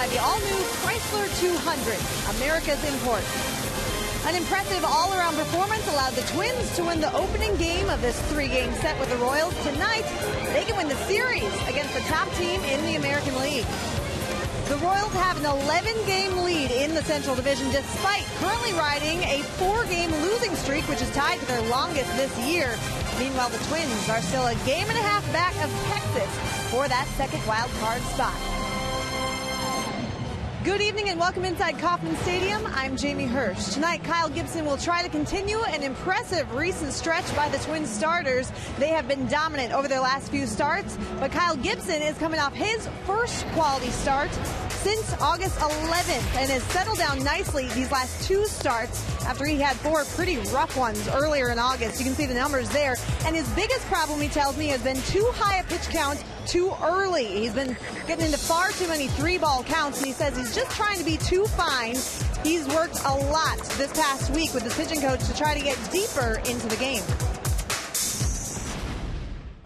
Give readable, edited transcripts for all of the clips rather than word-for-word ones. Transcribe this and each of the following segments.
by the all-new Chrysler 200, America's import. An impressive all-around performance allowed the Twins to win the opening game of this three-game set with the Royals. Tonight, they can win the series against the top team in the American League. The Royals have an 11-game lead in the Central Division, despite currently riding a 4-game losing streak, which is tied to their longest this year. Meanwhile, the Twins are still a game and a half back of Texas for that second wild card spot. Good evening and welcome inside Kauffman Stadium. I'm Jamie Hirsch. Tonight, Kyle Gibson will try to continue an impressive recent stretch by the Twins starters. They have been dominant over their last few starts, but Kyle Gibson is coming off his first quality start since August 11th and has settled down nicely these last two starts after he had 4 pretty rough ones earlier in August. You can see the numbers there. And his biggest problem, he tells me, has been too high a pitch count too early. He's been getting into far too many 3-ball counts, and he says he's just trying to be too fine. He's worked a lot this past week with the pitching coach to try to get deeper into the game.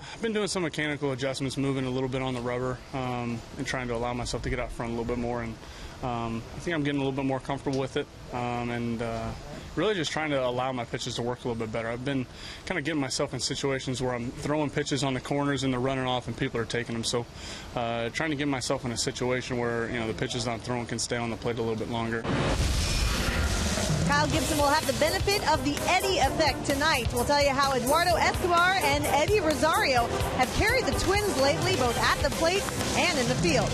I've been doing some mechanical adjustments, moving a little bit on the rubber, and trying to allow myself to get out front a little bit more. And I think I'm getting a little bit more comfortable with it, and really just trying to allow my pitches to work a little bit better. I've been kind of getting myself in situations where I'm throwing pitches on the corners and they're running off and people are taking them. So trying to get myself in a situation where, you know, the pitches I'm throwing can stay on the plate a little bit longer. Kyle Gibson will have the benefit of the Eddie effect tonight. We'll tell you how Eduardo Escobar and Eddie Rosario have carried the Twins lately, both at the plate and in the field.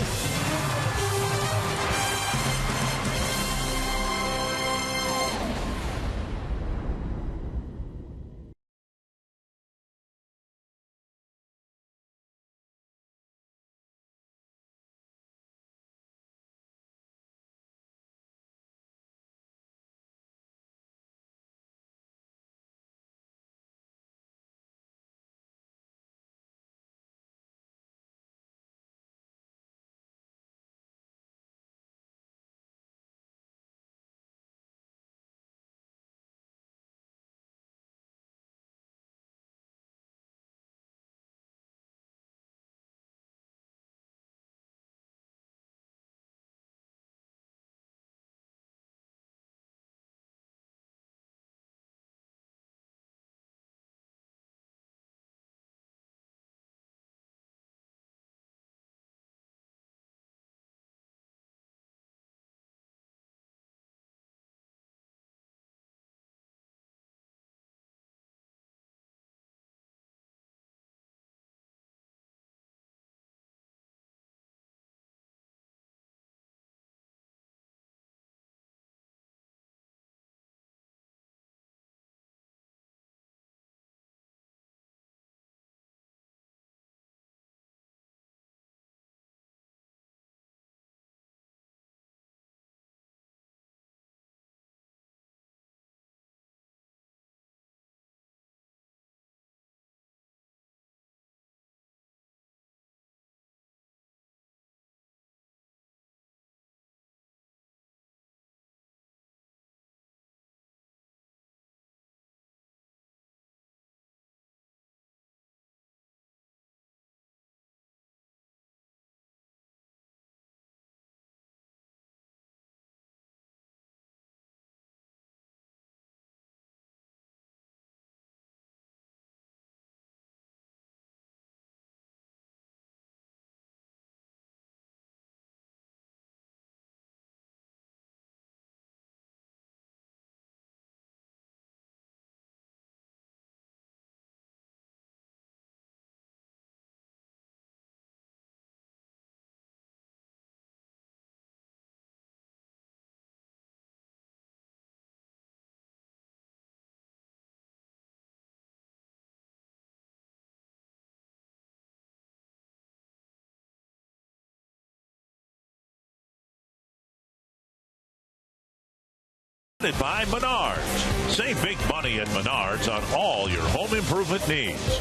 By Menards. Save big money at Menards on all your home improvement needs.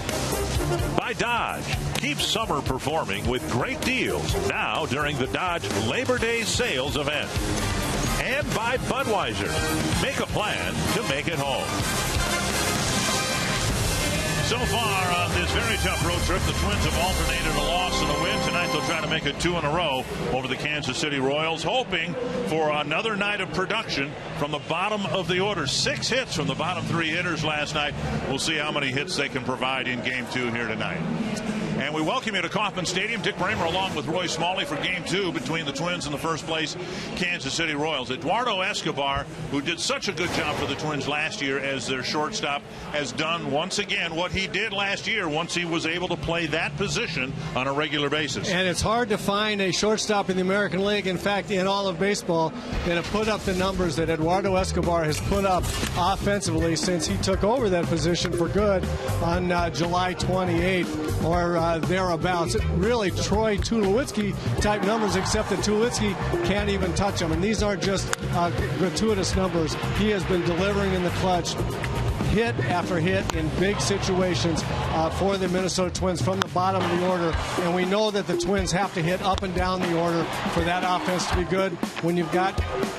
By Dodge. Keep summer performing with great deals now during the Dodge Labor Day sales event. And by Budweiser. Make a plan to make it home. So far on this Very tough road trip. The Twins have alternated a loss and a win. Tonight they'll try to make it 2 in a row over the Kansas City Royals, hoping for another night of production from the bottom of the order. 6 hits from the bottom 3 hitters last night. We'll see how many hits they can provide in Game 2 here tonight. And we welcome you to Kauffman Stadium. Dick Bramer along with Roy Smalley for Game 2 between the Twins and the first place Kansas City Royals. Eduardo Escobar, who did such a good job for the Twins last year as their shortstop, has done once again what he did last year once he was able to play that position on a regular basis. And it's hard to find a shortstop in the American League, in fact, in all of baseball, that have put up the numbers that Eduardo Escobar has put up offensively since he took over that position for good on July 28th or thereabouts. Really Troy Tulowitzki type numbers, except that Tulowitzki can't even touch them. And these aren't just gratuitous numbers. He has been delivering in the clutch, hit after hit in big situations for the Minnesota Twins from the bottom of the order. And we know that the Twins have to hit up and down the order for that offense to be good. When you've got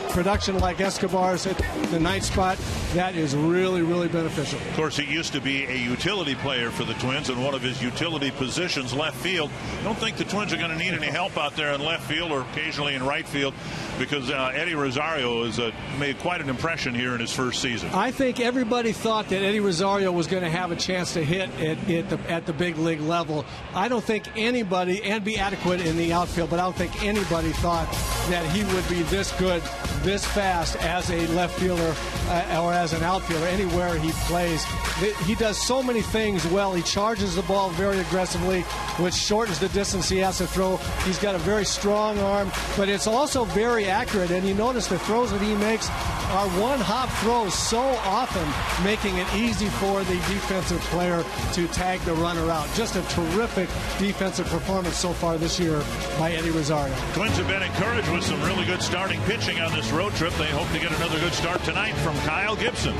production like Escobar's at the 9th spot, that is really, really beneficial. Of course, he used to be a utility player for the Twins, and one of his utility positions, left field. I don't think the Twins are going to need any help out there in left field or occasionally in right field, because Eddie Rosario has made quite an impression here in his first season. I think everybody thought that Eddie Rosario was going to have a chance to hit at the big league level. I don't think anybody, and be adequate in the outfield, but I don't think anybody thought that he would be this good, this fast as a left fielder or as an outfielder anywhere he plays. He does so many things well. He charges the ball very aggressively, which shortens the distance he has to throw. He's got a very strong arm, but it's also very accurate. And you notice the throws that he makes are one-hop throws so often, making it easy for the defensive player to tag the runner out. Just a terrific defensive performance so far this year by Eddie Rosario. Twins have been encouraged with some really good starting pitching on this road trip. They hope to get another good start tonight from Kyle Gibson.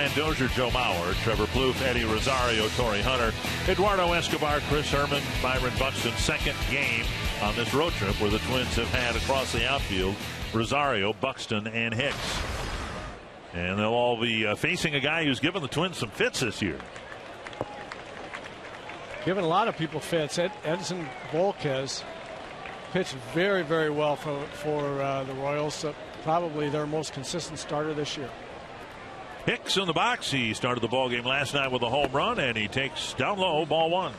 And Dozier, Joe Mauer, Trevor Plouffe, Eddie Rosario, Torrey Hunter, Eduardo Escobar, Chris Herman, Byron Buxton. Second game on this road trip where the Twins have had across the outfield Rosario, Buxton, and Hicks. And they'll all be facing a guy who's given the Twins some fits this year. Given a lot of people fits. Edson Volquez pitched very, very well for the Royals. Probably their most consistent starter this year. Hicks in the box. He started the ball game last night with a home run, and he takes down low, ball one.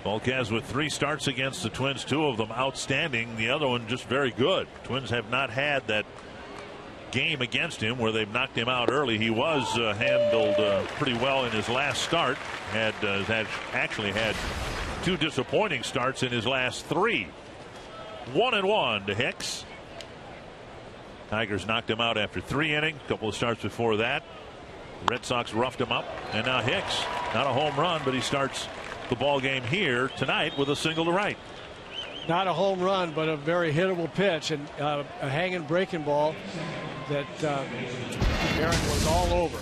Volquez with 3 starts against the Twins, 2 of them outstanding. The other one just very good. Twins have not had that game against him where they've knocked him out early. He was handled pretty well in his last start. Had actually had 2 disappointing starts in his last 3. 1-1 to Hicks. Tigers knocked him out after 3 innings. A couple of starts before that. The Red Sox roughed him up, and now Hicks, not a home run, but he starts the ball game here tonight with a single to right. Not a home run, but a very hittable pitch, and a hanging breaking ball that Aaron was all over.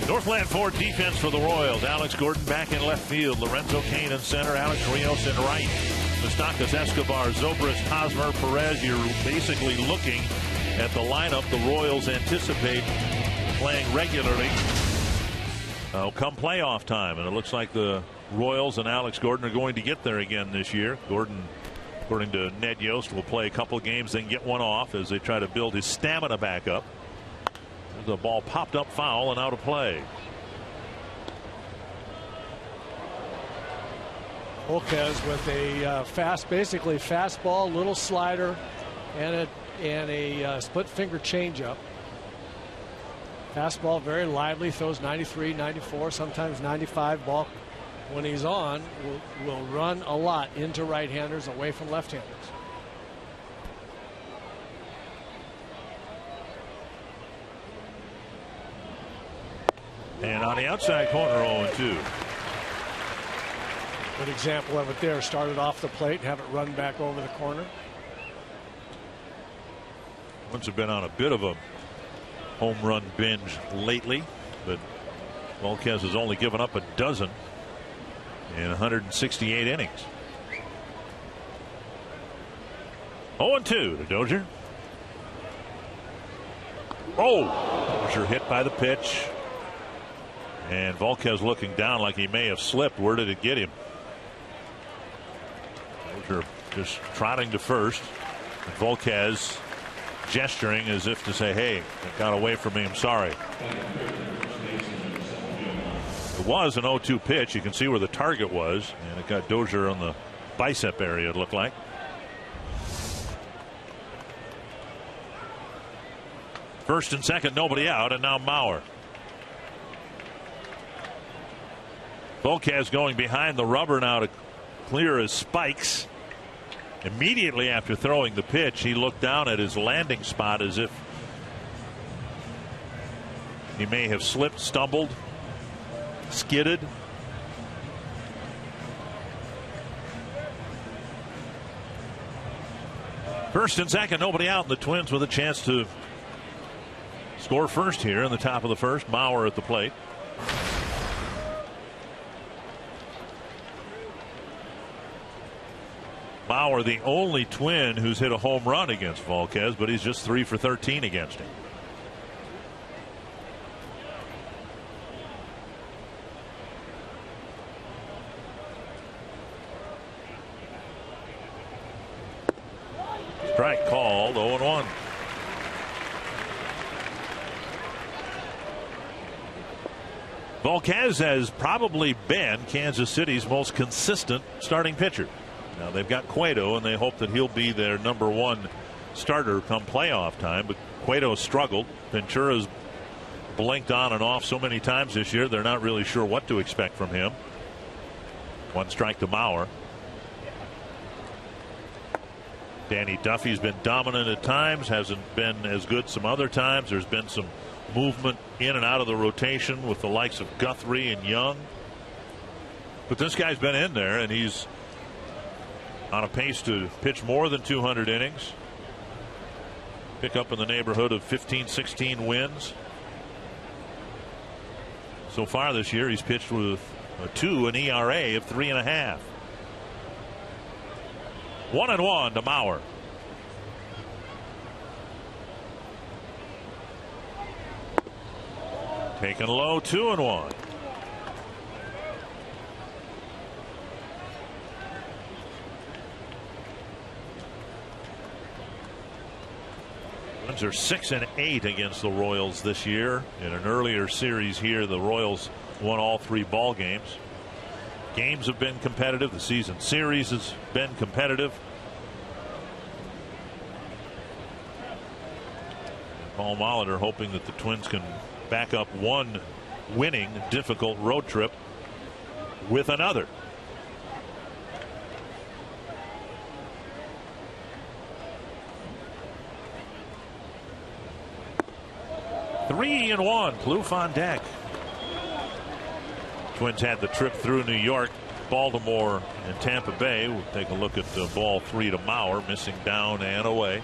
Northland Ford defense for the Royals. Alex Gordon back in left field. Lorenzo Cain in center. Alex Rios in right. Moustakas, Escobar, Zobrist, Hosmer, Perez. You're basically looking at the lineup the Royals anticipate playing regularly come playoff time. And it looks like the Royals and Alex Gordon are going to get there again this year. Gordon, according to Ned Yost, will play a couple of games, then get one off as they try to build his stamina back up. The ball popped up foul and out of play. Volquez with a basically fastball, little slider, and a split finger changeup. Fastball very lively, throws 93, 94, sometimes 95. Ball when he's on will run a lot into right-handers, away from left-handers. And on the outside corner, 0-2. Good example of it there. Started off the plate, have it run back over the corner. Twins have been on a bit of a home run binge lately, but Volquez has only given up a dozen in 168 innings. 0-2 to Dozier. Dozier hit by the pitch. And Volquez looking down like he may have slipped. Where did it get him? Dozier just trotting to first. And Volquez gesturing as if to say, hey, it got away from me. I'm sorry. It was an 0-2 pitch. You can see where the target was. And it got Dozier on the bicep area, it looked like. First and second, nobody out. And now Mauer. Volquez going behind the rubber now to clear his spikes. Immediately after throwing the pitch, he looked down at his landing spot as if he may have slipped, stumbled, skidded. First and second, nobody out, and the Twins with a chance to score first here in the top of the first. Mauer at the plate. Mauer, the only Twin who's hit a home run against Volquez, but he's just 3 for 13 against him. Strike called, 0-1. Volquez has probably been Kansas City's most consistent starting pitcher. Now they've got Cueto, and they hope that he'll be their number 1 starter come playoff time. But Cueto struggled. Ventura's blinked on and off so many times this year, they're not really sure what to expect from him. 1 strike to Mauer. Danny Duffy's been dominant at times, hasn't been as good some other times. There's been some movement in and out of the rotation with the likes of Guthrie and Young. But this guy's been in there, and he's on a pace to pitch more than 200 innings. Pick up in the neighborhood of 15, 16 wins. So far this year, he's pitched with a 2, an ERA of 3.5. 1-1 to Mauer. Taken low, 2-1. Twins are 6-8 against the Royals this year. In an earlier series here, the Royals won all 3 ball games. Games have been competitive. The season series has been competitive. Paul Molitor hoping that the Twins can back up one winning difficult road trip with another. Three and one. Plouffe on deck. Twins had the trip through New York, Baltimore, and Tampa Bay. We'll take a look at ball 3 to Mauer, missing down and away.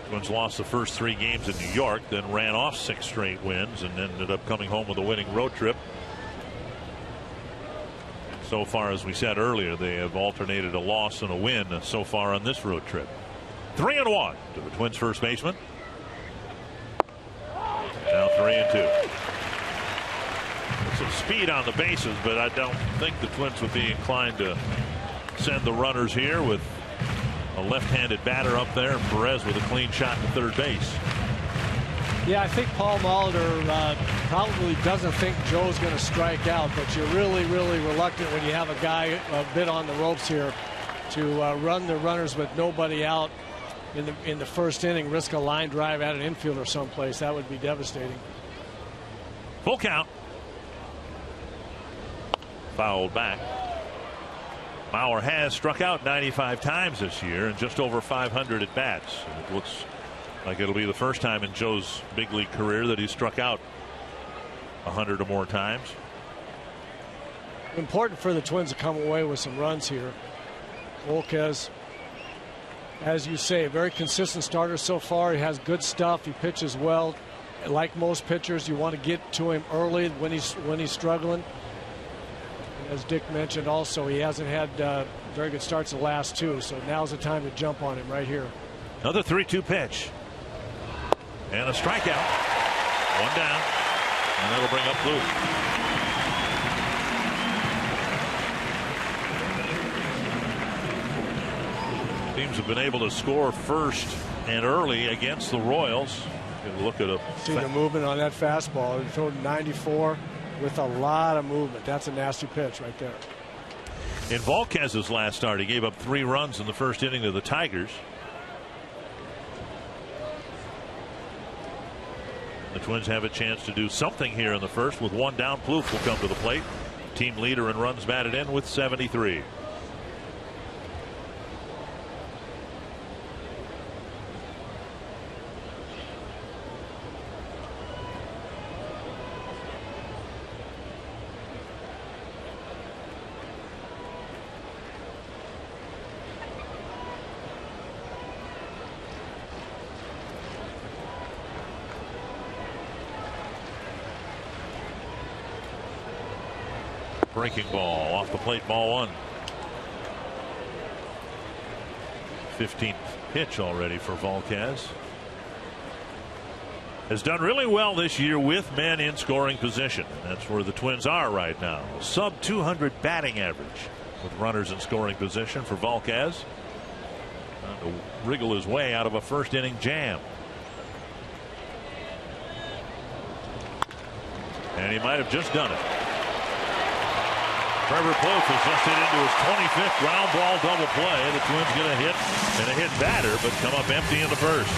Twins lost the first 3 games in New York, then ran off 6 straight wins and ended up coming home with a winning road trip. So far, as we said earlier, they have alternated a loss and a win so far on this road trip. 3 and 1 to the Twins first baseman. Now 3 and 2. Some speed on the bases, but I don't think the Twins would be inclined to send the runners here with a left-handed batter up there, and Perez with a clean shot to third base. Yeah, I think Paul Molitor probably doesn't think Joe's going to strike out, but you're really, really reluctant when you have a guy a bit on the ropes here to run the runners with nobody out in the first inning, risk a line drive at an infielder someplace. That would be devastating. Full count. Fouled back. Mauer has struck out 95 times this year and just over 500 at bats. It looks like it'll be the first time in Joe's big league career that he's struck out 100 or more times. Important for the Twins to come away with some runs here. Volquez, as you say, a very consistent starter so far. He has good stuff. He pitches well. Like most pitchers, you want to get to him early when he's struggling. As Dick mentioned also, he hasn't had very good starts the last 2, so now's the time to jump on him right here. Another 3-2 pitch. And a strikeout. One down. And that'll bring up Plouffe. Teams have been able to score first and early against the Royals. Look at see the movement on that fastball. He threw 94 with a lot of movement. That's a nasty pitch right there. In Volquez's last start, he gave up 3 runs in the first inning to the Tigers. The Twins have a chance to do something here in the first with 1 down. Plouffe will come to the plate. Team leader in runs batted in with 73. Breaking ball off the plate, ball 1. 15th pitch already for Volquez. Has done really well this year with men in scoring position. That's where the Twins are right now. Sub 200 batting average with runners in scoring position for Volquez. Trying to wriggle his way out of a first inning jam. And he might have just done it. Trevor Plouffe has just hit into his 25th ground ball double play. The Twins get a hit and a hit batter, but come up empty in the first.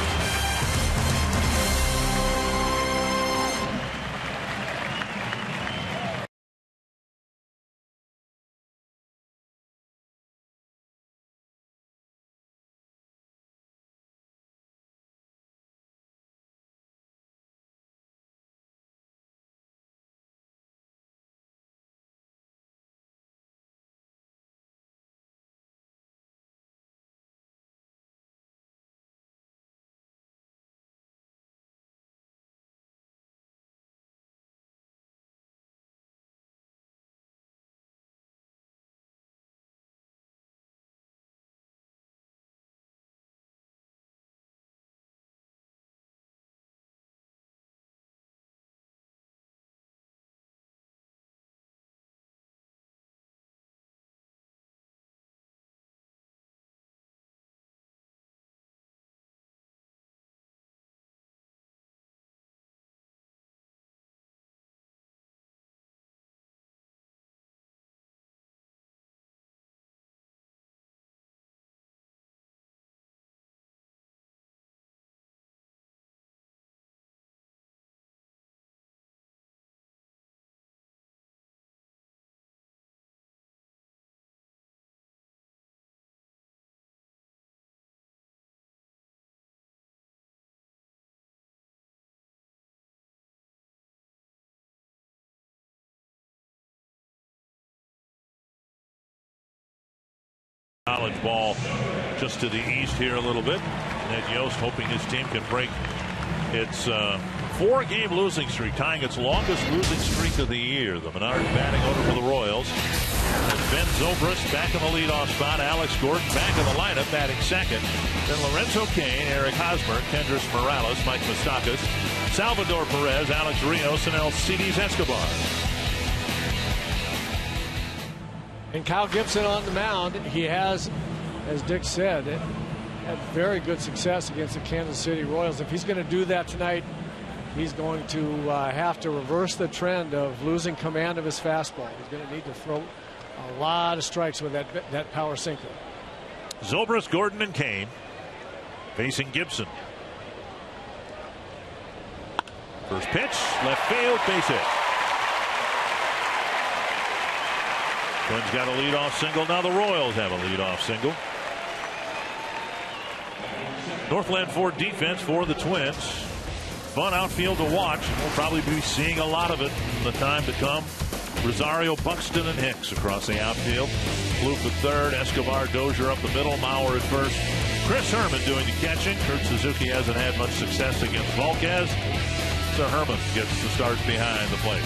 challenge ball just to the east here a little bit. Ned Yost hoping his team can break its 4-game losing streak, tying its longest losing streak of the year. The Menard batting order for the Royals. Ben Zobrist back in the leadoff spot. Alex Gordon back in the lineup, batting second. Then Lorenzo Cain, Eric Hosmer, Kendrys Morales, Mike Moustakas, Salvador Perez, Alex Rios, and Alcides Escobar. And Kyle Gibson on the mound. He has, as Dick said, had very good success against the Kansas City Royals. If he's going to do that tonight, he's going to have to reverse the trend of losing command of his fastball. He's going to need to throw a lot of strikes with that power sinker. Zobrist, Gordon, and Cain facing Gibson. First pitch, left field, base hit. Twins got a leadoff single. Now the Royals have a leadoff single. Northland Ford defense for the Twins. Fun outfield to watch. We'll probably be seeing a lot of it in the time to come. Rosario, Buxton, and Hicks across the outfield. Plouffe at third, Escobar, Dozier up the middle, Mauer at first. Chris Herman doing the catching. Kurt Suzuki hasn't had much success against Volquez, so Herman gets the start behind the plate.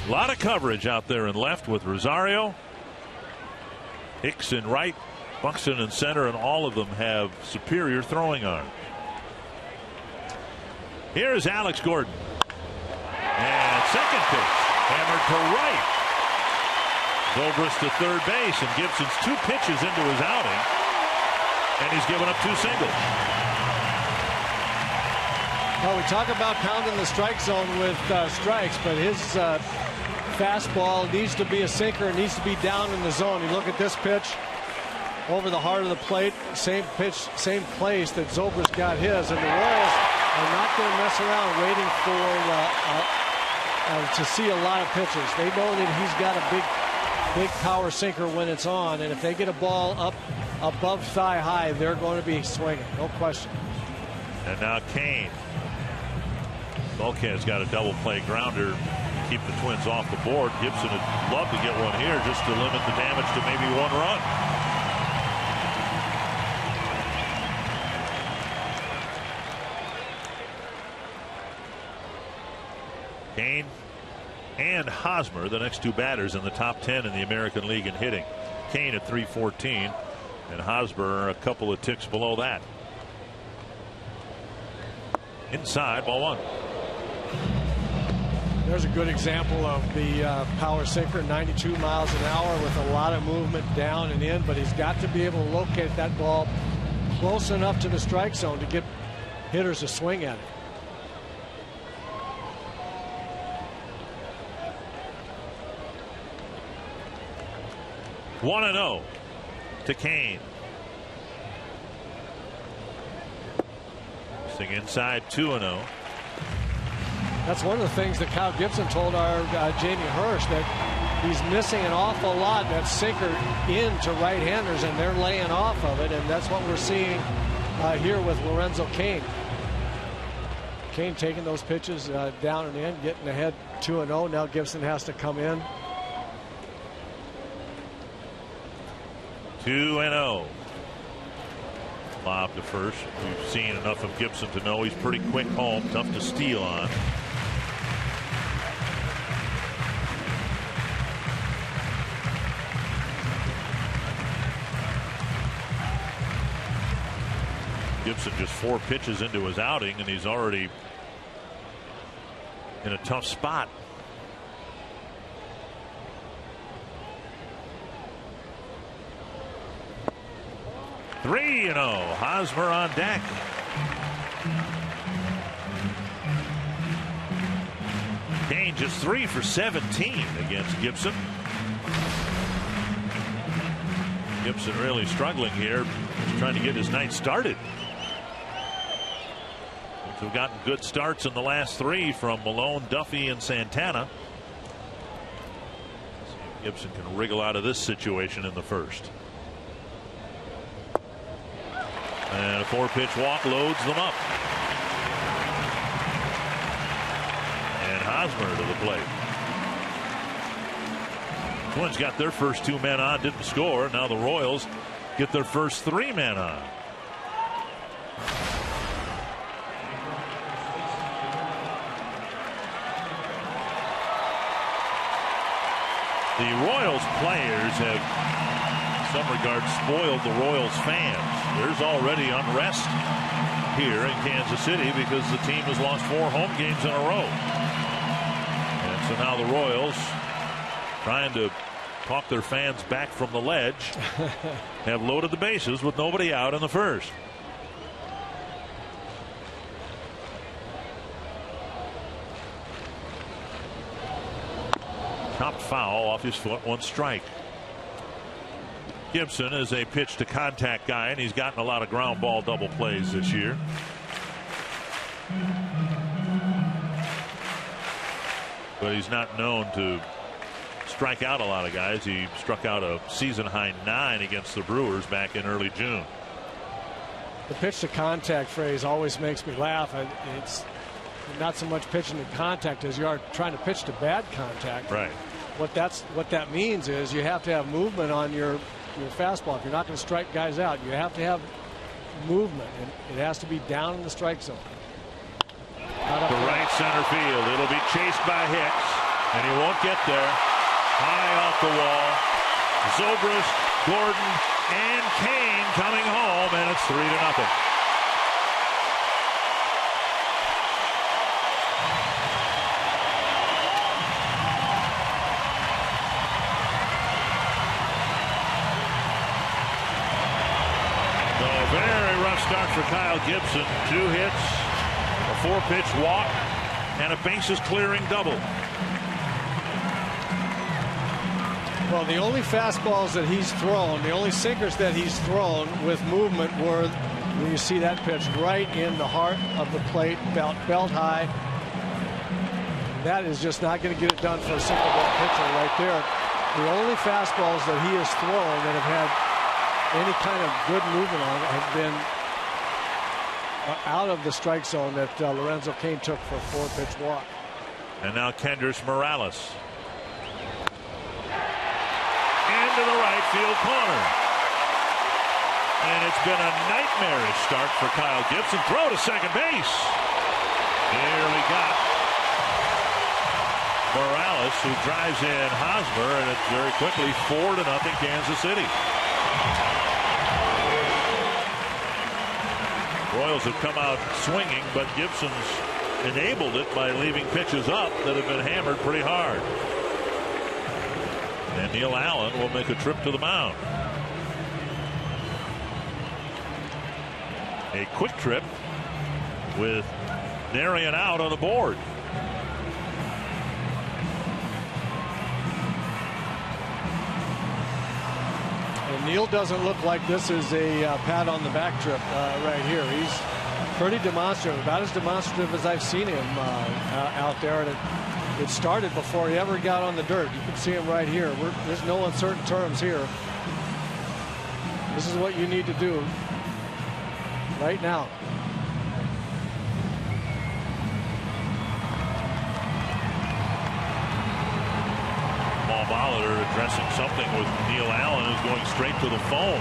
A lot of coverage out there in left with Rosario, Hicks in right, Buxton in center, and all of them have superior throwing arm. Here's Alex Gordon. And second pitch, hammered to right. Zobrist to third base, and Gibson's 2 pitches into his outing, and he's given up 2 singles. Well, we talk about pounding the strike zone with strikes, but his fastball needs to be a sinker. It needs to be down in the zone. You look at this pitch over the heart of the plate, same pitch, same place that Zobrist got his, and the Royals are not going to mess around waiting for to see a lot of pitches. They know that he's got a big power sinker when it's on, and if they get a ball up above thigh high, they're going to be swinging, no question. And now Cain. Volquez got a double play grounder to keep the Twins off the board. Gibson would love to get one here just to limit the damage to maybe 1 run. Cain and Hosmer, the next 2 batters in the top 10 in the American League in hitting. Cain at .314 and Hosmer a couple of ticks below that. Inside, ball 1. There's a good example of the power sinker, 92 miles an hour with a lot of movement down and in, but he's got to be able to locate that ball close enough to the strike zone to get hitters a swing at it. One and 0 to Cain. Sting inside, 2-0. That's one of the things that Kyle Gibson told our Jamie Hirsch, that he's missing an awful lot, that sinker into right-handers, and they're laying off of it, and that's what we're seeing here with Lorenzo Cain. Cain taking those pitches down and in, getting ahead 2-0. Now Gibson has to come in. 2-0. Lob to first. We've seen enough of Gibson to know he's pretty quick home, tough to steal on. Gibson just 4 pitches into his outing, and he's already in a tough spot. (3-0). Hosmer on deck. Cain just 3 for 17 against Gibson. Gibson really struggling here, trying to get his night started. We've gotten good starts in the last 3 from Malone, Duffy, and Santana. See if Gibson can wriggle out of this situation in the first. And a 4-pitch walk loads them up. And Hosmer to the plate. Twins got their first 2 men on, didn't score. Now the Royals get their first 3 men on. The Royals players have, in some regards, spoiled the Royals fans. There's already unrest here in Kansas City because the team has lost 4 home games in a row. And so now the Royals, trying to talk their fans back from the ledge, have loaded the bases with nobody out in the first. Chopped foul off his foot, 1 strike. Gibson is a pitch to contact guy, and he's gotten a lot of ground ball double plays this year. But he's not known to strike out a lot of guys. He struck out a season high 9 against the Brewers back in early June. The pitch to contact phrase always makes me laugh. It's not so much pitching to contact as you are trying to pitch to bad contact. Right. What that means is you have to have movement on your fastball. If you're not going to strike guys out, you have to have movement, and it has to be down in the strike zone. To right center field. It'll be chased by Hicks, and he won't get there. High off the wall. Zobrist, Gordon, and Kane coming home, and it's 3-0. Start for Kyle Gibson. 2 hits, a 4-pitch walk, and a bases clearing double. Well, the only fastballs that he's thrown, the only sinkers that he's thrown with movement were when you see that pitch right in the heart of the plate, belt high. That is just not going to get it done for a single ball pitcher right there. The only fastballs that he has thrown that have had any kind of good movement on it have been out of the strike zone that Lorenzo Cain took for a 4-pitch walk. And now Kendrys Morales. Into the right field corner. And it's been a nightmarish start for Kyle Gibson. Throw to second base. Nearly got Morales, who drives in Hosmer, and it's very quickly 4-0 Kansas City. Royals have come out swinging, but Gibson's enabled it by leaving pitches up that have been hammered pretty hard. And Neil Allen will make a trip to the mound. A quick trip with Narian out on the board. Neil doesn't look like this is a pat on the back trip right here. He's pretty demonstrative, about as demonstrative as I've seen him out there. And it started before he ever got on the dirt. You can see him right here. There's no uncertain terms here. This is what you need to do right now. Molitor addressing something with Neil Allen, who's going straight to the phone.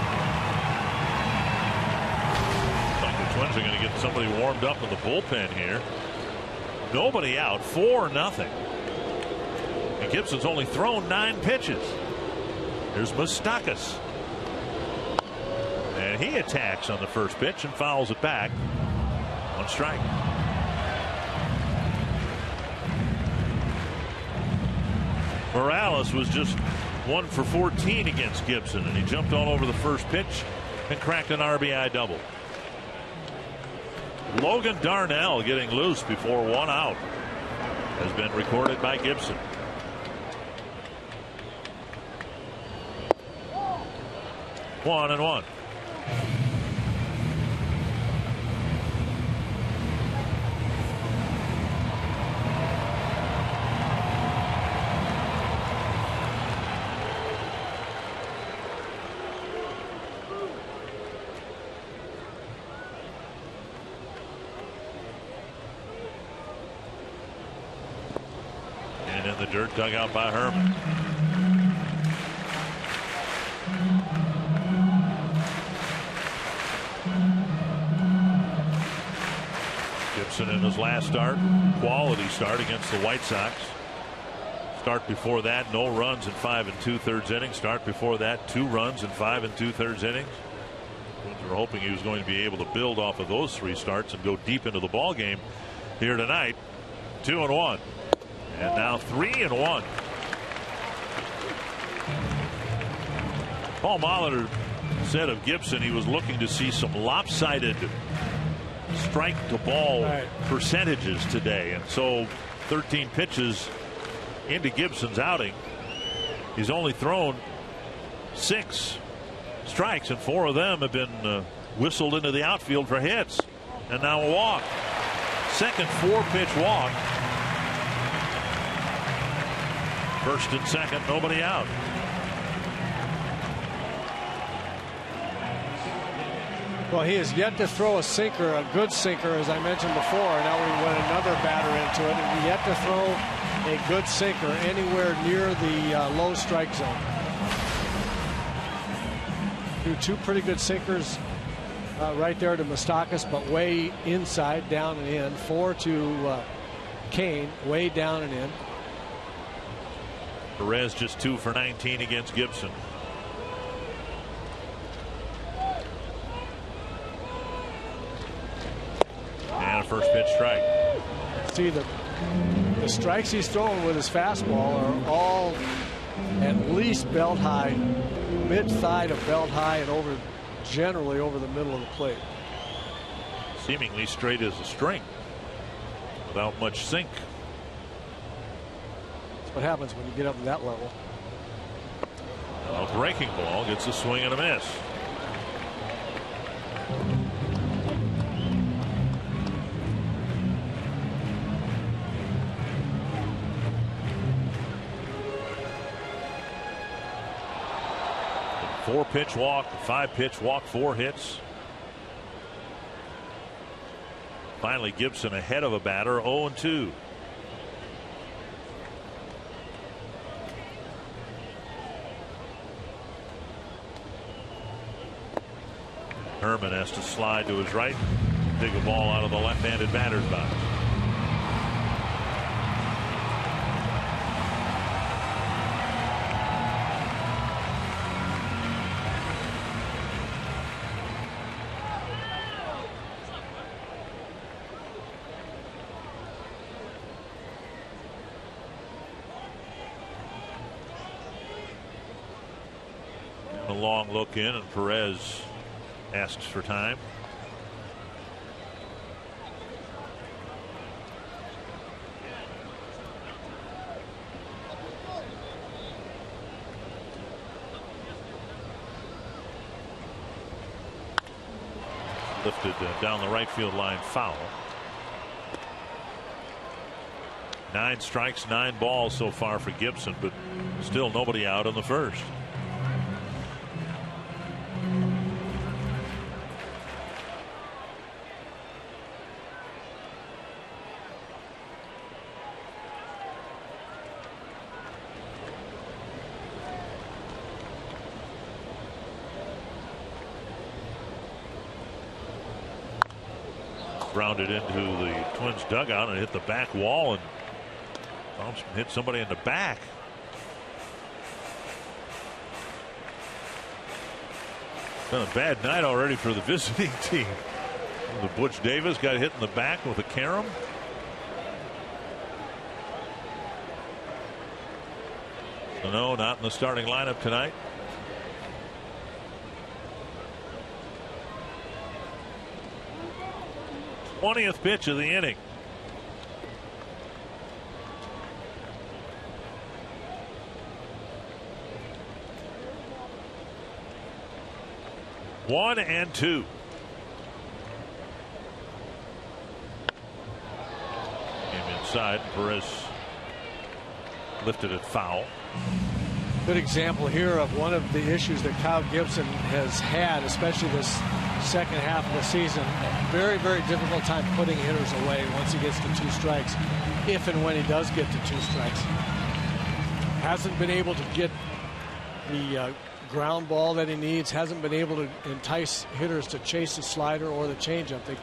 Like the Twins are going to get somebody warmed up in the bullpen here. Nobody out, 4-0. And Gibson's only thrown 9 pitches. Here's Moustakas. And he attacks on the first pitch and fouls it back. 1 strike. Morales was just 1 for 14 against Gibson, and he jumped all over the first pitch and cracked an RBI double. Logan Darnell getting loose before 1 out has been recorded by Gibson. One and one. The dirt dug out by Herman. Gibson in his last start. Quality start against the White Sox. Start before that, no runs in 5 2/3 innings. Start before that, 2 runs in 5 2/3 innings. We're hoping he was going to be able to build off of those 3 starts and go deep into the ball game here tonight. 2-1, and now 3-1. Paul Molitor said of Gibson he was looking to see some lopsided strike to ball percentages today, and so 13 pitches into Gibson's outing, he's only thrown 6 strikes, and 4 of them have been whistled into the outfield for hits, and now a walk. Second 4-pitch walk. First and second, nobody out. Well, he has yet to throw a sinker, a good sinker, as I mentioned before. Now we went another batter into it, and yet to throw a good sinker anywhere near the low strike zone. Threw 2 pretty good sinkers right there to Moustakas, but way inside, down and in. 4 to Kane, way down and in. Perez just 2 for 19 against Gibson. And a first pitch strike. See, the strikes he's throwing with his fastball are all at least belt high, mid-thigh to belt high, and generally over the middle of the plate. Seemingly straight as a string without much sink. That's what happens when you get up to that level. A breaking ball gets a swing and a miss. Four-pitch walk, 5-pitch walk, 4 hits. Finally, Gibson ahead of a batter, 0-2. Herman has to slide to his right, dig a ball out of the left-handed batter's box. A long look in, and Perez asks for time. Lifted down the right field line, foul. 9 strikes, 9 balls so far for Gibson, but still nobody out in the first. Grounded into the Twins dugout and hit the back wall, and Thompson hit somebody in the back. Been a bad night already for the visiting team. The Butch Davis got hit in the back with a carom. So no, not in the starting lineup tonight. 20th pitch of the inning. One and two. Came inside. Perez lifted it foul. Good example here of one of the issues that Kyle Gibson has had, especially this second half of the season. Very, very difficult time putting hitters away once he gets to 2 strikes, if and when he does get to 2 strikes. Hasn't been able to get the ground ball that he needs, hasn't been able to entice hitters to chase the slider or the changeup. They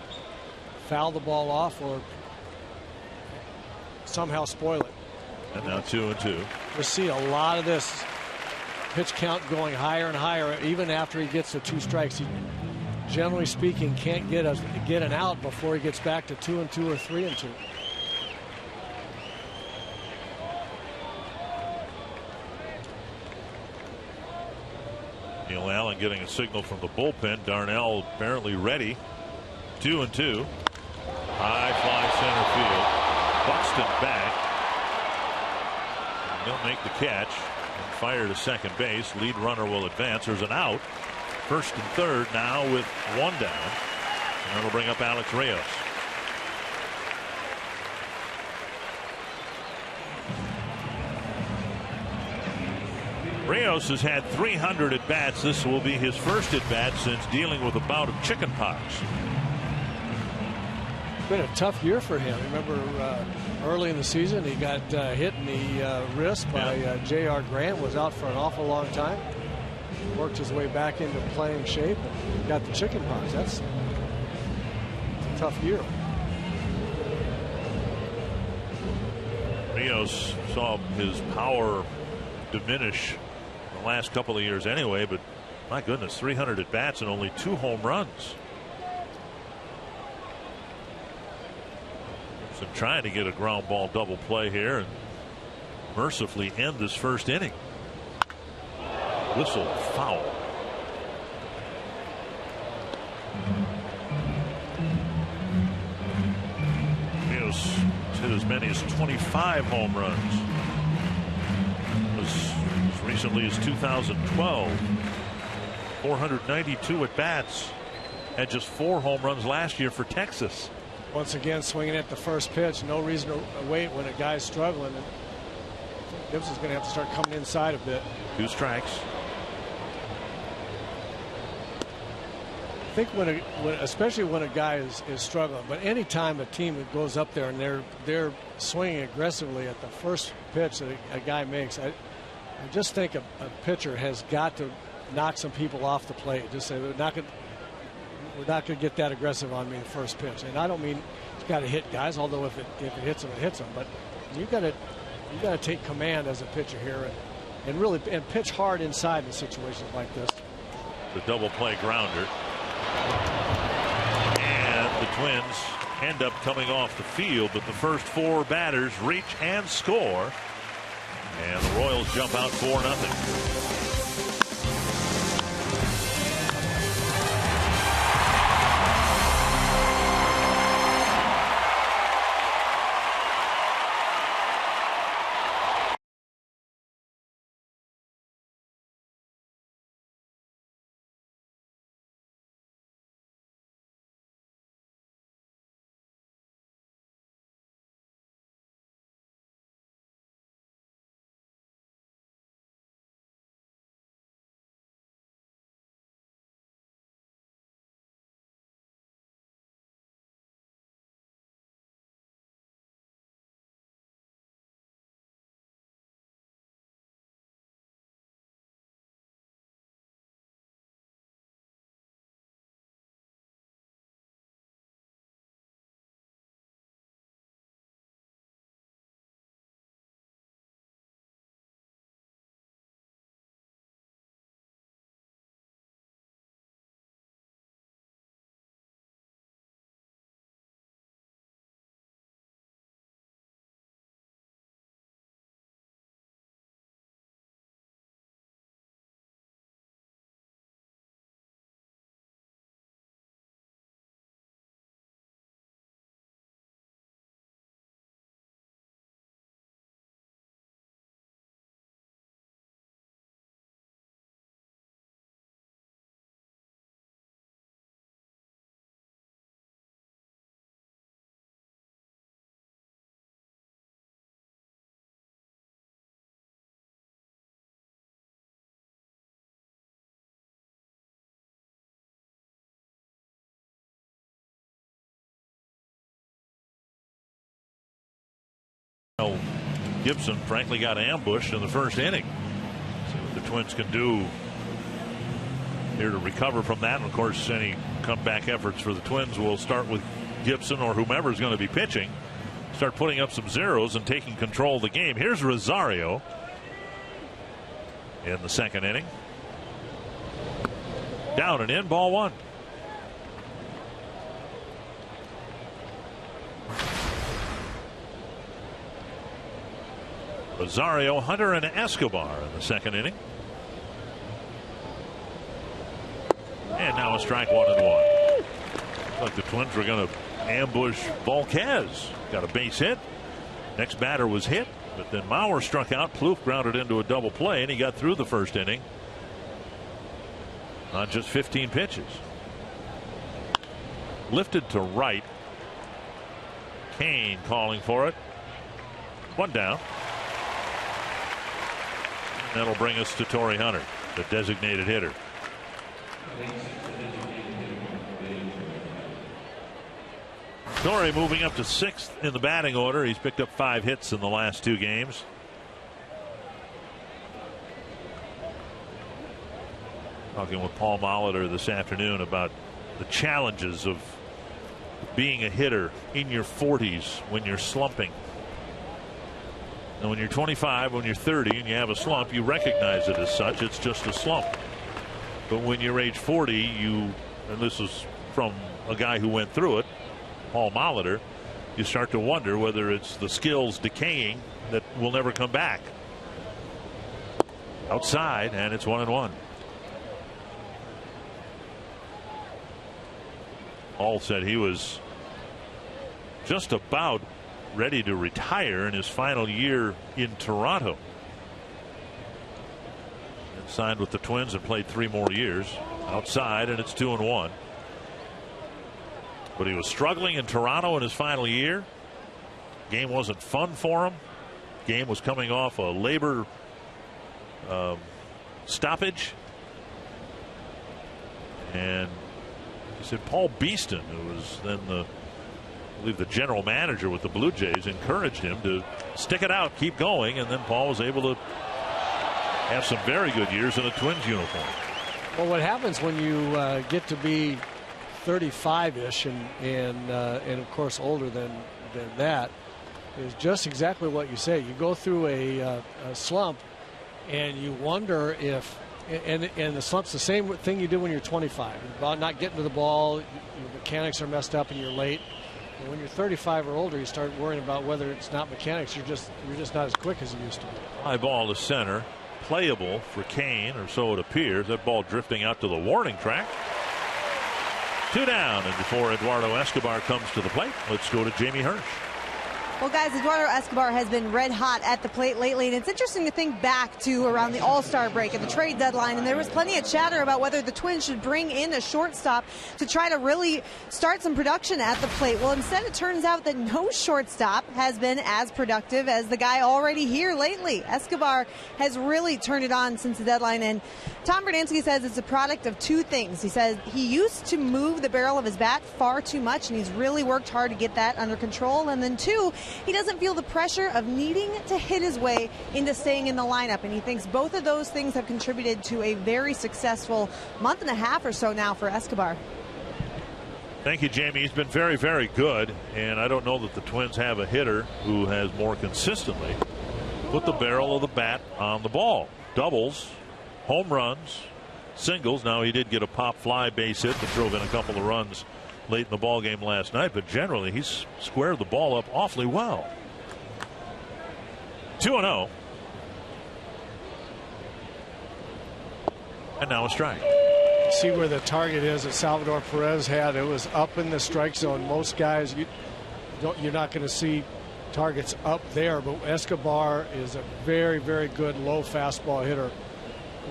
foul the ball off or somehow spoil it. And now 2-2. We see a lot of this pitch count going higher and higher. Even after he gets to 2 strikes, he, generally speaking, can't get an out before he gets back to 2-2 or 3-2. Neil Allen getting a signal from the bullpen. Darnell apparently ready. 2-2. High fly center field. Buxton back. He'll make the catch and fire to second base. Lead runner will advance. There's an out. First and third now with 1 down. And that'll bring up Alex Rios. Rios has had 300 at-bats. This will be his first at-bat since dealing with a bout of chickenpox. It's been a tough year for him. Remember early in the season he got hit in the wrist by J.R. Grant, was out for an awful long time. Worked his way back into playing shape and got the chickenpox. That's a tough year. Rios saw his power diminish the last couple of years anyway, but my goodness, 300 at bats and only 2 home runs. So trying to get a ground ball double play here and mercifully end this first inning. Whistle foul. Rios hit as many as 25 home runs. As recently as 2012. 492 at bats. Had just 4 home runs last year for Texas. Once again, swinging at the first pitch. No reason to wait when a guy's struggling. And Gibson's going to have to start coming inside a bit. 2 strikes. I think especially when a guy is struggling, but anytime a team that goes up there and they're swinging aggressively at the first pitch that a guy makes, I just think a pitcher has got to knock some people off the plate. Just say we're not going to get that aggressive on me the first pitch. And I don't mean you've got to hit guys, although if it hits them, it hits them. But you got to take command as a pitcher here and really pitch hard inside in situations like this. The double play grounder. And the Twins end up coming off the field, but the first 4 batters reach and score. And the Royals jump out 4-0. Gibson frankly got ambushed in the first inning. See what the Twins can do here to recover from that. And of course, any comeback efforts for the Twins will start with Gibson or whomever is going to be pitching start putting up some zeros and taking control of the game. Here's Rosario in the second inning. Down and in, ball one. Rosario, Hunter, and Escobar in the second inning. And now a strike, 1-1. Like the Twins were going to ambush Volquez. Got a base hit. Next batter was hit, but then Mauer struck out. Plouffe grounded into a double play, and he got through the first inning on just 15 pitches. Lifted to right. Kane calling for it. One down. And that'll bring us to Torrey Hunter, the designated hitter. Torrey moving up to 6th in the batting order. He's picked up 5 hits in the last 2 games. Talking with Paul Molitor this afternoon about the challenges of being a hitter in your 40s when you're slumping. And when you're 25, when you're 30 and you have a slump, you recognize it as such. It's just a slump. But when you're age 40, and this is from a guy who went through it, Paul Molitor, you start to wonder whether it's the skills decaying that will never come back. Outside, and it's 1-1. Paul said he was just about ready to retire in his final year in Toronto. And signed with the Twins and played 3 more years. Outside, and it's 2-1. But he was struggling in Toronto in his final year. Game wasn't fun for him. Game was coming off a labor stoppage. And he said Paul Beeston, who was then I believe the general manager with the Blue Jays, encouraged him to stick it out, keep going, and then Paul was able to have some very good years in a Twins uniform. Well, what happens when you get to be 35-ish and of course older than that is just exactly what you say. You go through a slump and you wonder if and the slump's the same thing you do when you're 25. About not getting to the ball, your mechanics are messed up and you're late. And when you're 35 or older, you start worrying about whether it's not mechanics. You're just not as quick as you used to be. High ball to center, playable for Kane, or so it appears. That ball drifting out to the warning track. 2 down, and before Eduardo Escobar comes to the plate, let's go to Jamie Hirsch. Well, guys, Eduardo Escobar has been red hot at the plate lately, and it's interesting to think back to around the All-Star break and the trade deadline, and there was plenty of chatter about whether the Twins should bring in a shortstop to try to really start some production at the plate. Well, instead it turns out that no shortstop has been as productive as the guy already here lately. Escobar has really turned it on since the deadline, and Tom Verdansky says it's a product of 2 things. He says he used to move the barrel of his bat far too much, and he's really worked hard to get that under control, and then 2, he doesn't feel the pressure of needing to hit his way into staying in the lineup, and he thinks both of those things have contributed to a very successful month and a half or so now for Escobar. Thank you, Jamie. He's been very, very good, and I don't know that the Twins have a hitter who has more consistently put the barrel of the bat on the ball. Doubles, home runs, singles. Now he did get a pop fly base hit that drove in a couple of runs late in the ball game last night, but generally he's squared the ball up awfully well. 2-0. And now a strike. See where the target is that Salvador Perez had. It was up in the strike zone. Most guys, you're not going to see targets up there, but Escobar is a very, very good low fastball hitter.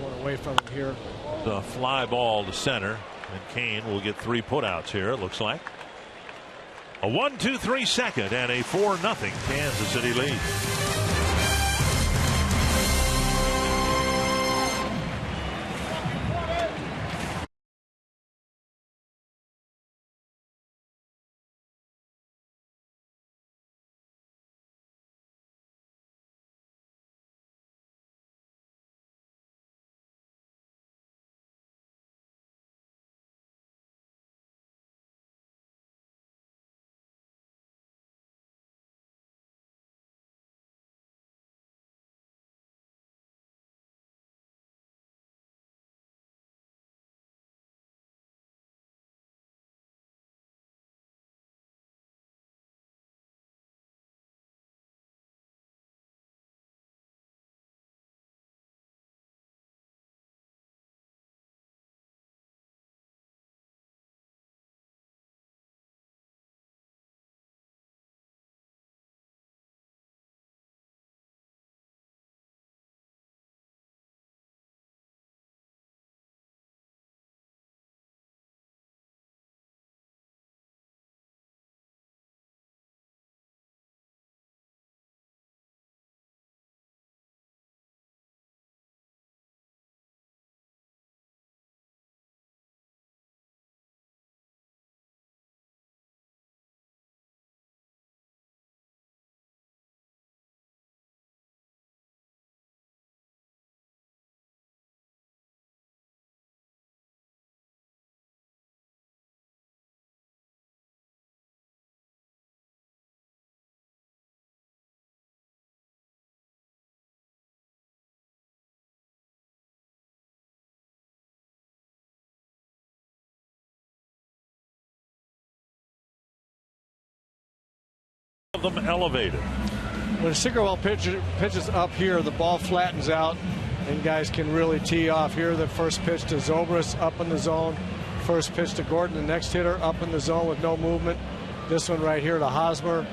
Going away from him here. The fly ball to center. And Kane will get 3 putouts here, it looks like. A 1-2-3 second and a 4-0 Kansas City lead. of them elevated. When a sinker ball pitches up here, the ball flattens out, and guys can really tee off. Here, the first pitch to Zobrist up in the zone. First pitch to Gordon, the next hitter, up in the zone with no movement. This one right here to Hosmer,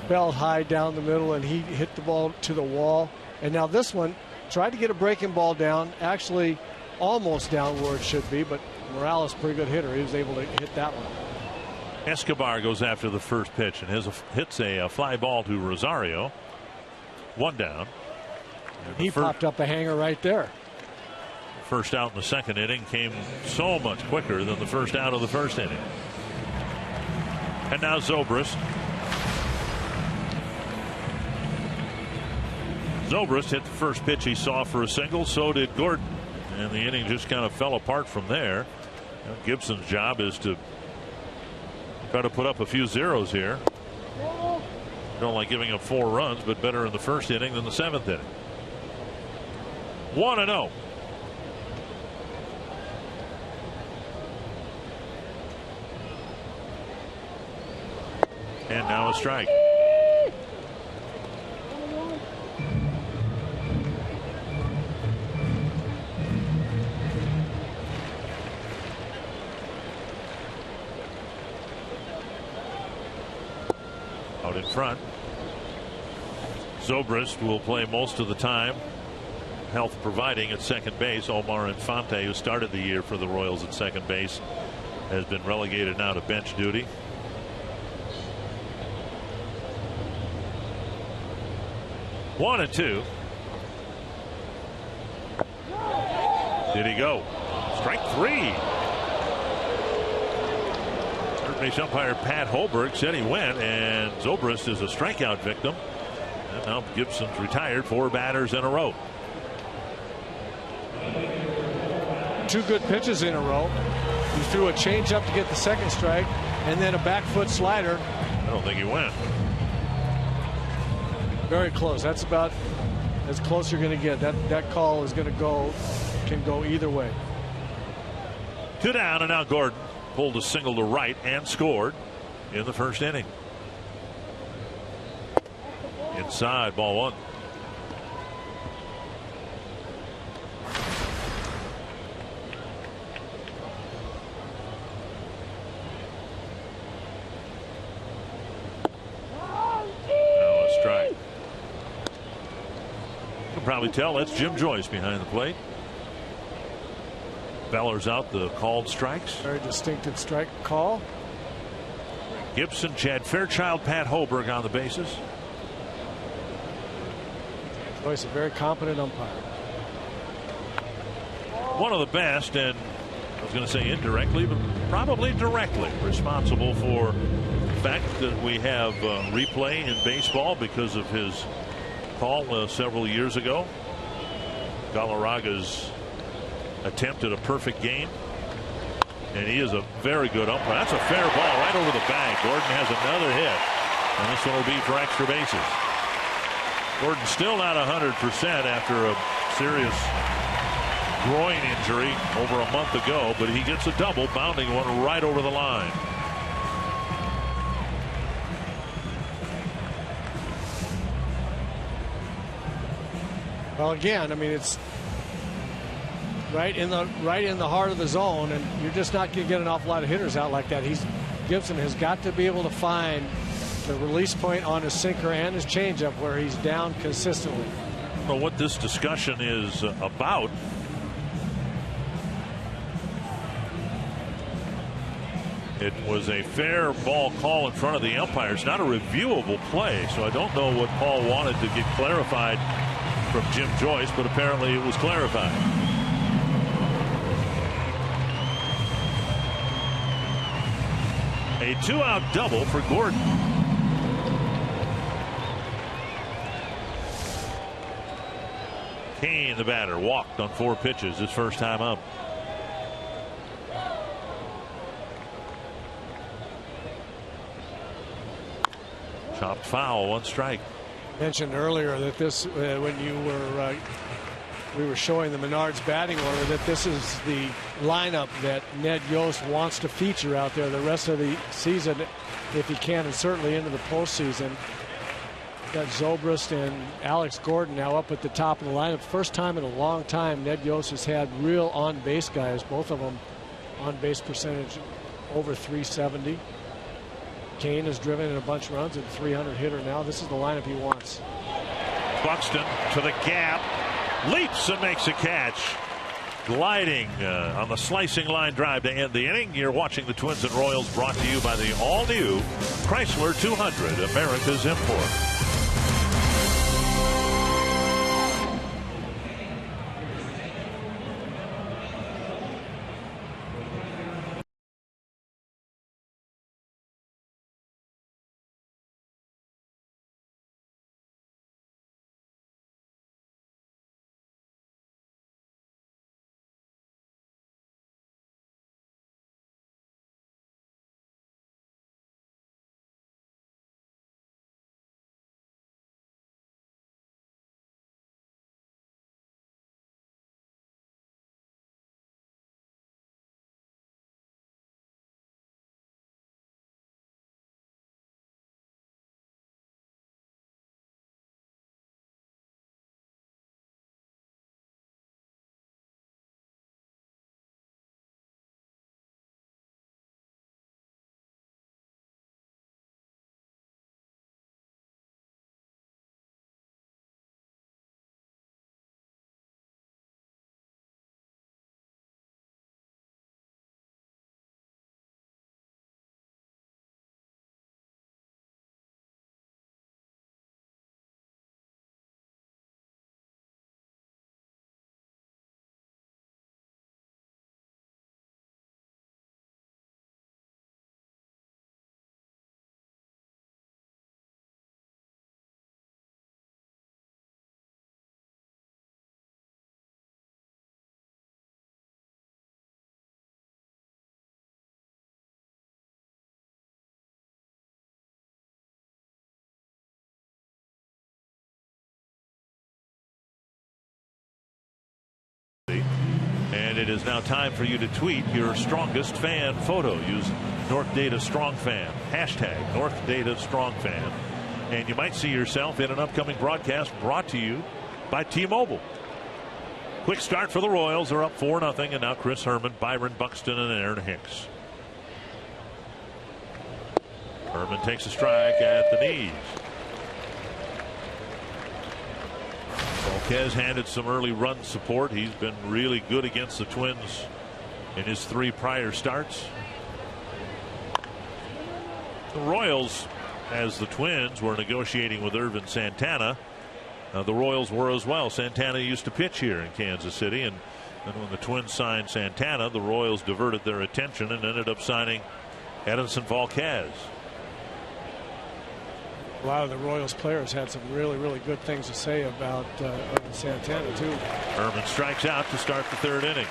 bell high down the middle, and he hit the ball to the wall. And now this one, tried to get a breaking ball down, actually almost down where it should be, but Morales, pretty good hitter. He was able to hit that one. Escobar goes after the first pitch and hits a fly ball to Rosario. One down. He popped up a hanger right there. First out in the second inning came so much quicker than the first out of the first inning. And now Zobrist. Zobrist hit the first pitch he saw for a single. So did Gordon. And the inning just kind of fell apart from there. Gibson's job is to try to put up a few zeros here. Don't like giving up 4 runs, but better in the first inning than the 7th inning. 1-0. And now a strike. Out in front. Zobrist will play most of the time, health providing, at second base. Omar Infante, who started the year for the Royals at second base, has been relegated now to bench duty. One and two. Did he go? Strike 3. Third base umpire Pat Holberg said he went, and Zobrist is a strikeout victim. And now Gibson's retired 4 batters in a row. 2 good pitches in a row. He threw a changeup to get the second strike, and then a back foot slider. I don't think he went. Very close. That's about as close you're going to get. That call is going to can go either way. 2 down, and now Gordon pulled a single to right and scored in the first inning. Inside, ball 1. Probably tell that's Jim Joyce behind the plate. Beller's out the called strikes. Very distinctive strike call. Gibson, Chad Fairchild, Pat Holberg on the bases. Joyce, a very competent umpire. One of the best, and I was going to say indirectly, but probably directly responsible for the fact that we have replay in baseball because of his call several years ago. Galarraga's attempt at a perfect game, and he is a very good umpire. That's a fair ball right over the bag. Gordon has another hit, and this one will be for extra bases. Gordon still not 100% after a serious groin injury over a month ago, but he gets a double, bounding one right over the line. Well, again, I mean, it's right in the heart of the zone, and you're just not going to get an awful lot of hitters out like that. Gibson has got to be able to find the release point on his sinker and his changeup where he's down consistently. Well, what this discussion is about it was a fair ball call in front of the umpires, not a reviewable play, so I don't know what Paul wanted to get clarified from Jim Joyce, but apparently it was clarified. A 2-out double for Gordon. Kane, the batter, walked on 4 pitches his first time up. Chopped foul, 1 strike. Mentioned earlier that this when you were we were showing the Menards batting order that this is the lineup that Ned Yost wants to feature out there the rest of the season if he can, and certainly into the postseason. Got Zobrist and Alex Gordon now up at the top of the lineup. First time in a long time Ned Yost has had real on-base guys, both of them on-base percentage over 370. Kane has driven in a bunch of runs and 300 hitter now. This is the lineup he wants. Buxton to the gap, leaps and makes a catch. Gliding on the slicing line drive to end the inning. You're watching the Twins and Royals, brought to you by the all-new Chrysler 200, America's import. And it is now time for you to tweet your strongest fan photo. Use North Data Strong Fan, hashtag North Data Strong Fan, and you might see yourself in an upcoming broadcast brought to you by T-Mobile. Quick start for the Royals. They're up 4-0, and now Chris Herman, Byron Buxton, and Aaron Hicks. Herman takes a strike at the knees. Volquez handed some early run support. He's been really good against the Twins in his 3 prior starts. The Royals, as the Twins were negotiating with Irvin Santana, the Royals were as well. Santana used to pitch here in Kansas City, and when the Twins signed Santana, the Royals diverted their attention and ended up signing Edinson Volquez. A lot of the Royals players had some really good things to say about Santana too. Herman strikes out to start the 3rd inning.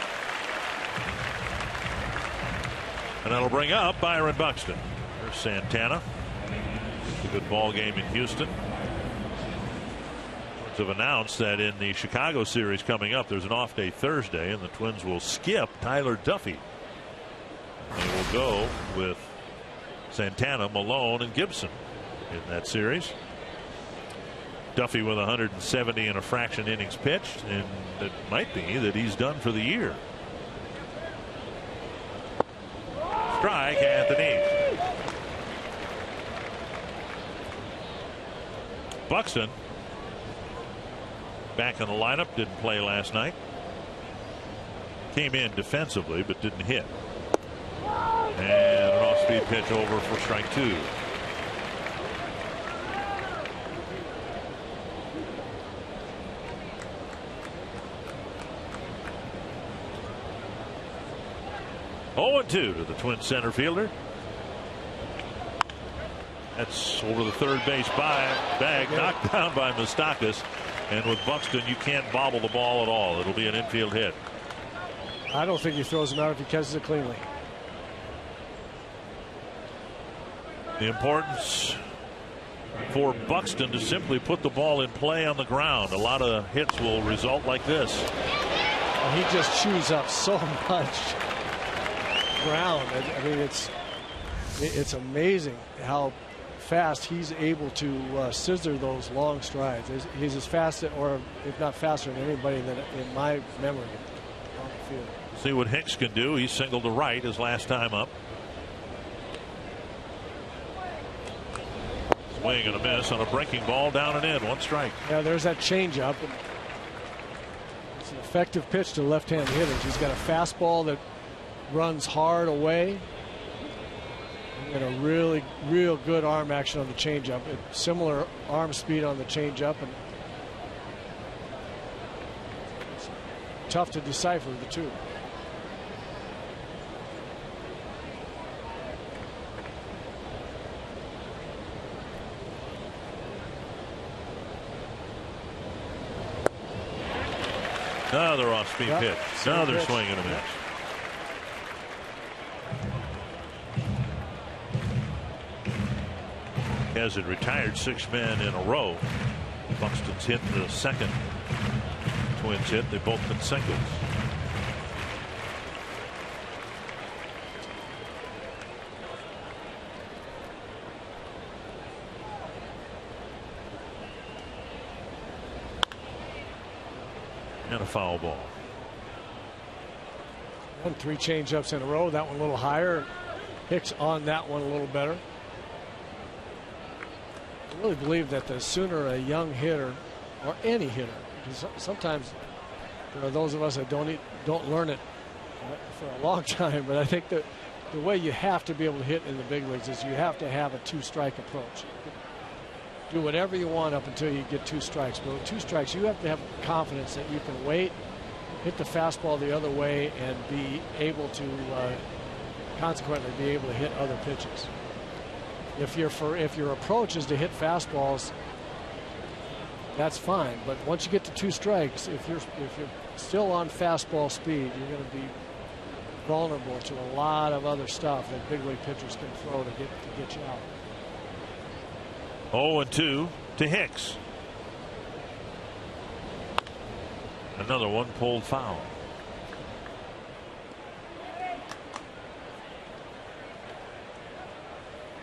And that'll bring up Byron Buxton. There's Santana. It's a good ball game in Houston. Twins have announced that in the Chicago series coming up, there's an off day Thursday, and the Twins will skip Tyler Duffy. They will go with Santana, Malone, and Gibson in that series. Duffy with 170 and a fraction innings pitched, and it might be that he's done for the year. Strike at the knees. Buxton back in the lineup, didn't play last night. Came in defensively but didn't hit. And an off-speed pitch over for strike 2. Oh, 0-2 to the Twins center fielder. That's over the third base bag, knocked down by Moustakas. And with Buxton, you can't bobble the ball at all. It'll be an infield hit. I don't think he throws him out if he catches it cleanly. The importance for Buxton to simply put the ball in play on the ground. A lot of hits will result like this. He just chews up so much ground. I mean, it's amazing how fast he's able to scissor those long strides. He's as fast, or if not faster than anybody that in my memory on the field. See what Hicks can do. He singled to right his last time up. Swing and a miss on a breaking ball down and in. 1 strike. Yeah, there's that changeup. It's an effective pitch to left-handed hitters. He's got a fastball that runs hard away, and a real good arm action on the changeup. Similar arm speed on the changeup, and it's tough to decipher the two. Another off-speed pitch. Another swing and a miss. Has it retired 6 men in a row. Buxton's hit the second. Twins hit. They've both been singles. And a foul ball. And 3 changeups in a row. That one a little higher. Hicks on that one a little better. I really believe that the sooner a young hitter, or any hitter, because sometimes there are those of us that don't learn it for a long time, but I think that the way you have to be able to hit in the big leagues is you have to have a 2-strike approach. Do whatever you want up until you get 2 strikes. But with 2 strikes, you have to have confidence that you can wait, hit the fastball the other way, and be able to consequently be able to hit other pitches. If your approach is to hit fastballs, that's fine. But once you get to 2 strikes, if you're still on fastball speed, you're going to be vulnerable to a lot of other stuff that big league pitchers can throw to get you out. 0-2 to Hicks. Another one pulled foul.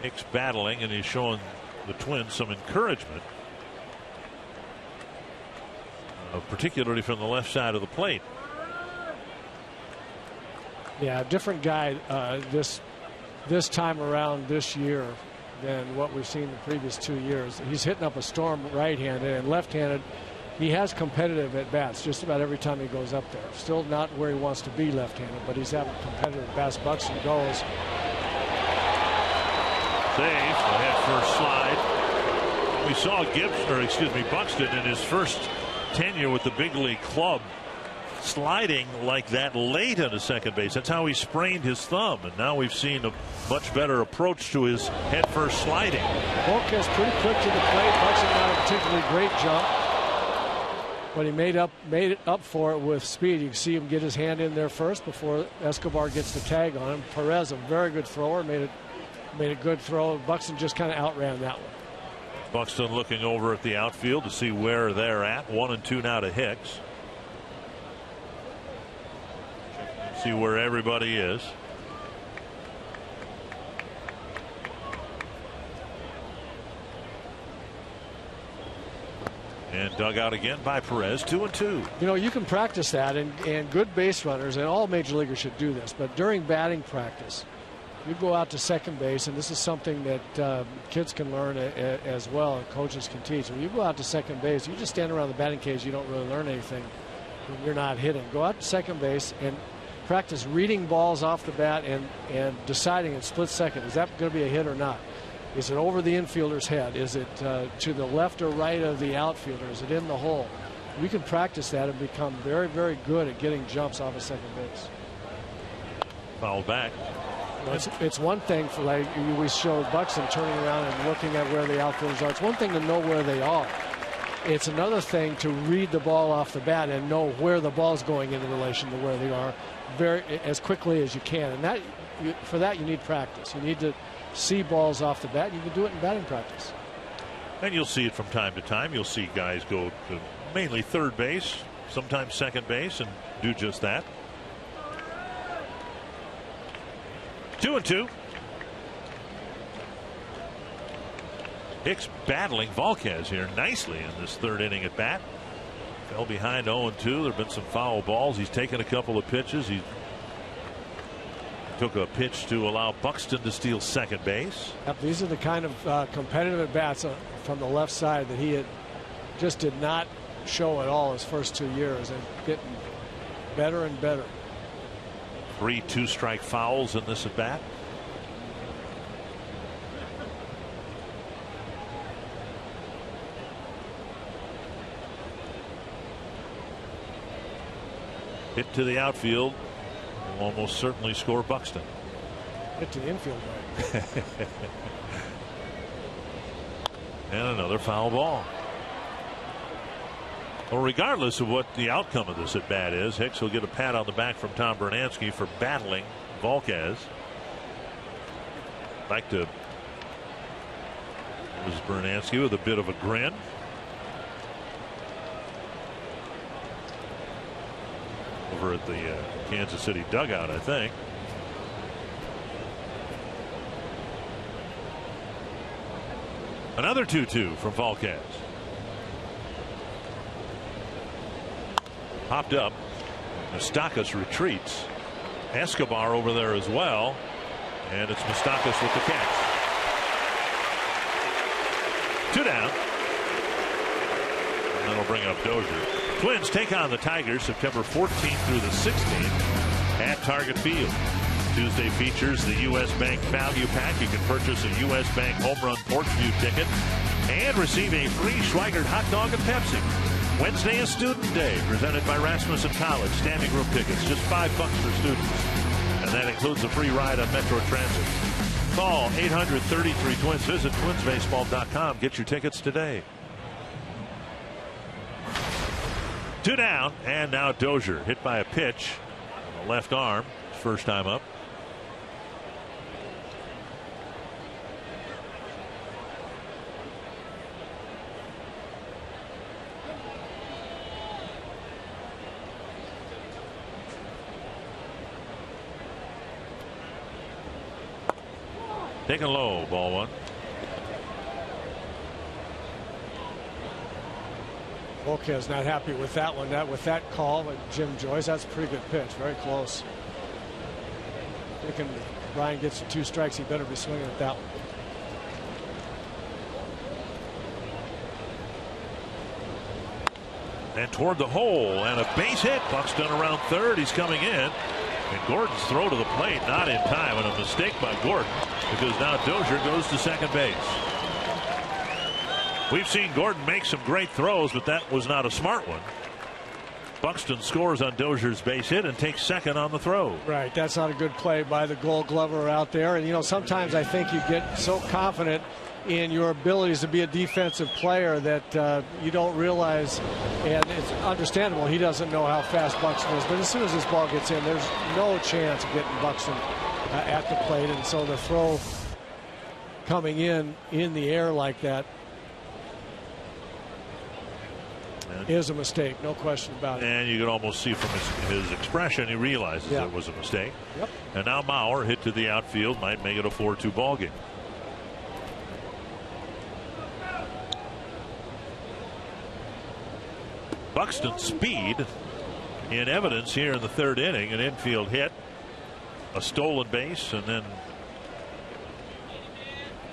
Hicks battling, and he's showing the Twins some encouragement, particularly from the left side of the plate. Yeah, different guy this time around this year than what we've seen the previous 2 years. He's hitting up a storm right-handed, and left-handed he has competitive at bats just about every time he goes up there. Still not where he wants to be left-handed, but he's having competitive at bats. Buxton goes. Safe, the head first slide. We saw Buxton in his first tenure with the big league club sliding like that late into second base. That's how he sprained his thumb, and now we've seen a much better approach to his head first sliding. Volquez pretty quick to the plate. Buxton not a particularly great jump, but he made it up for it with speed. You can see him get his hand in there first before Escobar gets the tag on him. Perez, a very good thrower, made a good throw. Buxton just kind of outran that one. Buxton looking over at the outfield to see where they're at. 1-2 now to Hicks. See where everybody is. And dug out again by Perez. 2-2. You know, you can practice that, and good base runners, and all major leaguers should do this, but during batting practice, you go out to second base, and this is something that kids can learn as well, and coaches can teach. When you go out to second base, you just stand around the batting cage, you don't really learn anything when you're not hitting. Go out to second base and practice reading balls off the bat and deciding in split second, is that going to be a hit or not? Is it over the infielder's head? Is it to the left or right of the outfielder? Is it in the hole? We can practice that and become very, very good at getting jumps off of second base. Fouled back. It's one thing for, like we showed Buxton turning around and looking at where the outfielders are. It's one thing to know where they are. It's another thing to read the ball off the bat and know where the ball's going in relation to where they are as quickly as you can. And for that you need practice. You need to see balls off the bat. You can do it in batting practice. And you'll see it from time to time. You'll see guys go to mainly third base, sometimes second base, and do just that. 2-2. Hicks battling Volquez here nicely in this third inning at bat. Fell behind 0-2. There have been some foul balls. He's taken a couple of pitches. He took a pitch to allow Buxton to steal second base. Yep, these are the kind of competitive at bats from the left side that he just did not show at all his first 2 years, and getting better and better. 3 2-strike fouls in this at bat. Hit to the outfield. Will almost certainly score Buxton. Hit to the infield. And another foul ball. Well, regardless of what the outcome of this at bat is, Hicks will get a pat on the back from Tom Bernansky for battling Volquez. Back to Bernansky with a bit of a grin. Over at the Kansas City dugout, I think. Another 2-2 from Volquez. Popped up. Moustakas retreats. Escobar over there as well. And it's Moustakas with the catch. 2 down. And that'll bring up Dozier. Twins take on the Tigers September 14th through the 16th at Target Field. Tuesday features the U.S. Bank Value Pack. You can purchase a U.S. Bank Home Run Porch View ticket and receive a free Schweigert hot dog and Pepsi. Wednesday is Student Day, presented by Rasmussen College. Standing room tickets, just $5 for students. And that includes a free ride on Metro Transit. Call 800-33-TWINS. Visit twinsbaseball.com. Get your tickets today. 2 down, and now Dozier hit by a pitch on the left arm. First time up. Taken low, ball 1. Volquez not happy with that one. With that call by Jim Joyce, that's a pretty good pitch. Very close. Thinking if Brian gets 2 strikes, he better be swinging at that one. And toward the hole, and a base hit. Buxton around third. He's coming in. And Gordon's throw to the plate not in time, and a mistake by Gordon, because now Dozier goes to second base. We've seen Gordon make some great throws, but that was not a smart one. Buxton scores on Dozier's base hit and takes second on the throw. Right, that's not a good play by the Gold Glover out there. And, you know, sometimes I think you get so confident in your abilities to be a defensive player that you don't realize, and it's understandable he doesn't know how fast Buxton is, but as soon as this ball gets in, there's no chance of getting Buxton at the plate. And so the throw coming in the air like that is a mistake, no question about it. And you can almost see from his expression, he realizes it was a mistake. Yep. And now Mauer hit to the outfield, might make it a 4-2 ball game. Buxton's speed in evidence here in the third inning. An infield hit, a stolen base, and then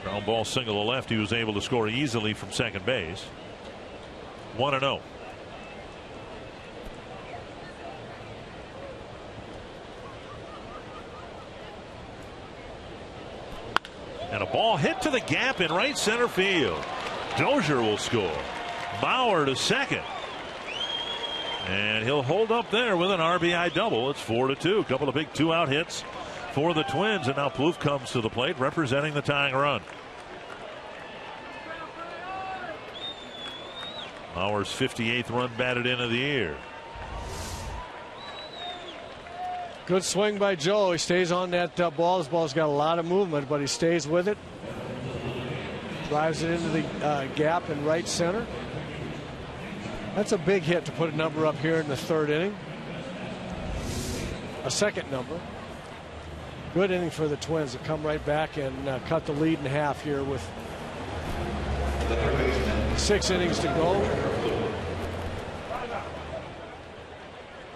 ground ball single to left. He was able to score easily from second base. 1-0. And a ball hit to the gap in right center field. Dozier will score. Bauer to second. And he'll hold up there with an RBI double. It's 4-2. A couple of big 2-out hits for the Twins. And now Plouffe comes to the plate representing the tying run. Bauer's 58th run batted into the year. Good swing by Joe. He stays on that ball. This ball's got a lot of movement, but he stays with it. Drives it into the gap in right center. That's a big hit to put a number up here in the third inning. A second number. Good inning for the Twins to come right back and cut the lead in half here with 6 innings to go.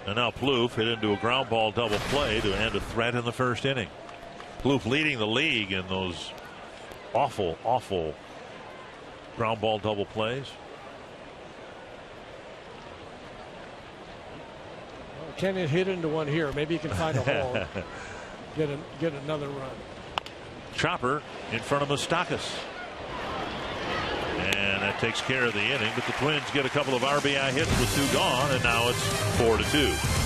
And now Plouffe hit into a ground ball double play to end a threat in the first inning. Plouffe leading the league in those awful, awful ground ball double plays. Well, can it hit into one here? Maybe he can find a hole. Get another run. Chopper in front of Moustakas. And that takes care of the inning, but the Twins get a couple of RBI hits with 2 gone, and now it's 4-2.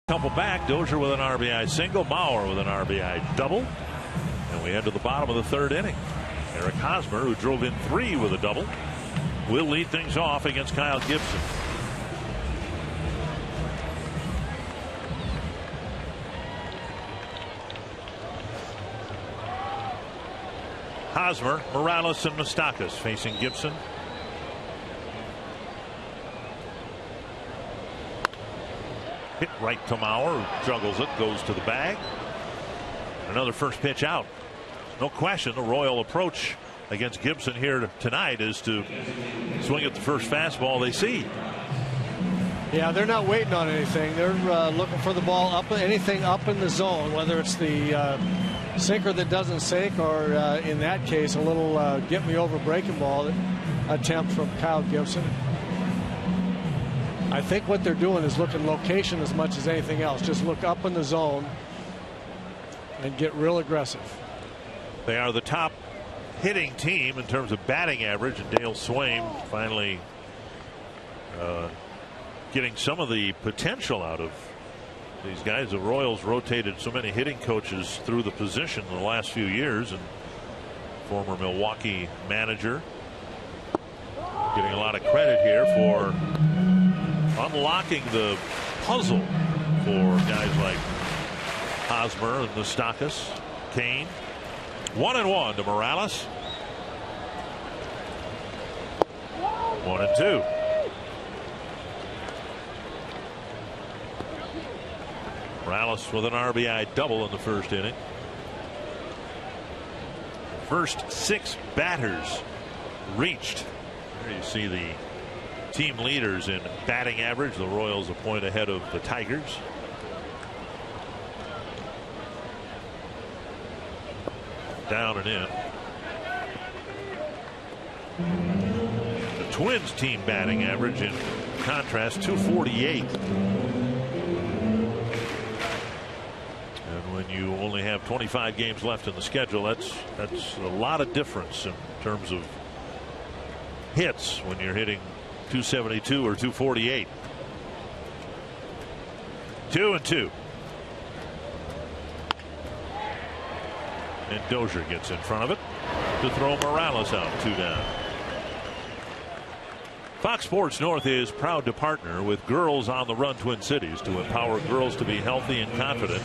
Couple back. Dozier with an RBI single. Mauer with an RBI double. And we head to the bottom of the third inning. Eric Hosmer, who drove in 3 with a double, will lead things off against Kyle Gibson. Hosmer, Morales, and Moustakas facing Gibson. Hit right to Mauer, who juggles it, goes to the bag. Another first pitch out. No question, the Royal approach against Gibson here tonight is to swing at the first fastball they see. Yeah, they're not waiting on anything. They're looking for the ball up, anything up in the zone, whether it's the sinker that doesn't sink or, in that case, a little get me over breaking ball attempt from Kyle Gibson. I think what they're doing is looking location as much as anything else. Just look up in the zone and get real aggressive. They are the top hitting team in terms of batting average, and Dale Swaim finally getting some of the potential out of these guys. The Royals rotated so many hitting coaches through the position in the last few years, and former Milwaukee manager getting a lot of credit here for unlocking the puzzle for guys like Hosmer and Moustakas. Kane. 1-1 to Morales. 1-2. Morales with an RBI double in the first inning. First 6 batters reached. Here you see the team leaders in batting average. The Royals a point ahead of the Tigers. Down and in. The Twins team batting average in contrast 248. And when you only have 25 games left in the schedule, that's a lot of difference in terms of hits when you're hitting 272 or 248. 2-2. And Dozier gets in front of it to throw Morales out. 2 down. Fox Sports North is proud to partner with Girls on the Run Twin Cities to empower girls to be healthy and confident.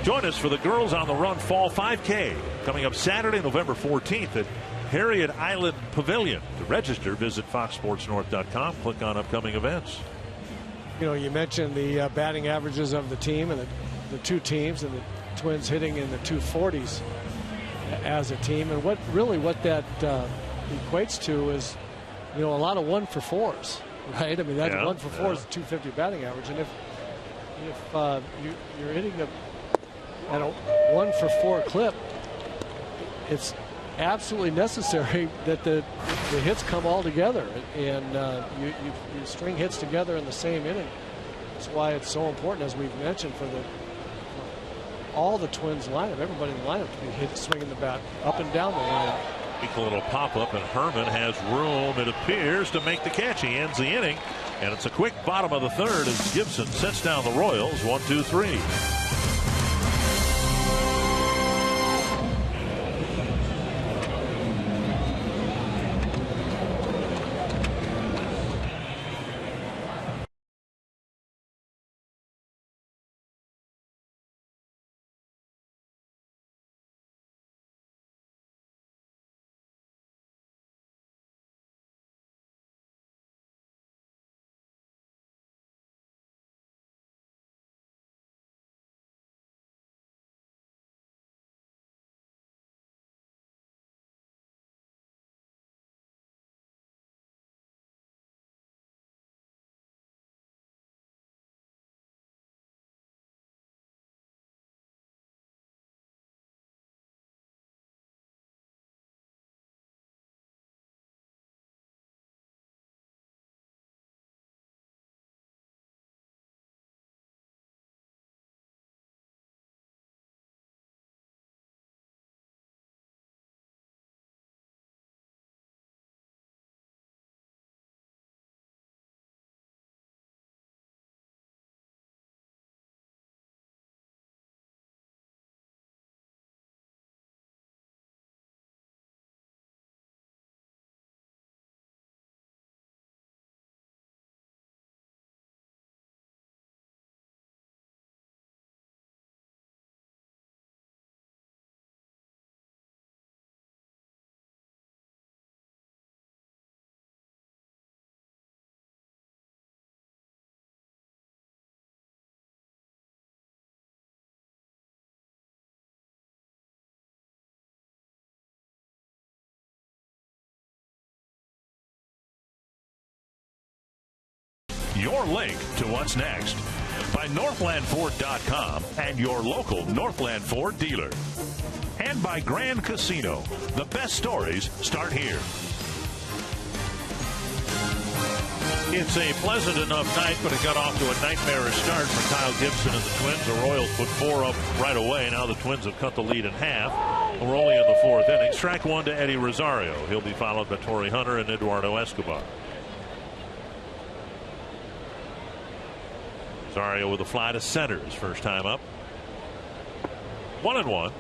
Join us for the Girls on the Run Fall 5K coming up Saturday, November 14th at Harriet Island Pavilion. To register, visit foxsportsnorth.com. Click on upcoming events. You know, you mentioned the batting averages of the team and the two teams, and the Twins hitting in the 240s as a team. And what that equates to is, you know, a lot of 1-for-4s, right? I mean, that's 1-for-4 is a 250 batting average. And if you're hitting at a 1-for-4 clip, it's absolutely necessary that the hits come all together, and you string hits together in the same inning. That's why it's so important, as we've mentioned, for all the Twins lineup, everybody in the lineup, to be swinging the bat up and down the line. A little pop-up, and Herman has room, it appears, to make the catch. He ends the inning, and it's a quick bottom of the third as Gibson sets down the Royals 1-2-3. Your link to what's next by NorthlandFord.com and your local Northland Ford dealer. And by Grand Casino. The best stories start here. It's a pleasant enough night, but it got off to a nightmarish start for Kyle Gibson and the Twins. The Royals put 4 up right away. Now the Twins have cut the lead in half. We're only in the 4th inning. Strike 1 to Eddie Rosario. He'll be followed by Torrey Hunter and Eduardo Escobar. Rosario with a fly to center his first time up. 1-1.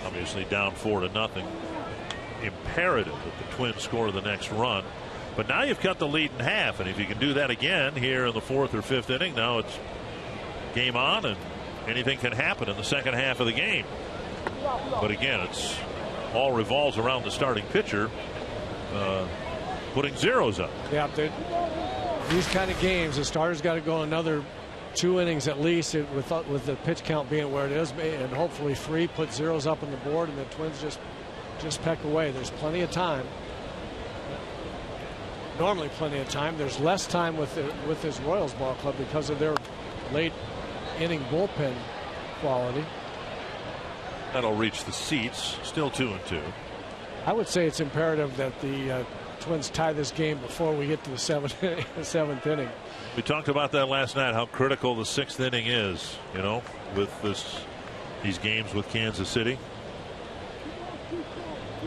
Obviously down 4-0. Imperative that the Twins score the next run. But now you've cut the lead in half, and if you can do that again here in the 4th or 5th inning, now it's game on, and anything can happen in the second half of the game. But again, it's all revolves around the starting pitcher putting zeros up. Yeah, these kind of games, the starter's got to go another 2 innings at least with the pitch count being where it is, and hopefully Free put zeros up on the board, and the Twins just peck away. There's plenty of time. Normally plenty of time. There's less time with this Royals ball club because of their late inning bullpen quality. That'll reach the seats. Still 2-2. I would say it's imperative that the Twins tie this game before we get to the seventh inning. We talked about that last night, how critical the 6th inning is, you know, with these games with Kansas City.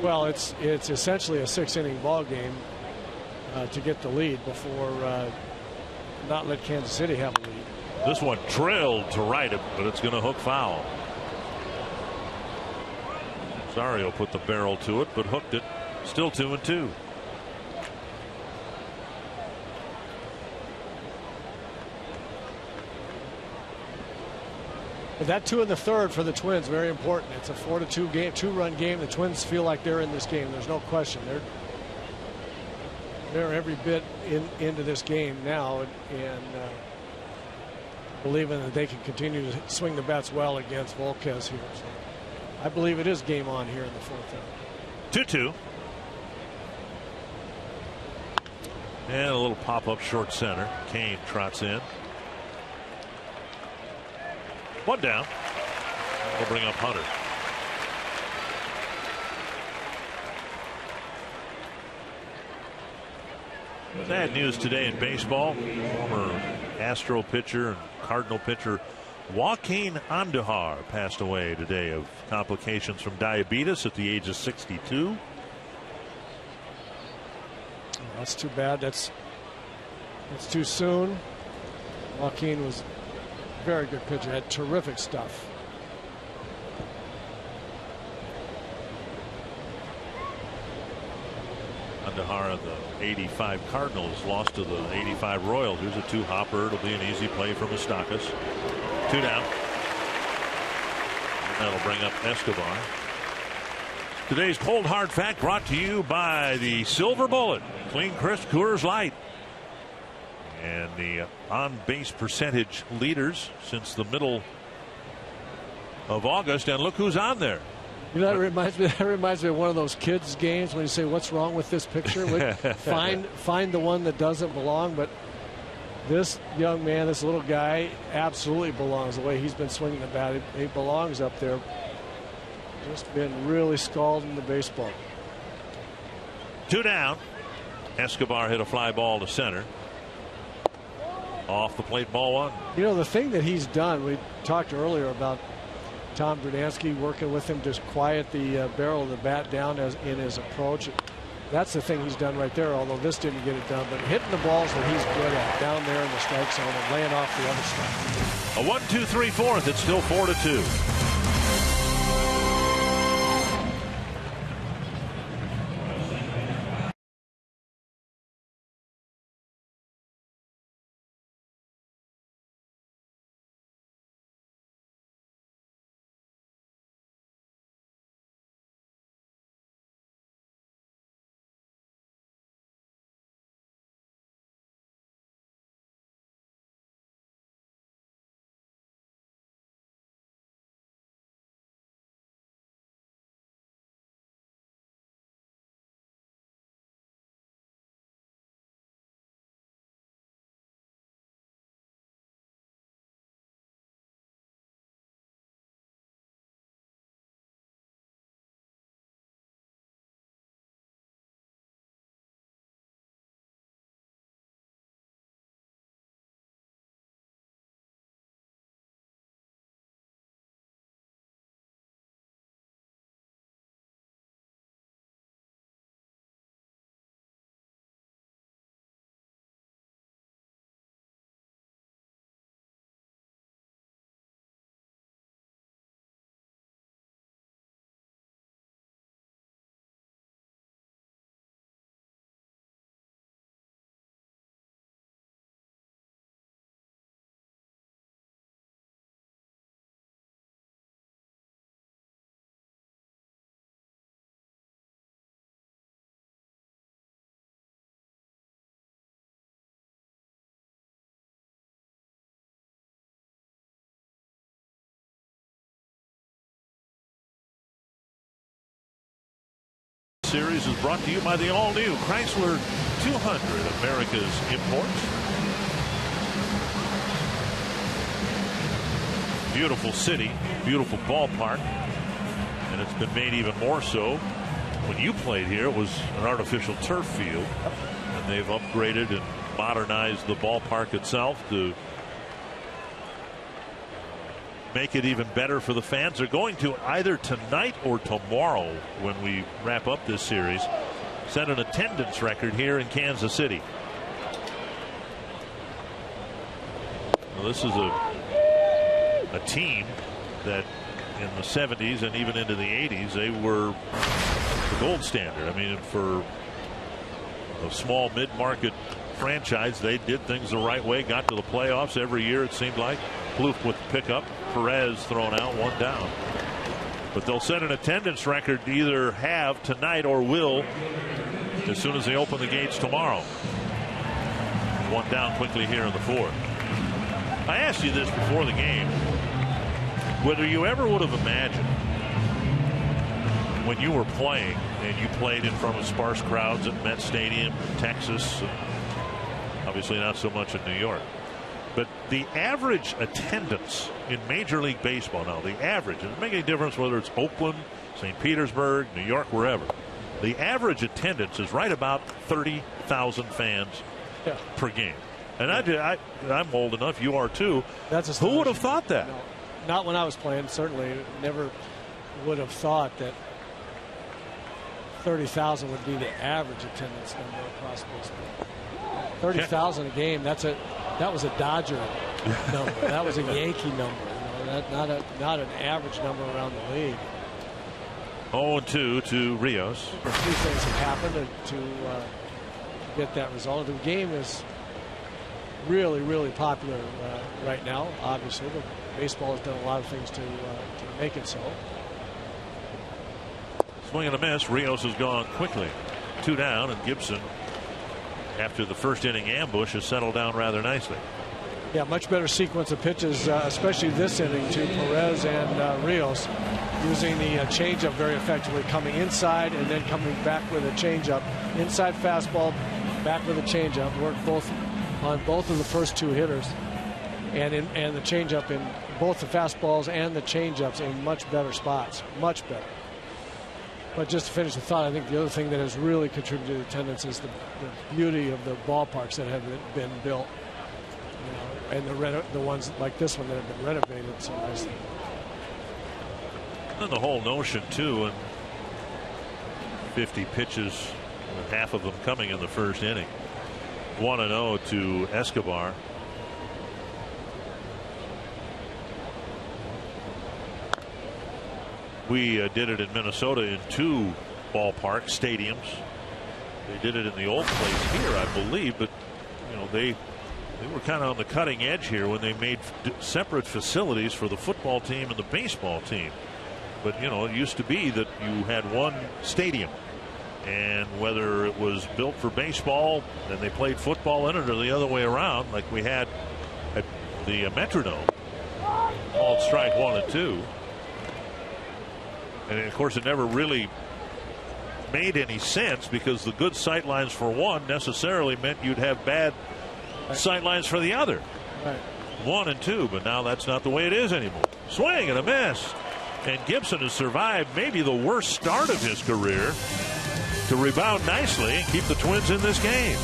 Well, it's essentially a 6-inning ball game to get the lead before not let Kansas City have a lead. This one drilled to right, but it's going to hook foul. Rosario put the barrel to it, but hooked it. Still 2-2. That 2 in the third for the Twins, very important. It's a 4-2 game, 2-run game. The Twins feel like they're in this game. There's no question. They're every bit into this game now, and believing that they can continue to swing the bats well against Volquez here. So I believe it is game on here in the 4th inning. 2-2. And a little pop-up short center. Kane trots in. 1 down. We'll bring up Hunter. Sad news today in baseball. Former Astro pitcher and Cardinal pitcher Joaquin Andujar passed away today of complications from diabetes at the age of 62. That's too bad. That's too soon. Joaquin was a very good pitcher, had terrific stuff. Andujar, the 85 Cardinals, lost to the 85 Royals. Here's a 2-hopper. It'll be an easy play from Moustakas. 2 down. And that'll bring up Escobar. Today's Cold Hard Fact brought to you by the Silver Bullet. Clean, crisp Coors Light. And the on-base percentage leaders since the middle of August. And look who's on there. You know, that reminds me of one of those kids' games when you say, "What's wrong with this picture?" Find the one that doesn't belong. But this young man, this little guy, absolutely belongs. The way he's been swinging the bat, he belongs up there. Just been really scalding in the baseball. 2 down. Escobar hit a fly ball to center. Off the plate, ball 1. You know, the thing that he's done, we talked earlier about Tom Brunansky working with him to quiet the barrel of the bat down in his approach. That's the thing he's done right there, although this didn't get it done. But hitting the balls that he's good at down there in the strike zone and laying off the other stuff. A 1-2-3 fourth. It's still 4-2. Series is brought to you by the all-new Chrysler 200, America's imports. Beautiful city, beautiful ballpark, and it's been made even more so when you played here, it was an artificial turf field, and they've upgraded and modernized the ballpark itself to make it even better for the fans. They're going to either tonight or tomorrow, when we wrap up this series, set an attendance record here in Kansas City. Well, this is a team that in the 70s and even into the 80s, they were the gold standard. I mean, for a small mid-market franchise, they did things the right way, got to the playoffs every year, it seemed like. Plouffe with the pickup, Perez thrown out, one down. But they'll set an attendance record, either have tonight or will as soon as they open the gates tomorrow. One down quickly here in the fourth. I asked you this before the game, whether you ever would have imagined when you were playing, and you played in front of sparse crowds at Met Stadium, Texas, obviously not so much in New York, but the average attendance in Major League Baseball now, the average, it doesn't make any difference whether it's Oakland, St. Petersburg, New York, wherever. The average attendance is right about 30,000 fans per game. And I'm old enough, you are too. Who would have thought that? No, not when I was playing, certainly. Never would have thought that 30,000 would be the average attendance number across baseball. 30,000 a game, that was a Dodger number. That was a Yankee number. You know, not an average number around the league. 0-2 to Rios. A few things have happened to get that result. The game is really, really popular right now, obviously. But baseball has done a lot of things to make it so. Swing and a miss. Rios has gone quickly. 2 down, and Gibson, after the first inning ambush, has settled down rather nicely. Yeah, much better sequence of pitches, especially this inning, to Perez and Rios, using the changeup very effectively, coming inside and then coming back with a changeup. Inside fastball, back with a changeup. Worked on both of the first 2 hitters, and the changeup in both the fastballs and the changeups in much better spots, much better. But just to finish the thought, I think the other thing that has really contributed to attendance is the beauty of the ballparks that have been built, and the ones like this one that have been renovated so nicely. And the whole notion too, and 50 pitches, with half of them coming in the first inning. 1-0 to Escobar. We did it in Minnesota in 2 ballpark stadiums. They did it in the old place here, I believe, but they were kind of on the cutting edge here when they made separate facilities for the football team and the baseball team. But it used to be that you had one stadium, and whether it was built for baseball and they played football in it, or the other way around, like we had at the Metrodome, called strike 1 and 2. And of course, it never really made any sense, because the good sight lines for one necessarily meant you'd have bad sight lines for the other. Right. 1 and 2, but now that's not the way it is anymore. Swing and a miss. And Gibson has survived maybe the worst start of his career to rebound nicely and keep the Twins in this game.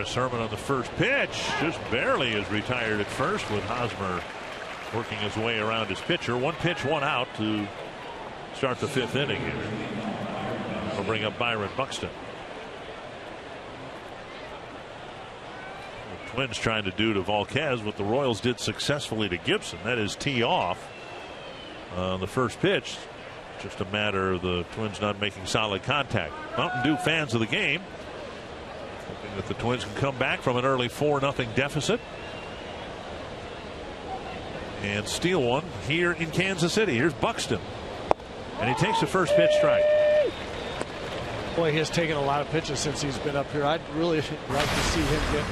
Chris Herman on the first pitch. Just barely is retired at first, with Hosmer working his way around his pitcher. 1 pitch, 1 out to start the 5th inning here. We'll bring up Byron Buxton. The Twins trying to do to Volquez what the Royals did successfully to Gibson. That is tee off on the first pitch. Just a matter of the Twins not making solid contact. Mountain Dew fans of the game hoping that the Twins can come back from an early 4-0 deficit and steal one here in Kansas City. Here's Buxton, and he takes the first pitch strike. Boy, he has taken a lot of pitches since he's been up here. I'd really like to see him get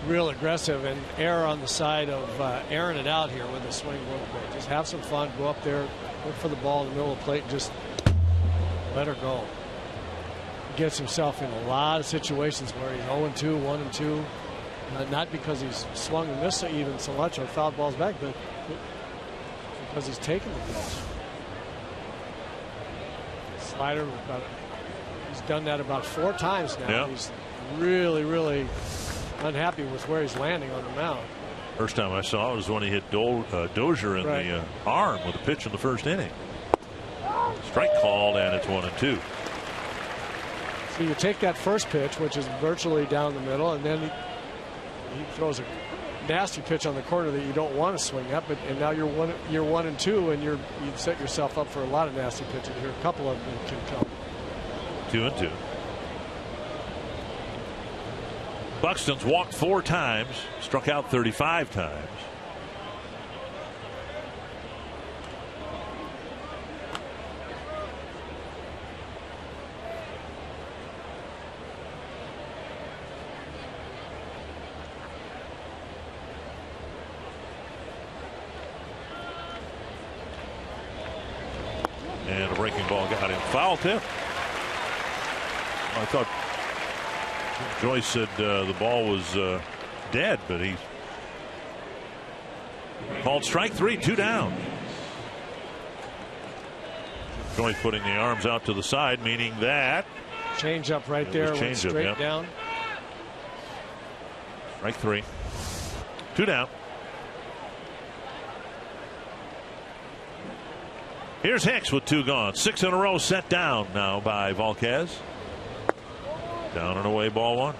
real aggressive and err on the side of airing it out here with a swing a little bit. Just have some fun, go up there, look for the ball in the middle of the plate, and just let her go. He gets himself in a lot of situations where he's 0-2, 1-2. Not because he's swung and missed even so much or fouled balls back, but because he's taken the pitch. Slider, he's done that about 4 times now. Yep. He's really unhappy with where he's landing on the mound. First time I saw it was when he hit Dozier in the arm with a pitch in the first inning. Strike called, and it's 1-2. So you take that first pitch, which is virtually down the middle, and then he throws a nasty pitch on the corner that you don't want to swing at, and now you're 1-2, and you've set yourself up for a lot of nasty pitches here. A couple of them can come. 2-2. Buxton's walked 4 times, struck out 35 times. And a breaking ball got him. Foul tip. I thought Joyce said the ball was dead, but he called strike 3, 2 down. Joyce putting the arms out to the side, meaning that change up right there, went straight down. Strike 3, 2 down. Here's Hicks with 2 gone. 6 in a row set down now by Volquez. Down and away, ball 1.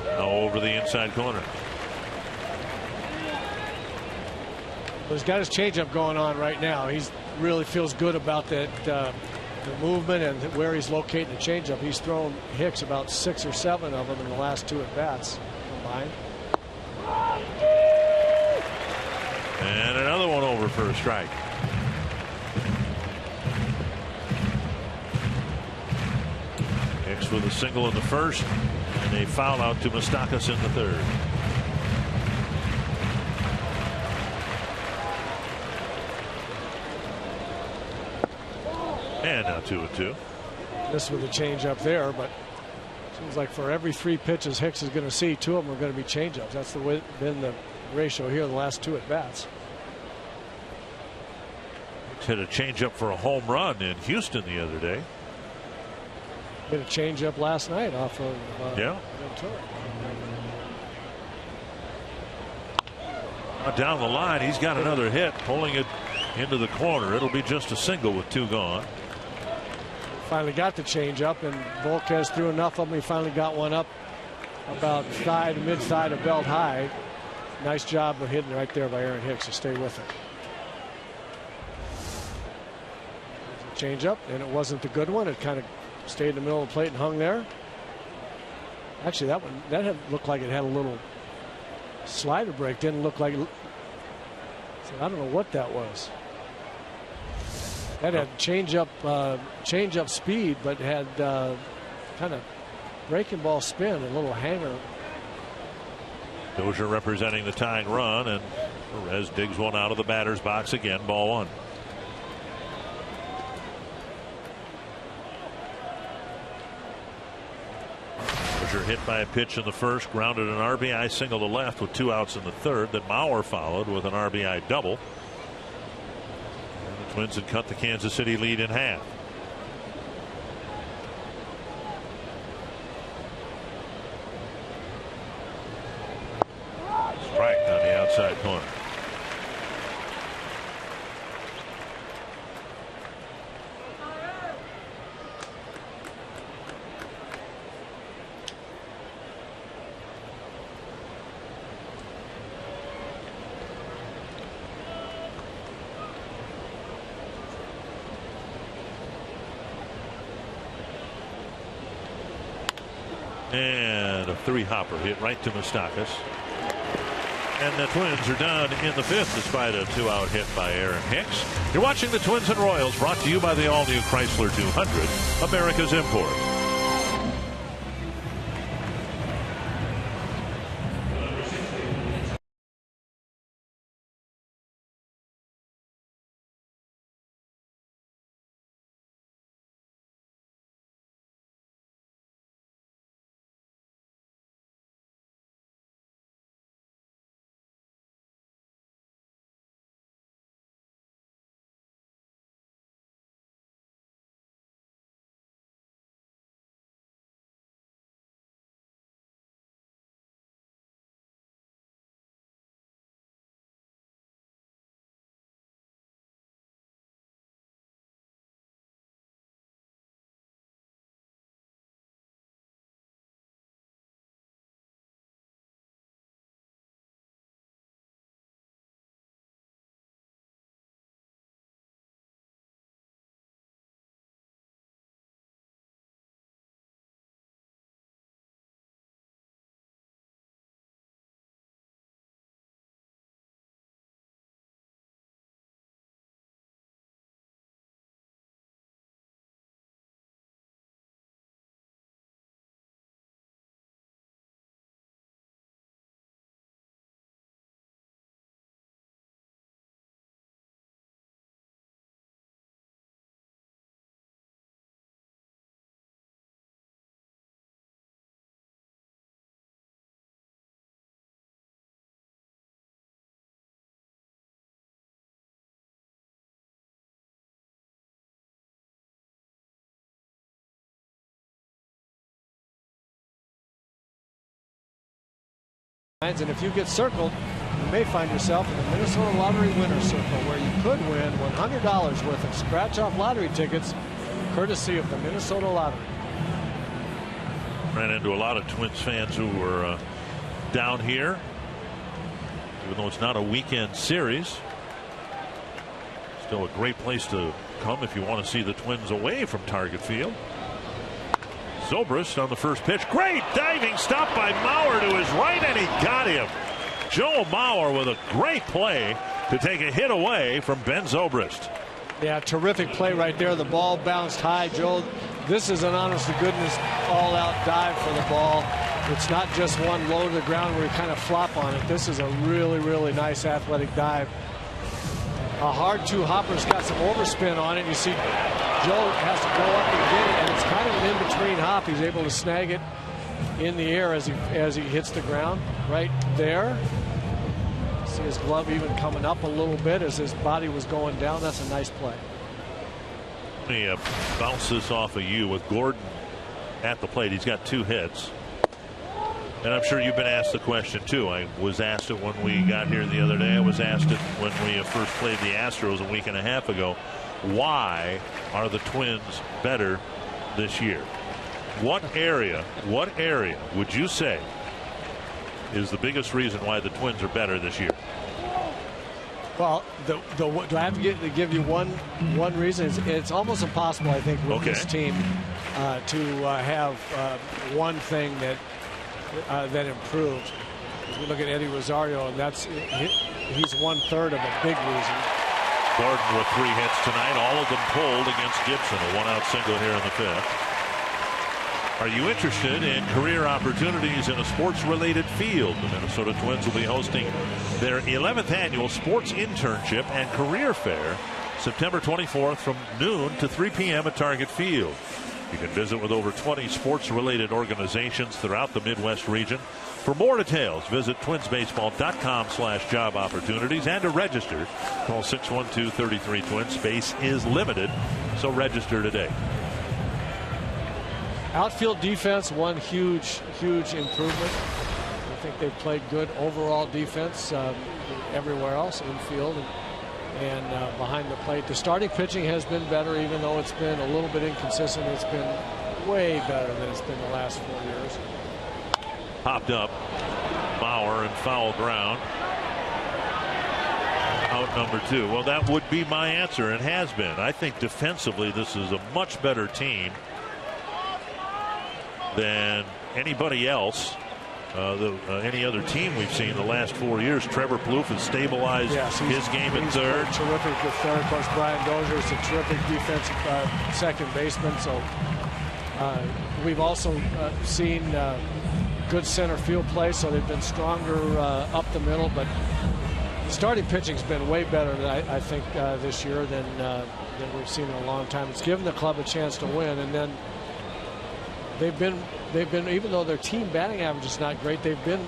Now over the inside corner. Well, he's got his changeup going on right now. He really feels good about that. The movement and where he's locating the changeup. He's thrown Hicks about 6 or 7 of them in the last 2 at bats combined. And another one over for a strike. Hicks with a single in the first and a foul out to Moustakas in the third. And now 2-2. This with a change up there, but seems like for every 3 pitches Hicks is going to see, 2 of them are going to be changeups. That's been the ratio here the last 2 at bats. Hicks hit a changeup for a home run in Houston the other day. Hit a changeup last night off of Ventura. Down the line, he's got another hit, pulling it into the corner. It'll be just a single with 2 gone. Finally got the change up, and Volquez threw enough of them. He finally got one up about thigh to mid thigh to belt high. Nice job of hitting right there by Aaron Hicks to stay with it. Change up, and it wasn't the good one. It kind of stayed in the middle of the plate and hung there. Actually, that looked like it had a little slider break. Didn't look like it. So I don't know what that was. That had change up speed, but had kind of breaking ball spin, a little hanger. Dozier representing the tying run, and Perez digs one out of the batter's box again. Ball 1. Scherzer hit by a pitch in the first, grounded an RBI single to left with 2 outs in the third. Then Mauer followed with an RBI double. And the Twins had cut the Kansas City lead in half. Strike on the outside corner. And a 3-hopper hit right to Moustakas. And the Twins are down in the 5th despite a 2-out hit by Aaron Hicks. You're watching the Twins and Royals, brought to you by the all-new Chrysler 200, America's import. And if you get circled, you may find yourself in the Minnesota Lottery Winner's Circle, where you could win $100 worth of scratch-off lottery tickets, courtesy of the Minnesota Lottery. Ran into a lot of Twins fans who were down here, even though it's not a weekend series. Still a great place to come if you want to see the Twins away from Target Field. Zobrist on the first pitch. Great diving stop by Mauer to his right, and he got him. Joe Mauer with a great play to take a hit away from Ben Zobrist. Yeah, terrific play right there. The ball bounced high. Joe, this is an honest-to-goodness all-out dive for the ball. It's not just one low to the ground where you kind of flop on it. This is a really, really nice athletic dive. A hard 2-hopper's got some overspin on it. You see Joe has to go up and get it, and it's kind of an in-between hop. He's able to snag it in the air as he hits the ground right there. See his glove even coming up a little bit as his body was going down. That's a nice play. He bounces off of you with Gordon at the plate. He's got 2 hits. And I'm sure you've been asked the question too. I was asked it when we got here the other day. I was asked it when we first played the Astros a week and a half ago. Why are the Twins better this year? What area would you say is the biggest reason why the Twins are better this year? Well, do I have to give you one reason? It's almost impossible, I think, with this team to have one thing that improved. We look at Eddie Rosario, and he's 1/3 of a big reason. Gordon with 3 hits tonight, all of them pulled against Gibson. A 1-out single here in the 5th. Are you interested in career opportunities in a sports-related field? The Minnesota Twins will be hosting their 11th annual sports internship and career fair September 24th from noon to 3 p.m. at Target Field. You can visit with over 20 sports-related organizations throughout the Midwest region. For more details, visit twinsbaseball.com/job opportunities, and to register, call 612-33-TWINS. Space is limited, so register today. Outfield defense, one huge improvement. I think they've played good overall defense everywhere else, infield and behind the plate. The starting pitching has been better, even though it's been a little bit inconsistent. It's been way better than it's been the last 4 years. Popped up, Bauer, and foul ground. Out number 2. Well, that would be my answer, and has been. I think defensively this is a much better team than anybody else. Any other team we've seen the last 4 years. Trevor Plouffe has stabilized his game at third. Terrific at third. Of course, Brian Dozier is a terrific defensive second baseman. So we've also seen good center field play. So they've been stronger up the middle. But starting pitching's been way better, I think, this year than we've seen in a long time. It's given the club a chance to win, and then they've been, even though their team batting average is not great, they've been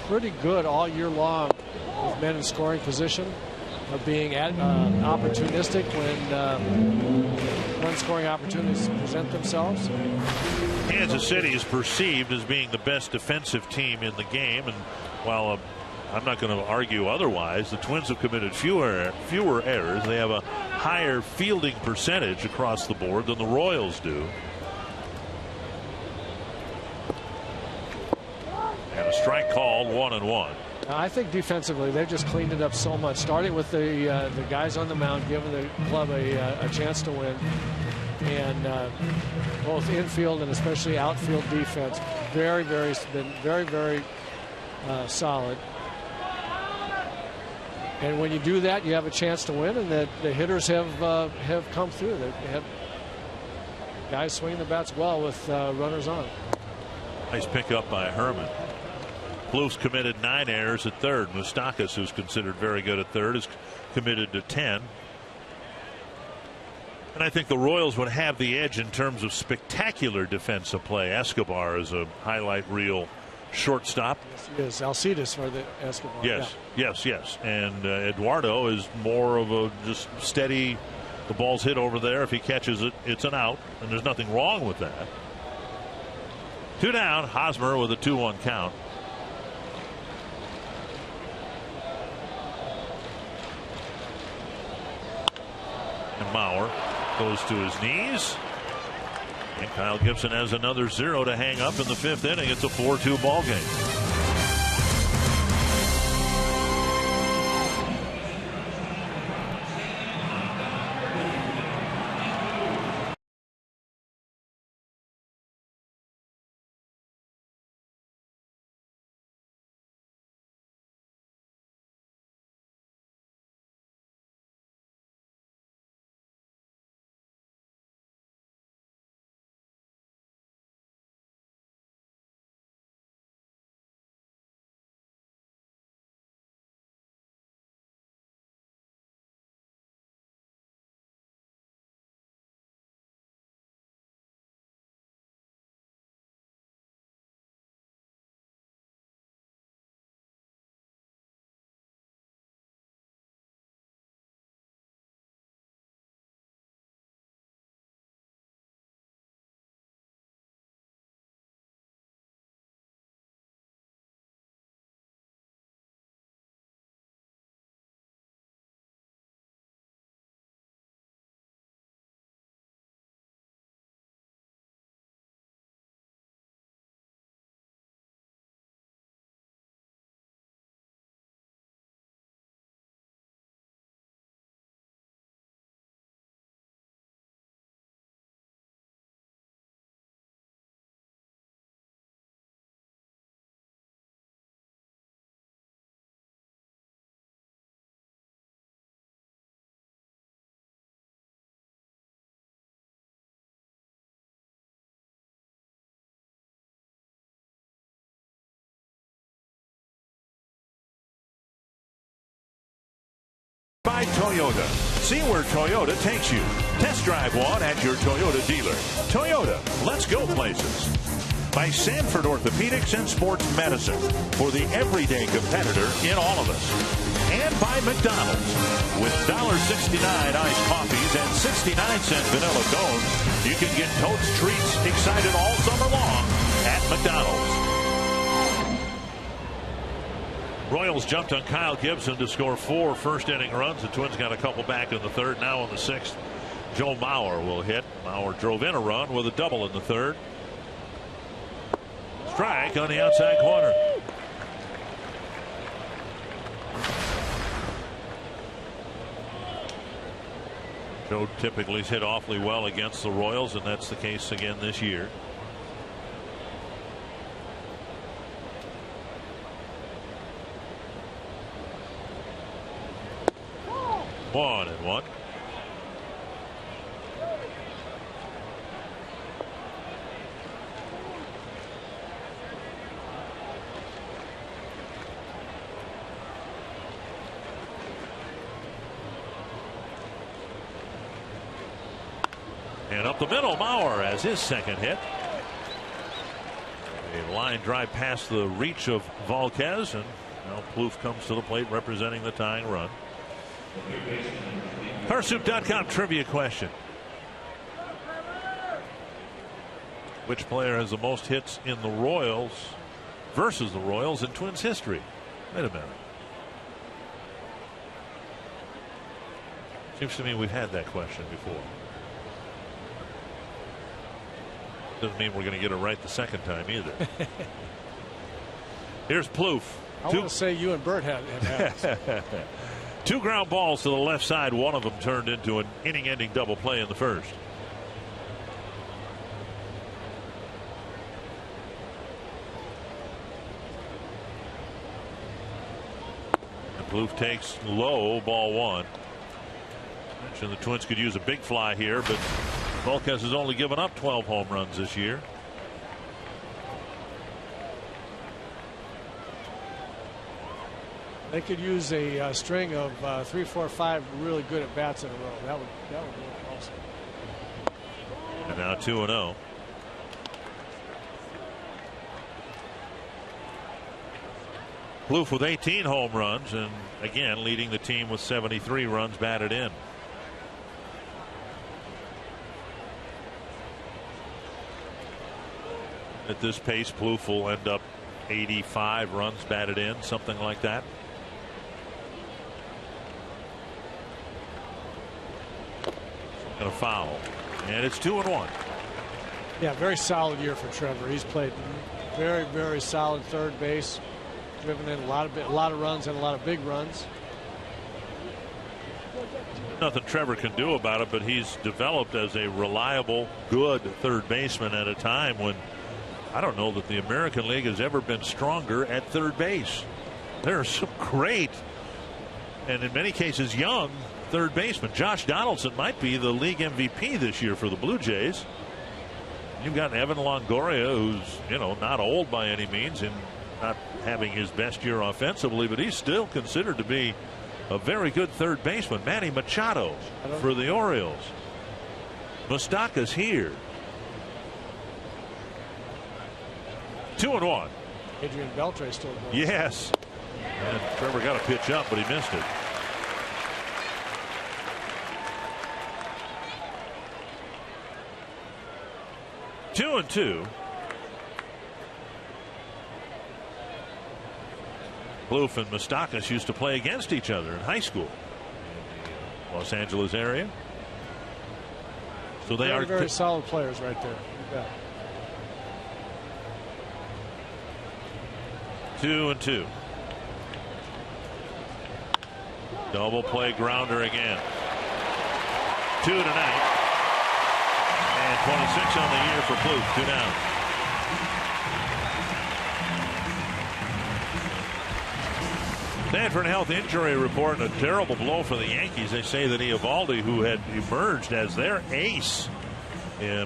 pretty good all year long with men in scoring position, of being opportunistic when scoring opportunities present themselves. Kansas City is perceived as being the best defensive team in the game, and while I'm not going to argue otherwise, the Twins have committed fewer errors. They have a higher fielding percentage across the board than the Royals do. And a strike called, 1-1. I think defensively they've just cleaned it up so much, starting with the guys on the mound, giving the club a chance to win, and both infield and especially outfield defense been very solid. And when you do that, you have a chance to win, and the hitters have come through. They have guys swinging the bats well with runners on. Nice pickup by Herman. Plouffe's committed 9 errors at third. Moustakas, who's considered very good at third, is committed to 10. And I think the Royals would have the edge in terms of spectacular defensive play. Escobar is a highlight reel shortstop. Yes, he is. Alcides for the Escobar. Yes, yeah. yes. And Eduardo is more of a just steady, the ball's hit over there. If he catches it, it's an out, and there's nothing wrong with that. 2 down, Hosmer with a 2-1 count. And Mauer goes to his knees. And Kyle Gibson has another 0 to hang up in the 5th inning. It's a 4-2 ball game. by Toyota. See where Toyota takes you. Test drive one at your Toyota dealer. Toyota, let's go places. By Sanford Orthopedics and Sports Medicine, for the everyday competitor in all of us. And by McDonald's. With $1.69 iced coffees and 69-cent vanilla cones, you can get Totes treats excited all summer long at McDonald's. Royals jumped on Kyle Gibson to score 4 first-inning runs. The Twins got a couple back in the third. Now in the sixth, Joe Mauer will hit. Mauer drove in a run with a double in the third. Strike on the outside corner. Joe typically hit awfully well against the Royals, and that's the case again this year. One and one. And up the middle, Mauer has his second hit. A line drive past the reach of Volquez, and now Plouffe comes to the plate representing the tying run. Carsoup.com trivia question. Which player has the most hits in the Royals versus the Royals in Twins history? Wait a minute. Seems to me we've had that question before. Doesn't mean we're going to get it right the second time either. Here's Plouffe. I want to say you and Bert have had 2 ground balls to the left side. One of them turned into an inning-ending double play in the first. And Plouffe takes low, ball 1. Mentioned the Twins could use a big fly here, but Volquez has only given up 12 home runs this year. They could use a string of 3, 4, 5 really good at bats in a row. That would work also. And now 2-0. Plouffe with 18 home runs, and again leading the team with 73 runs batted in. At this pace, Plouffe will end up 85 runs batted in, something like that. And a foul, and it's 2-1. Yeah, very solid year for Trevor. He's played very, very solid third base, driven in a lot of runs and a lot of big runs. Nothing Trevor can do about it, but he's developed as a reliable, good third baseman at a time when I don't know that the American League has ever been stronger at third base. There are some great, and in many cases young, third baseman. Josh Donaldson might be the league MVP this year for the Blue Jays. You've got Evan Longoria, who's not old by any means and not having his best year offensively, but he's still considered to be a very good third baseman. Manny Machado for the Orioles. Moustakas here. 2-1. Adrian Beltre still going. Yes. And Trevor got a pitch up, but he missed it. Two and two. Plouffe and Moustakas used to play against each other in high school in the Los Angeles area. So they are very solid players right there. You bet. 2-2. Double play grounder again. 2 tonight. And 26 on the year for Plouffe. 2 down. Stanford Health injury report, and a terrible blow for the Yankees. They say that Eovaldi, who had emerged as their ace,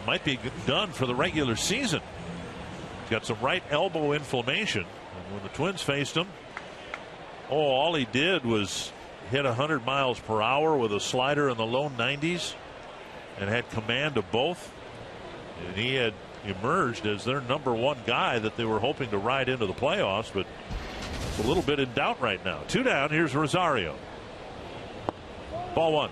might be done for the regular season. He's got some right elbow inflammation. And when the Twins faced him, all he did was hit 100 miles per hour with a slider in the low 90s and had command of both. And he had emerged as their #1 guy that they were hoping to ride into the playoffs, but it's a little bit in doubt right now. 2 down. Here's Rosario. Ball 1.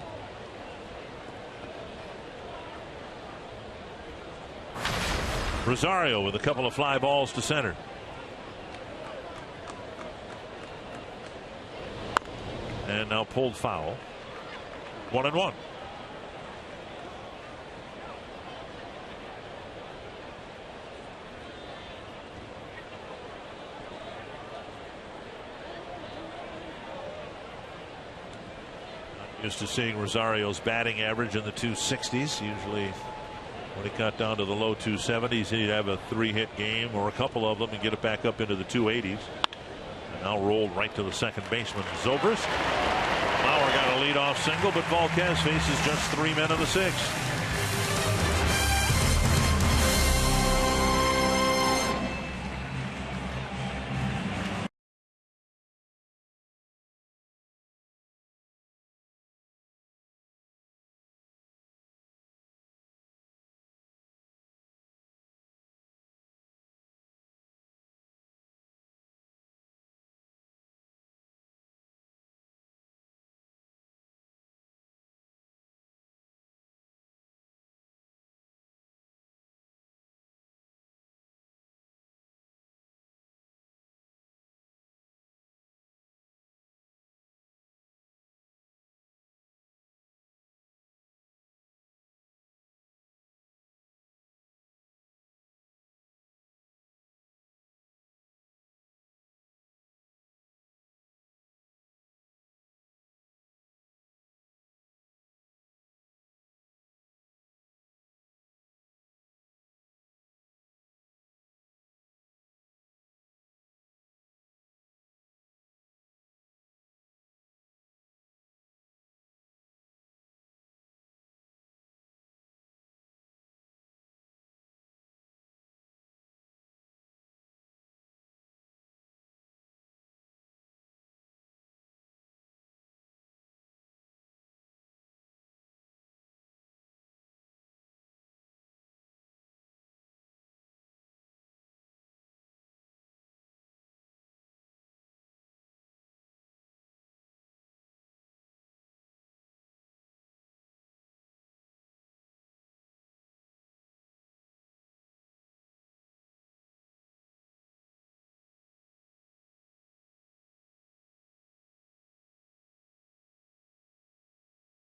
Rosario with a couple of fly balls to center. And now pulled foul. 1-1. Used to seeing Rosario's batting average in the 260s. Usually when it got down to the low 270s, he'd have a 3-hit game or a couple of them and get it back up into the 280s. And now rolled right to the second baseman, Zobrist. Lauer got a leadoff single, but Volquez faces just 3 men in the 6th.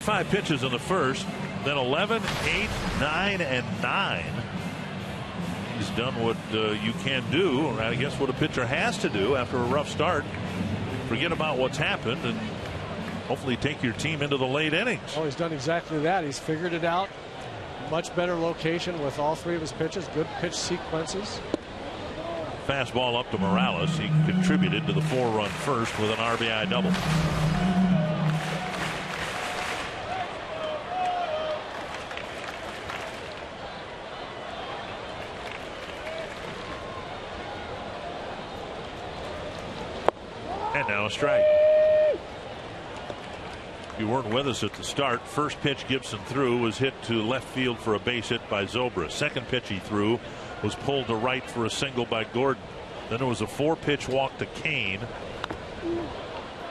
Five pitches in the first, then 11, 8, 9, and 9. He's done what you can do, or I guess what a pitcher has to do after a rough start. Forget about what's happened and hopefully take your team into the late innings. Oh, he's done exactly that. He's figured it out. Much better location with all 3 of his pitches. Good pitch sequences. Fastball up to Morales. He contributed to the 4-run first with an RBI double. And now a strike. If you weren't with us at the start, first pitch Gibson threw was hit to left field for a base hit by Zobrist. Second pitch he threw was pulled to right for a single by Gordon. Then there was a 4-pitch walk to Kane.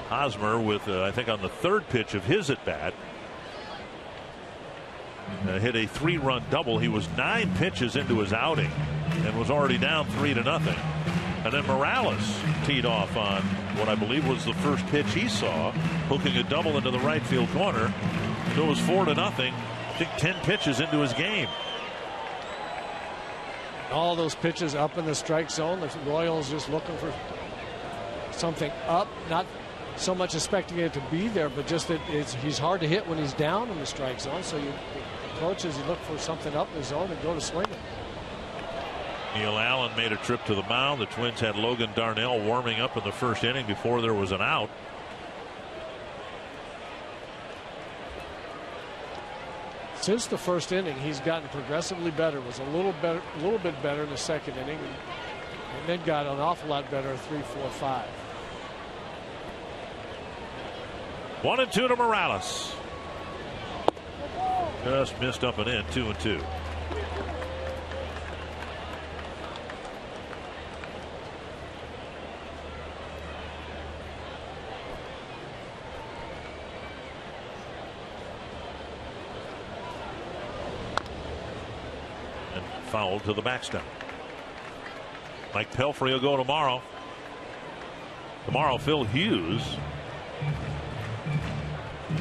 Hosmer with I think on the 3rd pitch of his at bat hit a 3-run double. He was 9 pitches into his outing and was already down 3-0. And then Morales teed off on what I believe was the first pitch he saw, hooking a double into the right field corner. So it was 4-0. I think 10 pitches into his game. All those pitches up in the strike zone. The Royals just looking for something up, not so much expecting it to be there, but just that he's hard to hit when he's down in the strike zone. So you approach as you look for something up in the zone and go to swing it. Neil Allen made a trip to the mound. The Twins had Logan Darnell warming up in the first inning before there was an out. Since the first inning, he's gotten progressively better. Was a little bit better in the second inning, and then got an awful lot better at 3, 4, 5. 1-2 to Morales. Just missed up and in. 2-2. And fouled to the backstop. Mike Pelfrey will go tomorrow. Tomorrow, Phil Hughes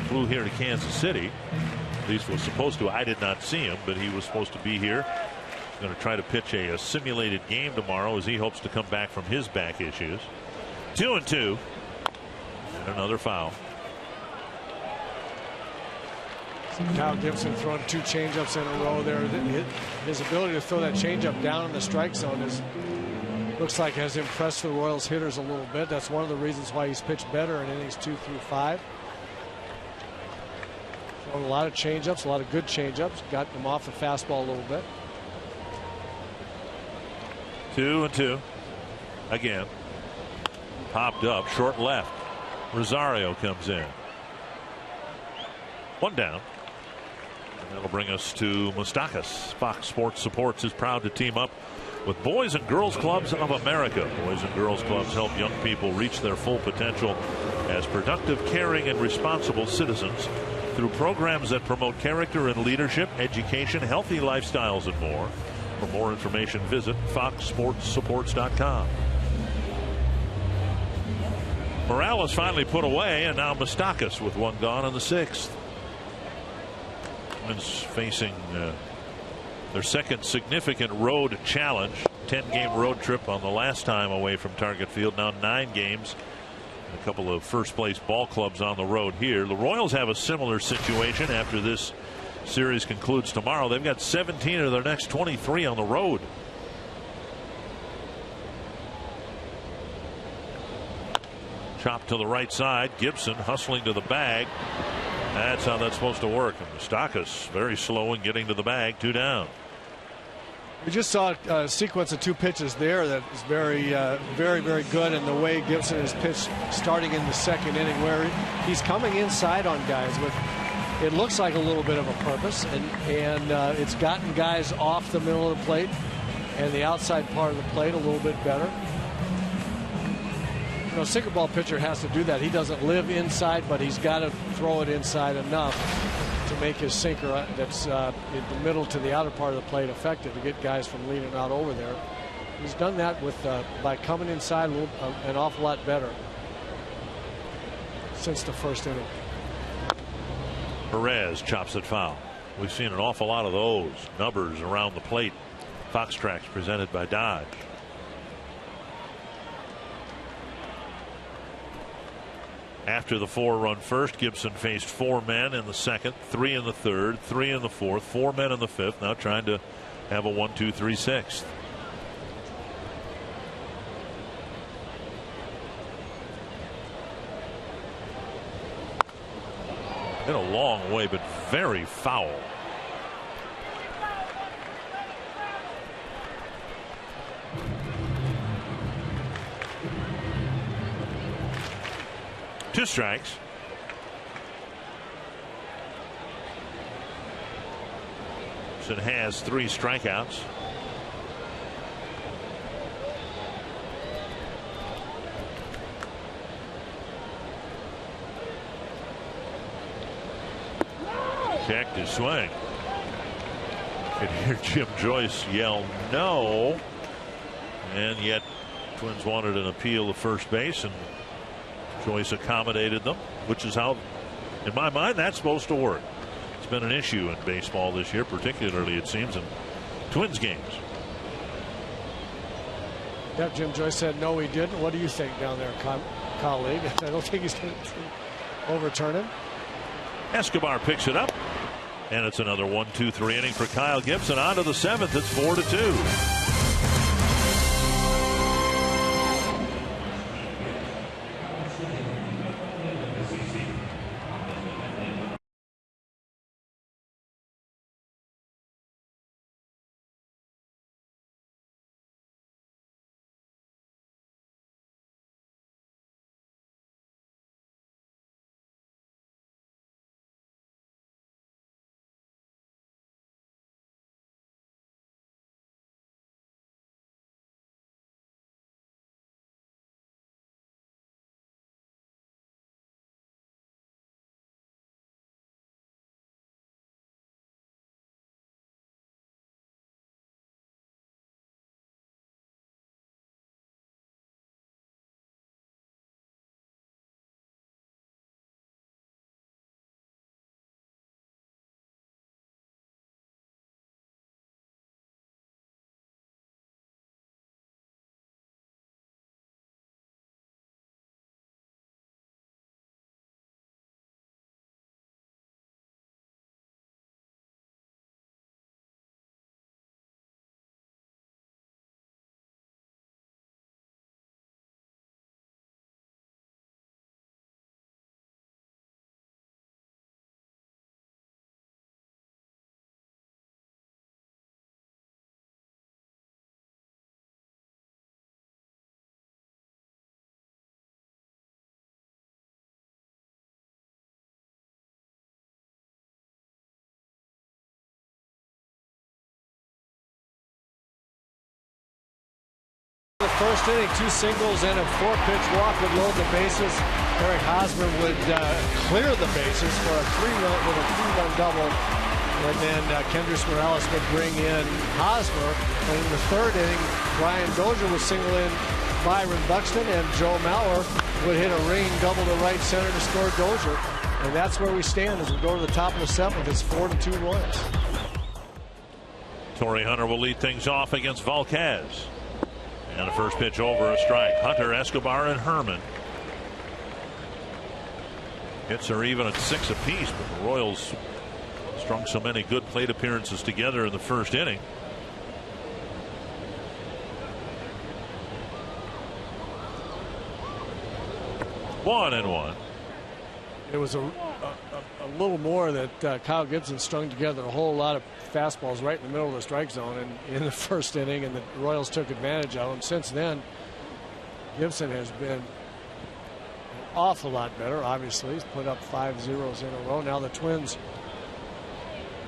flew here to Kansas City. At least was supposed to. I did not see him, but he was supposed to be here. Going to try to pitch a simulated game tomorrow as he hopes to come back from his back issues. 2-2. And another foul. Kyle Gibson throwing 2 changeups in a row there. His ability to throw that changeup down in the strike zone looks like has impressed the Royals hitters a little bit. That's one of the reasons why he's pitched better in innings 2 through 5. Throwing a lot of changeups, a lot of good changeups. Got him off the fastball a little bit. 2-2. Again. Popped up, short left. Rosario comes in. 1 down. And that'll bring us to Moustakas. Fox Sports Supports is proud to team up with Boys and Girls Clubs of America. Boys and Girls Clubs help young people reach their full potential as productive, caring, and responsible citizens through programs that promote character and leadership, education, healthy lifestyles, and more. For more information, visit foxsportssupports.com. Morales finally put away, and now Moustakas with 1 gone in the 6th. Twins facing their second significant road challenge. 10-game road trip on the last time away from Target Field. Now 9 games. A couple of first-place ball clubs on the road here. The Royals have a similar situation after this series concludes tomorrow. They've got 17 of their next 23 on the road. Chopped to the right side. Gibson hustling to the bag. That's how that's supposed to work. And Moustakas very slow in getting to the bag. 2 down. We just saw a sequence of 2 pitches there that is very, very good. And the way Gibson has pitched starting in the 2nd inning, where he's coming inside on guys with, it looks like a little bit of a purpose, and it's gotten guys off the middle of the plate and the outside part of the plate a little bit better. You know, a sinker ball pitcher has to do that. He doesn't live inside, but he's got to throw it inside enough to make his sinker that's in the middle to the outer part of the plate effective to get guys from leaning out over there. He's done that with by coming inside an awful lot better since the 1st inning. Perez chops it foul. We've seen an awful lot of those numbers around the plate. Fox Tracks presented by Dodge. After the 4-run first, Gibson faced 4 men in the 2nd, 3 in the 3rd, 3 in the 4th, 4 men in the 5th. Now trying to have a 1-2-3 6th. Hit a long way, but very foul. Two strikes. It has 3 strikeouts. Checked his swing. You could hear Jim Joyce yell no, and yet Twins wanted an appeal to first base, and Joyce accommodated them, which is how, in my mind, that's supposed to work. It's been an issue in baseball this year, particularly, it seems, in Twins games. Yeah, Jim Joyce said no, he didn't. What do you think down there, colleague? I don't think he's going to overturn him. Escobar picks it up, and it's another 1-2-3 inning for Kyle Gibson. On to the 7th. It's 4-2. the first inning. 2 singles and a 4-pitch walk would load the bases. Eric Hosmer would clear the bases for a 3-run double. And then Kendrys Morales would bring in Hosmer. And in the 3rd inning, Brian Dozier would single in Byron Buxton, and Joe Mauer would hit a ringing double to right center to score Dozier. And that's where we stand as we go to the top of the 7th. It's 4-2 Royals. Torrey Hunter will lead things off against Volquez. And the first pitch over, a strike. Hunter, Escobar, and Herman. Hits are even at 6 apiece, but the Royals strung so many good plate appearances together in the first inning. One and one. It was a little more that Kyle Gibson strung together a whole lot of fastballs right in the middle of the strike zone in the first inning, and the Royals took advantage of them. Since then, Gibson has been an awful lot better. Obviously, he's put up 5 zeros in a row. Now the Twins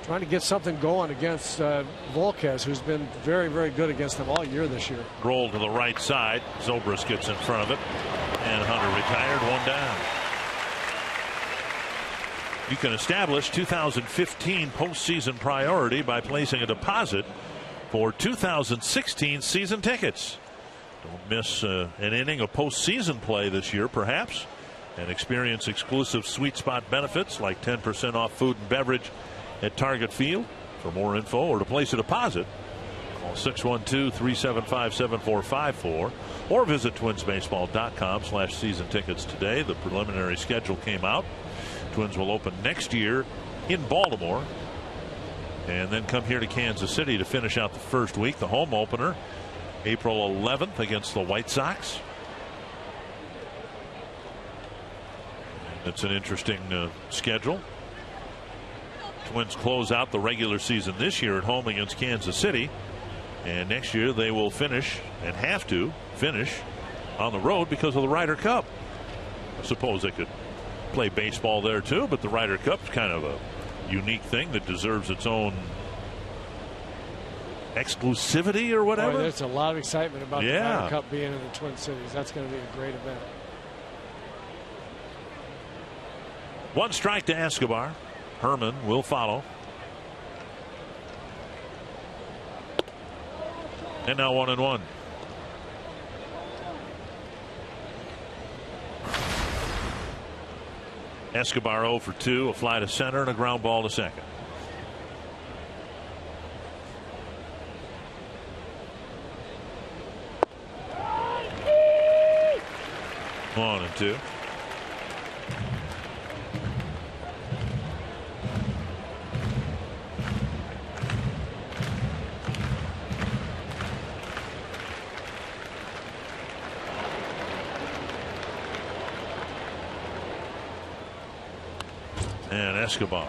trying to get something going against Volquez, who's been very, very good against them all year this year. Roll to the right side. Zobrist gets in front of it, and Hunter retired, 1 down. You can establish 2015 postseason priority by placing a deposit for 2016 season tickets. Don't miss an inning of postseason play this year, perhaps, and experience exclusive sweet spot benefits like 10% off food and beverage at Target Field. For more info or to place a deposit, call 612-375-7454 or visit twinsbaseball.com/season tickets today. The preliminary schedule came out. Twins will open next year in Baltimore and then come here to Kansas City to finish out the first week. The home opener April 11th against the White Sox. It's an interesting schedule. Twins close out the regular season this year at home against Kansas City, and next year they will finish and have to finish on the road because of the Ryder Cup. I suppose they could play baseball there too, but the Ryder Cup's kind of a unique thing that deserves its own exclusivity or whatever. Boy, there's a lot of excitement about the Ryder Cup being in the Twin Cities. That's going to be a great event. 1 strike to Escobar. Herman will follow. And now 1-1. Escobar 0 for 2, a fly to center and a ground ball to second. On and 2. And Escobar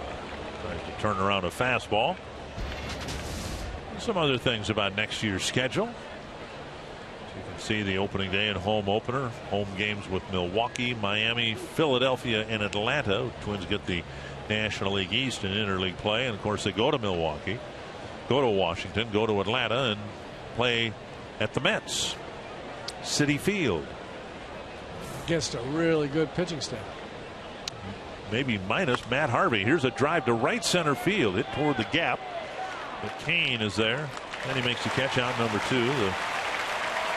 tries to turn around a fastball. Some other things about next year's schedule. You can see the opening day and home opener. Home games with Milwaukee, Miami, Philadelphia, and Atlanta. Twins get the National League East and interleague play. And of course they go to Milwaukee, go to Washington, go to Atlanta, and play at the Mets City Field. Against a really good pitching staff. Maybe minus Matt Harvey. Here's a drive to right center field. Hit toward the gap. But Kane is there. And he makes the catch out number 2. The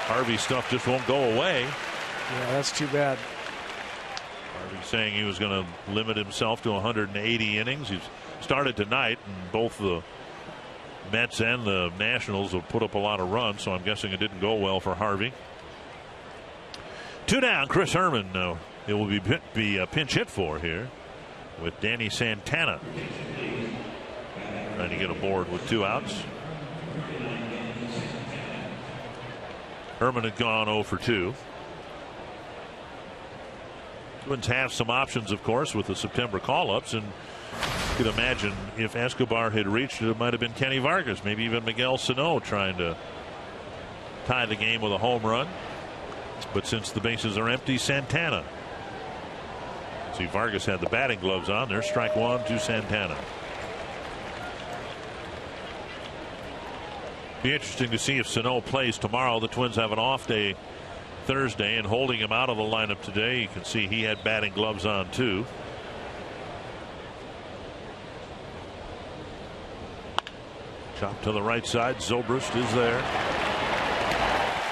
Harvey stuff just won't go away. Yeah, that's too bad. Harvey saying he was going to limit himself to 180 innings. He's started tonight, and both the Mets and the Nationals have put up a lot of runs, so I'm guessing it didn't go well for Harvey. 2 down. Chris Herman, it will be pinch hit for here with Danny Santana trying to get aboard with 2 outs. Herman had gone 0 for 2. Twins have some options, of course, with the September call-ups, and you could imagine if Escobar had reached it might have been Kenny Vargas, maybe even Miguel Sano trying to tie the game with a home run. But since the bases are empty, Santana. See, Vargas had the batting gloves on. There's strike 1 to Santana. Be interesting to see if Sano plays tomorrow. The Twins have an off day Thursday, and holding him out of the lineup today, you can see he had batting gloves on too. Chop to the right side. Zobrist is there.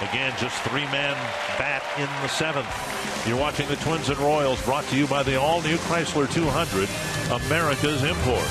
Again, just 3-man bat in the 7th. You're watching the Twins and Royals, brought to you by the all-new Chrysler 200, America's import.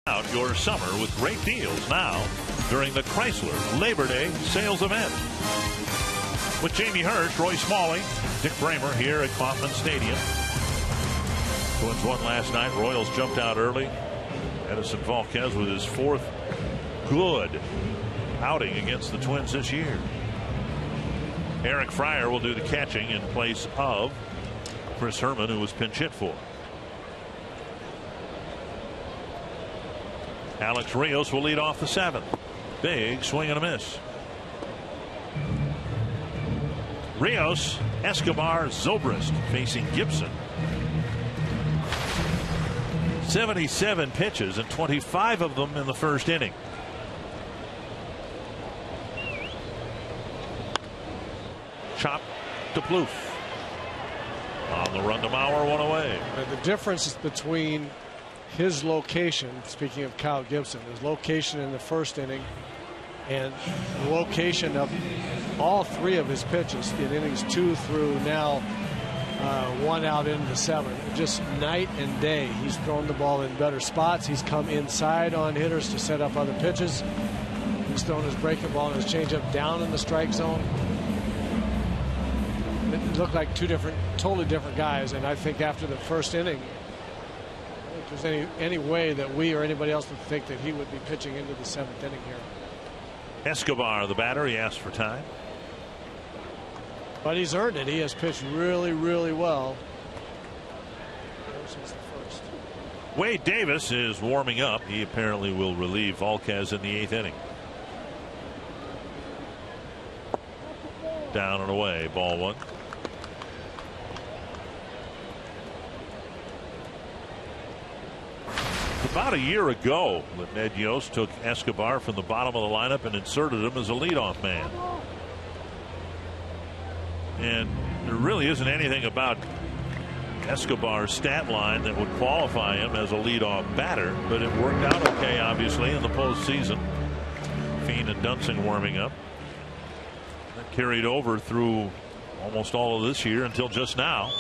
Out your summer with great deals now during the Chrysler Labor Day sales event. With Jamie Hirsch, Roy Smalley, Dick Bramer here at Kauffman Stadium. Twins won last night. Royals jumped out early. Edison Volquez with his 4th good outing against the Twins this year. Eric Fryer will do the catching in place of Chris Herman, who was pinch hit for. Alex Rios will lead off the 7th. Big swing and a miss. Rios, Escobar, Zobrist facing Gibson. 77 pitches and 25 of them in the first inning. Chop to Plouffe. On the run to Mauer, one away. And the difference between his location, speaking of Kyle Gibson, his location in the first inning and the location of all 3 of his pitches in innings 2 through now 1 out into the 7th. Just night and day. He's thrown the ball in better spots. He's come inside on hitters to set up other pitches. He's thrown his breaking ball and his changeup down in the strike zone. It looked like 2 totally different guys, and I think after the first inning, if there's any way that we or anybody else would think that he would be pitching into the 7th inning here. Escobar, the batter, he asked for time. But he's earned it. He has pitched really, really well since the first. Wade Davis is warming up. He apparently will relieve Volquez in the 8th inning. Down and away, ball 1. About a year ago that Ned Yost took Escobar from the bottom of the lineup and inserted him as a leadoff man. And there really isn't anything about Escobar's stat line that would qualify him as a leadoff batter, but it worked out okay, obviously, in the postseason. Fiend and Dunsing warming up. That carried over through almost all of this year until just now.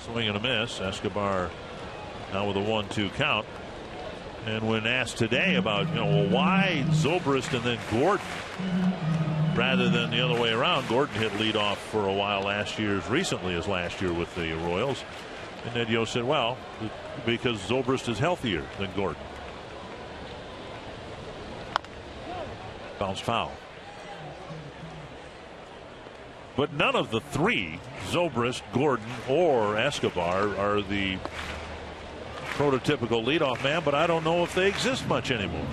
Swing and a miss. Escobar now with a 1-2 count. And when asked today about, well, why Zobrist and then Gordon rather than the other way around, Gordon hit leadoff for a while recently as last year with the Royals. And Ned Yost said, well, because Zobrist is healthier than Gordon. Bounce foul. But none of the three, Zobrist, Gordon, or Escobar, are the prototypical leadoff man, but I don't know if they exist much anymore.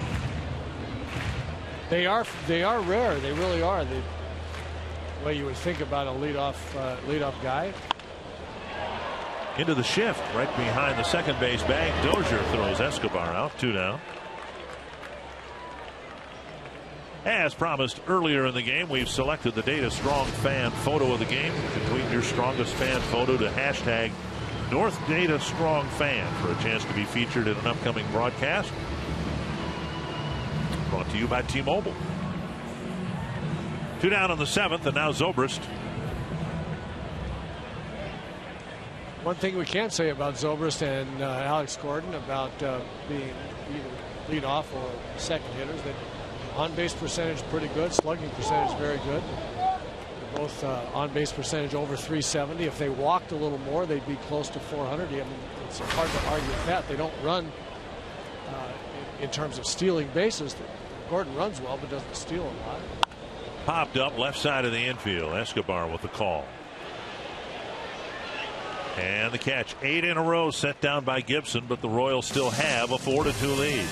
They are rare. They really are. The way you would think about a leadoff guy. Into the shift, right behind the second base bag. Dozier throws Escobar out. 2 down. As promised earlier in the game, we've selected the Data Strong fan photo of the game. You can tweet your strongest fan photo to hashtag North Data Strong Fan for a chance to be featured in an upcoming broadcast. Brought to you by T-Mobile. 2 down in the 7th, and now Zobrist. One thing we can say about Zobrist and Alex Gordon about being either leadoff or second hitters, that on-base percentage pretty good, slugging percentage very good. They're both on-base percentage over 370. If they walked a little more, they'd be close to 400. I mean, it's hard to argue with that. They don't run in terms of stealing bases. Gordon runs well, but doesn't steal a lot. Popped up left side of the infield. Escobar with the call. And the catch. 8 in a row set down by Gibson, but the Royals still have a 4-2 lead.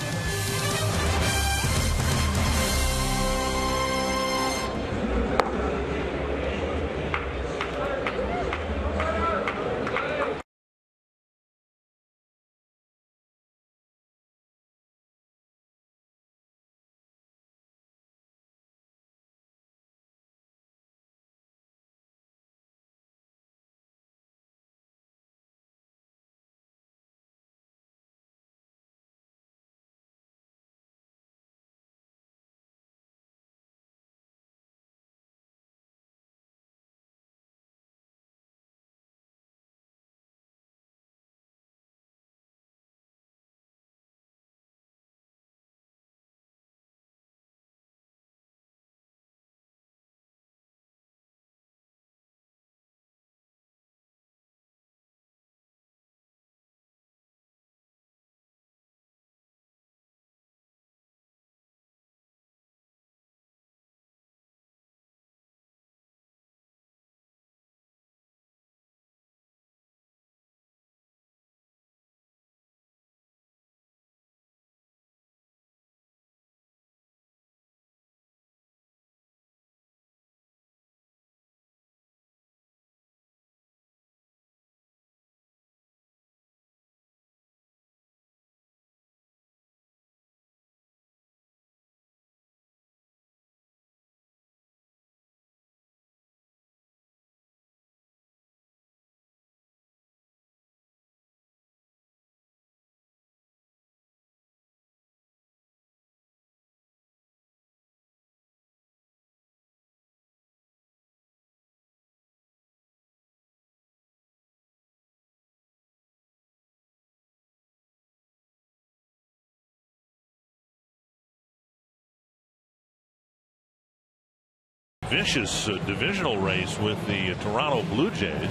Vicious divisional race with the Toronto Blue Jays.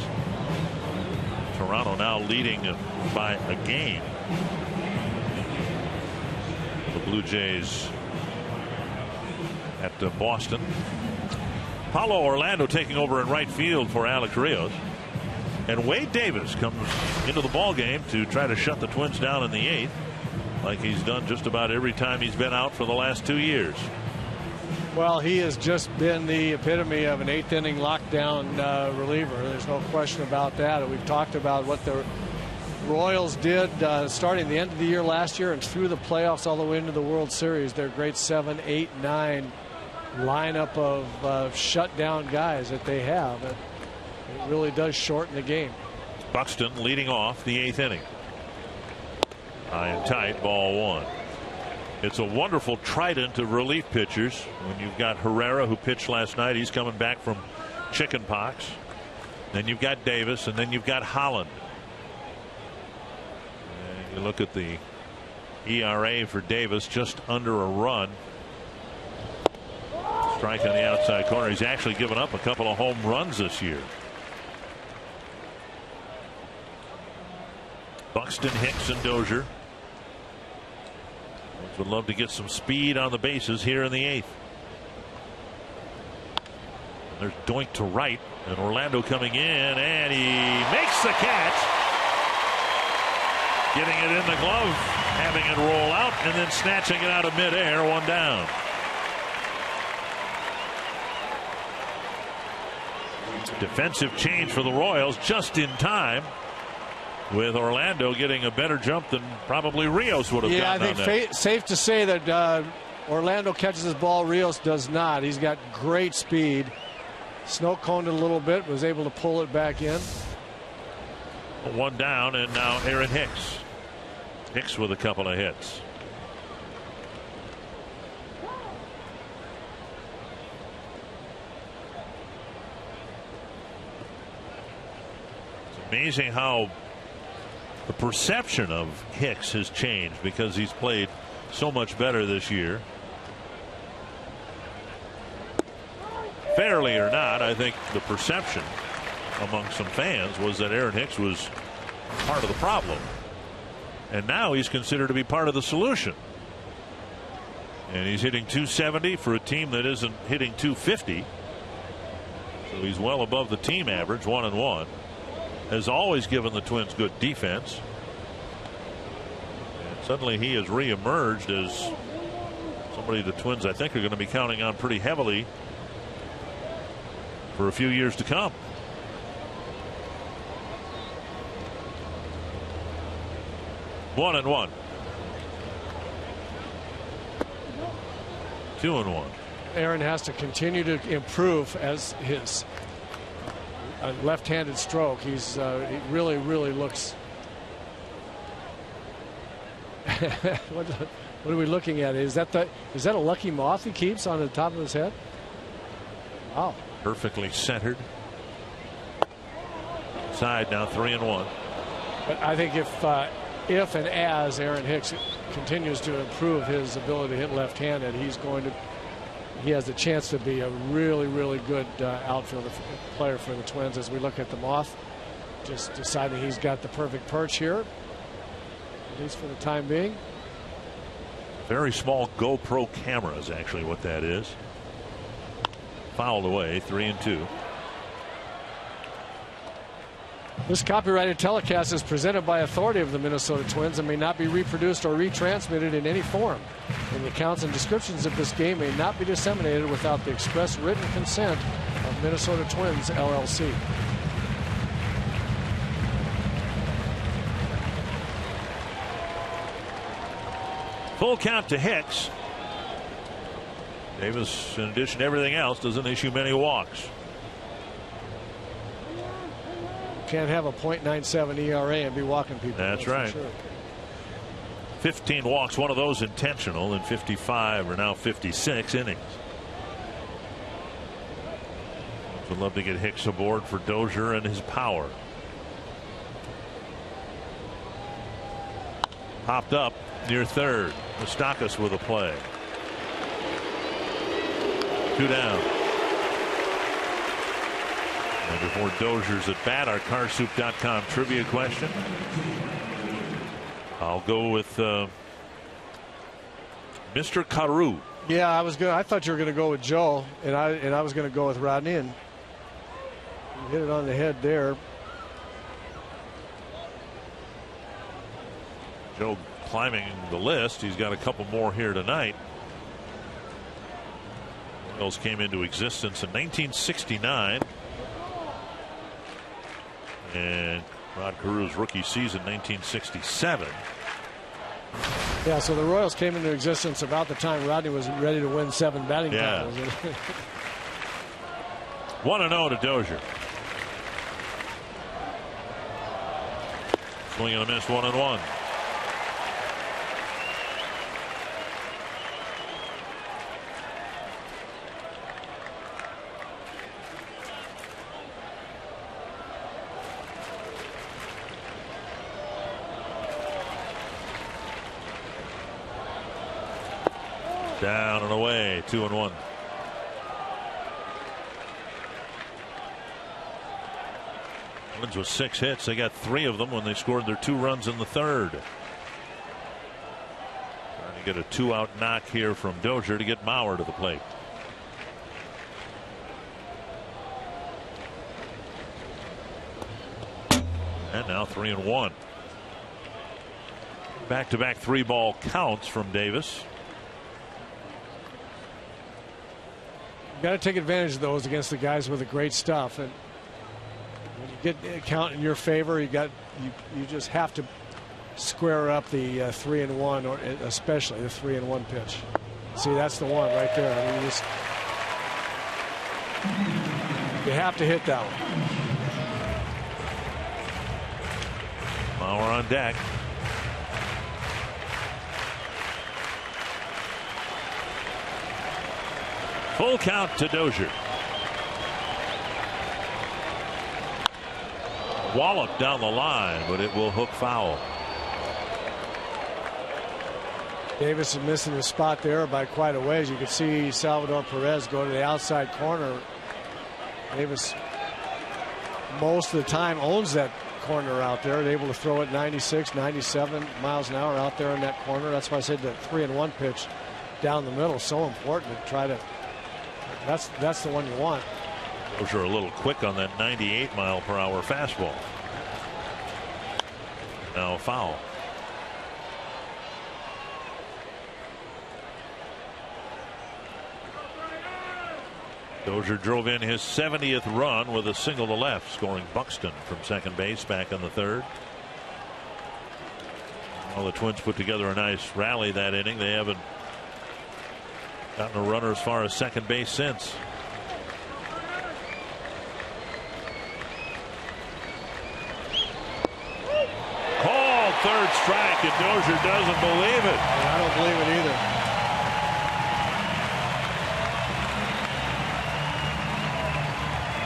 Toronto now leading by a game. The Blue Jays at Boston. Paulo Orlando taking over in right field for Alex Rios. And Wade Davis comes into the ball game to try to shut the Twins down in the 8th, like he's done just about every time he's been out for the last 2 years. Well, he has just been the epitome of an 8th inning lockdown reliever. There's no question about that. We've talked about what the Royals did starting the end of the year last year and through the playoffs all the way into the World Series. Their great 7, 8, 9 lineup of shutdown guys that they have. It really does shorten the game. Buxton leading off the 8th inning. High and tight, ball 1. It's a wonderful trident of relief pitchers when you've got Herrera, who pitched last night. He's coming back from chicken pox. Then you've got Davis, and then you've got Holland. And you look at the ERA for Davis, just under a run. Strike on the outside corner. He's actually given up a couple of home runs this year. Buxton, Hicks, and Dozier. Would love to get some speed on the bases here in the 8th. There's Doink to right, and Orlando coming in, and he makes the catch. Getting it in the glove, having it roll out, and then snatching it out of midair, 1 down. Defensive change for the Royals just in time, with Orlando getting a better jump than probably Rios would have gotten. Yeah, I think safe to say that Orlando catches his ball, Rios does not. He's got great speed. Snow coned it a little bit, was able to pull it back in. 1 down, and now Aaron Hicks. Hicks with a couple of hits. It's amazing how the perception of Hicks has changed because he's played so much better this year. Fairly or not, I think the perception among some fans was that Aaron Hicks was part of the problem. And now he's considered to be part of the solution. And he's hitting .270 for a team that isn't hitting .250. So he's well above the team average, 1-1. Has always given the Twins good defense. And suddenly he has reemerged as somebody the Twins I think are going to be counting on pretty heavily for a few years to come. One and one. 2-1. Aaron has to continue to improve as his left-handed stroke. He really looks. What are we looking at? Is that a lucky moth he keeps on the top of his head? Wow. Perfectly centered. Side now 3-1. But I think if and as Aaron Hicks continues to improve his ability to hit left-handed, he has a chance to be a really good outfielder player for the Twins. As we look at the moth, just deciding he's got the perfect perch here, at least for the time being. Very small GoPro camera is actually what that is. Fouled away, 3-2. This copyrighted telecast is presented by authority of the Minnesota Twins and may not be reproduced or retransmitted in any form. And the accounts and descriptions of this game may not be disseminated without the express written consent of Minnesota Twins, LLC. Full count to Hicks. Davis, in addition to everything else, doesn't issue many walks. Can't have a .97 ERA and be walking people. That's right. Sure. 15 walks, one of those intentional, in 55 or now 56 innings. Would love to get Hicks aboard for Dozier and his power. Popped up near third. Moustakas with a play. 2 down. And before Dozier's at bat, our Carsoup.com trivia question. I'll go with Mr. Carew. Yeah, I thought you were going to go with Joe, and I was going to go with Rodney, and you hit it on the head there. Joe climbing the list. He's got a couple more here tonight. Orioles came into existence in 1969. And Rod Carew's rookie season, 1967. Yeah, so the Royals came into existence about the time Rodney was ready to win 7 batting titles. 1-0 to Dozier. Swing and a miss, 1-1. Down and away, 2-1. Marlins with 6 hits. They got 3 of them when they scored their 2 runs in the 3rd. Trying to get a 2-out knock here from Dozier to get Mauer to the plate. And now 3-1. Back-to-back 3-ball counts from Davis. You got to take advantage of those against the guys with the great stuff, and when you get a count in your favor, you just have to square up the 3-1, or especially the 3-1 pitch. See, that's the one right there. I mean, you have to hit that one. Mauer on deck. Full count to Dozier. Wallop down the line, but it will hook foul. Davis is missing his spot there by quite a ways. You can see Salvador Perez go to the outside corner. Davis most of the time owns that corner out there, and able to throw it 96, 97 miles an hour out there in that corner. That's why I said the 3-1 pitch down the middle is so important to try to. That's the one you want. Those are a little quick on that 98-mile-per-hour fastball. Now a foul. Dozier drove in his 70th run with a single to left, scoring Buxton from second base back in the 3rd. Well, the Twins put together a nice rally that inning. They haven't gotten a runner as far as second base since. Called third strike, and Dozier doesn't believe it. I don't believe it either.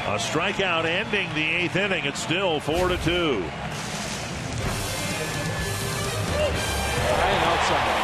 A strikeout ending the 8th inning. It's still 4-2. High and outside.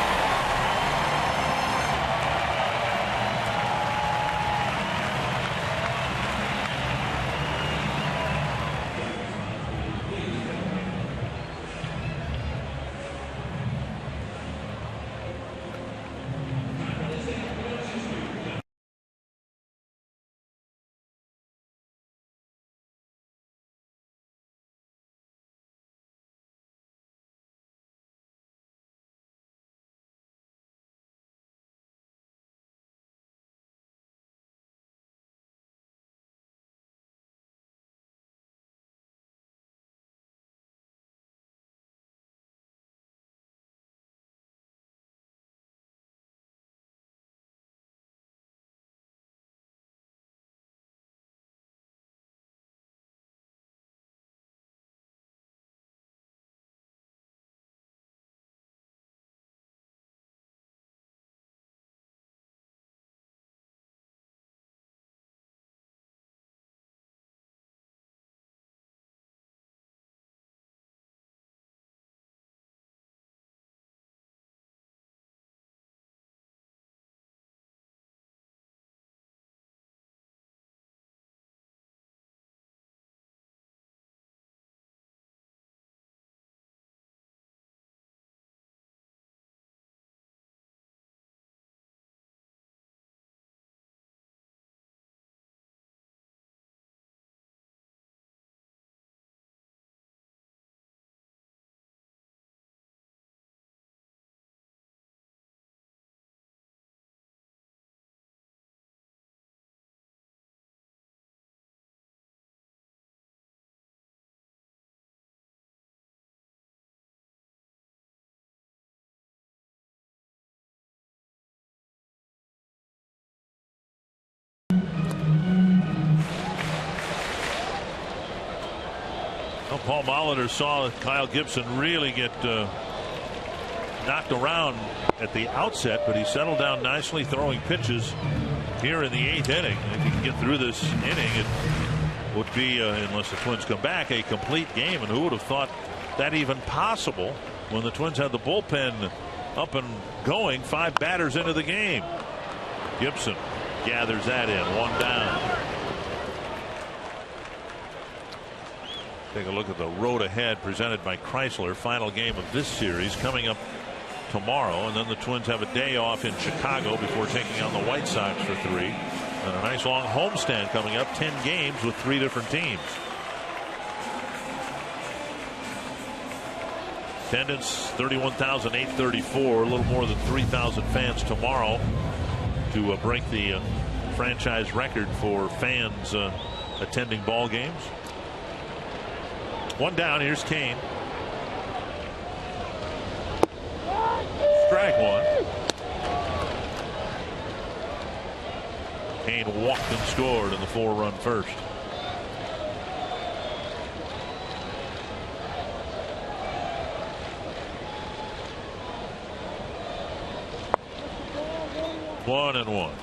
Well, Paul Molitor saw Kyle Gibson really get knocked around at the outset, but he settled down nicely, throwing pitches here in the 8th inning. If he can get through this inning, it would be, unless the Twins come back, a complete game. And who would have thought that even possible when the Twins had the bullpen up and going 5 batters into the game. Gibson gathers that in, 1 down. Take a look at the road ahead presented by Chrysler. Final game of this series coming up tomorrow, and then the Twins have a day off in Chicago before taking on the White Sox for 3. And a nice long homestand coming up, 10 games with 3 different teams. Attendance 31,834, a little more than 3,000 fans tomorrow to break the franchise record for fans attending ball games. 1 down. Here's Kane. Strike 1. Kane walked and scored in the 4-run first. One and one.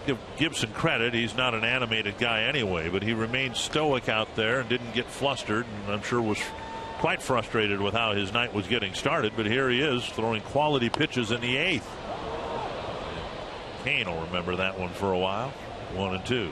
Give Gibson credit. He's not an animated guy anyway, but he remained stoic out there and didn't get flustered, and I'm sure was quite frustrated with how his night was getting started. But here he is throwing quality pitches in the 8th. Kane will remember that one for a while. 1 and 2.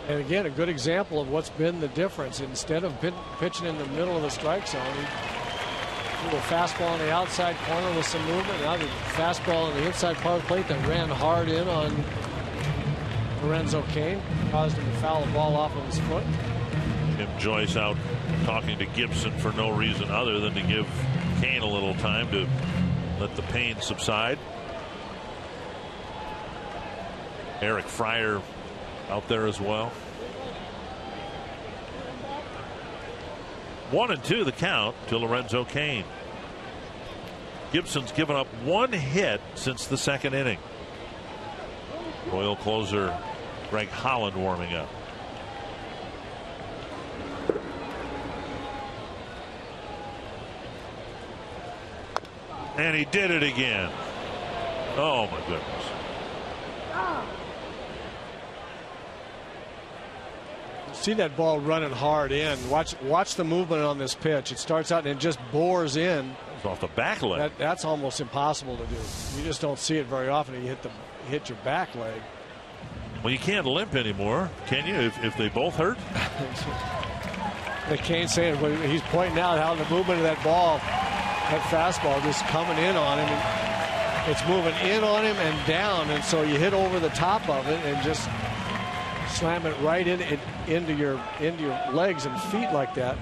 And again, a good example of what's been the difference. Instead of pitching in the middle of the strike zone, he threw a fastball on the outside corner with some movement. Now the fastball on the inside part of the plate that ran hard in on Lorenzo Cain, caused him to foul the ball off of his foot. Tim Joyce out talking to Gibson for no reason other than to give Cain a little time to let the pain subside. Eric Fryer out there as well. 1 and 2 the count to Lorenzo Cain. Gibson's given up 1 hit since the 2nd inning. Royal closer Greg Holland warming up. And he did it again. Oh my goodness. See that ball running hard in. Watch the movement on this pitch. It starts out and it just bores in. It's off the back leg. That's almost impossible to do. You just don't see it very often. You hit your back leg. Well, you can't limp anymore, can you? If they both hurt. They can't say it, but he's pointing out how the movement of that ball, that fastball, just coming in on him. And it's moving in on him and down, and so you hit over the top of it and just slam it right into your legs and feet like that.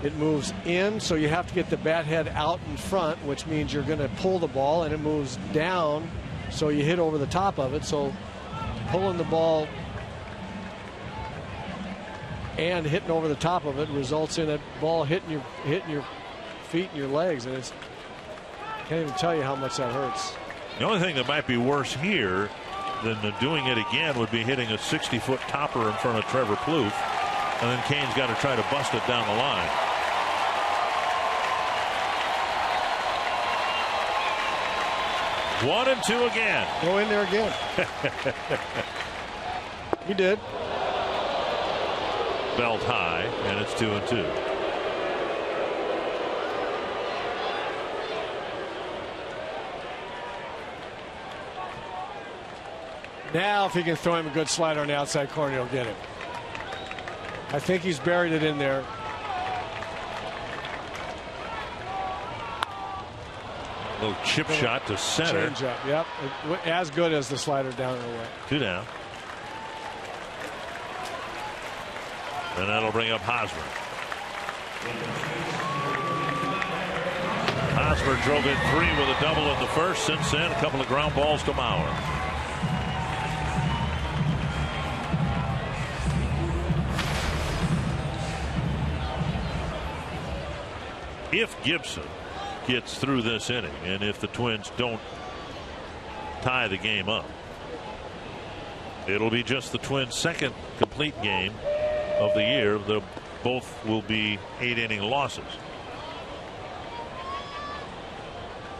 It moves in, so you have to get the bat head out in front, which means you're going to pull the ball, and it moves down, so you hit over the top of it. So pulling the ball and hitting over the top of it results in a ball hitting your feet and your legs, and it's can't even tell you how much that hurts. The only thing that might be worse here than doing it again would be hitting a 60-foot topper in front of Trevor Plouffe, and then Kane's got to try to bust it down the line. One and two again. Go in there again. He did. Belt high, and it's 2-2. Now, if he can throw him a good slider on the outside corner, he'll get it. I think he's buried it in there. A little chip shot to center. Change up, yep. As good as the slider down and away. 2 down. And that'll bring up Hosmer. Hosmer drove in 3 with a double in the first. Since then, a couple of ground balls to Mauer. If Gibson gets through this inning, and if the Twins don't tie the game up, it'll be just the Twins' second complete game of the year. Both will be 8-inning losses.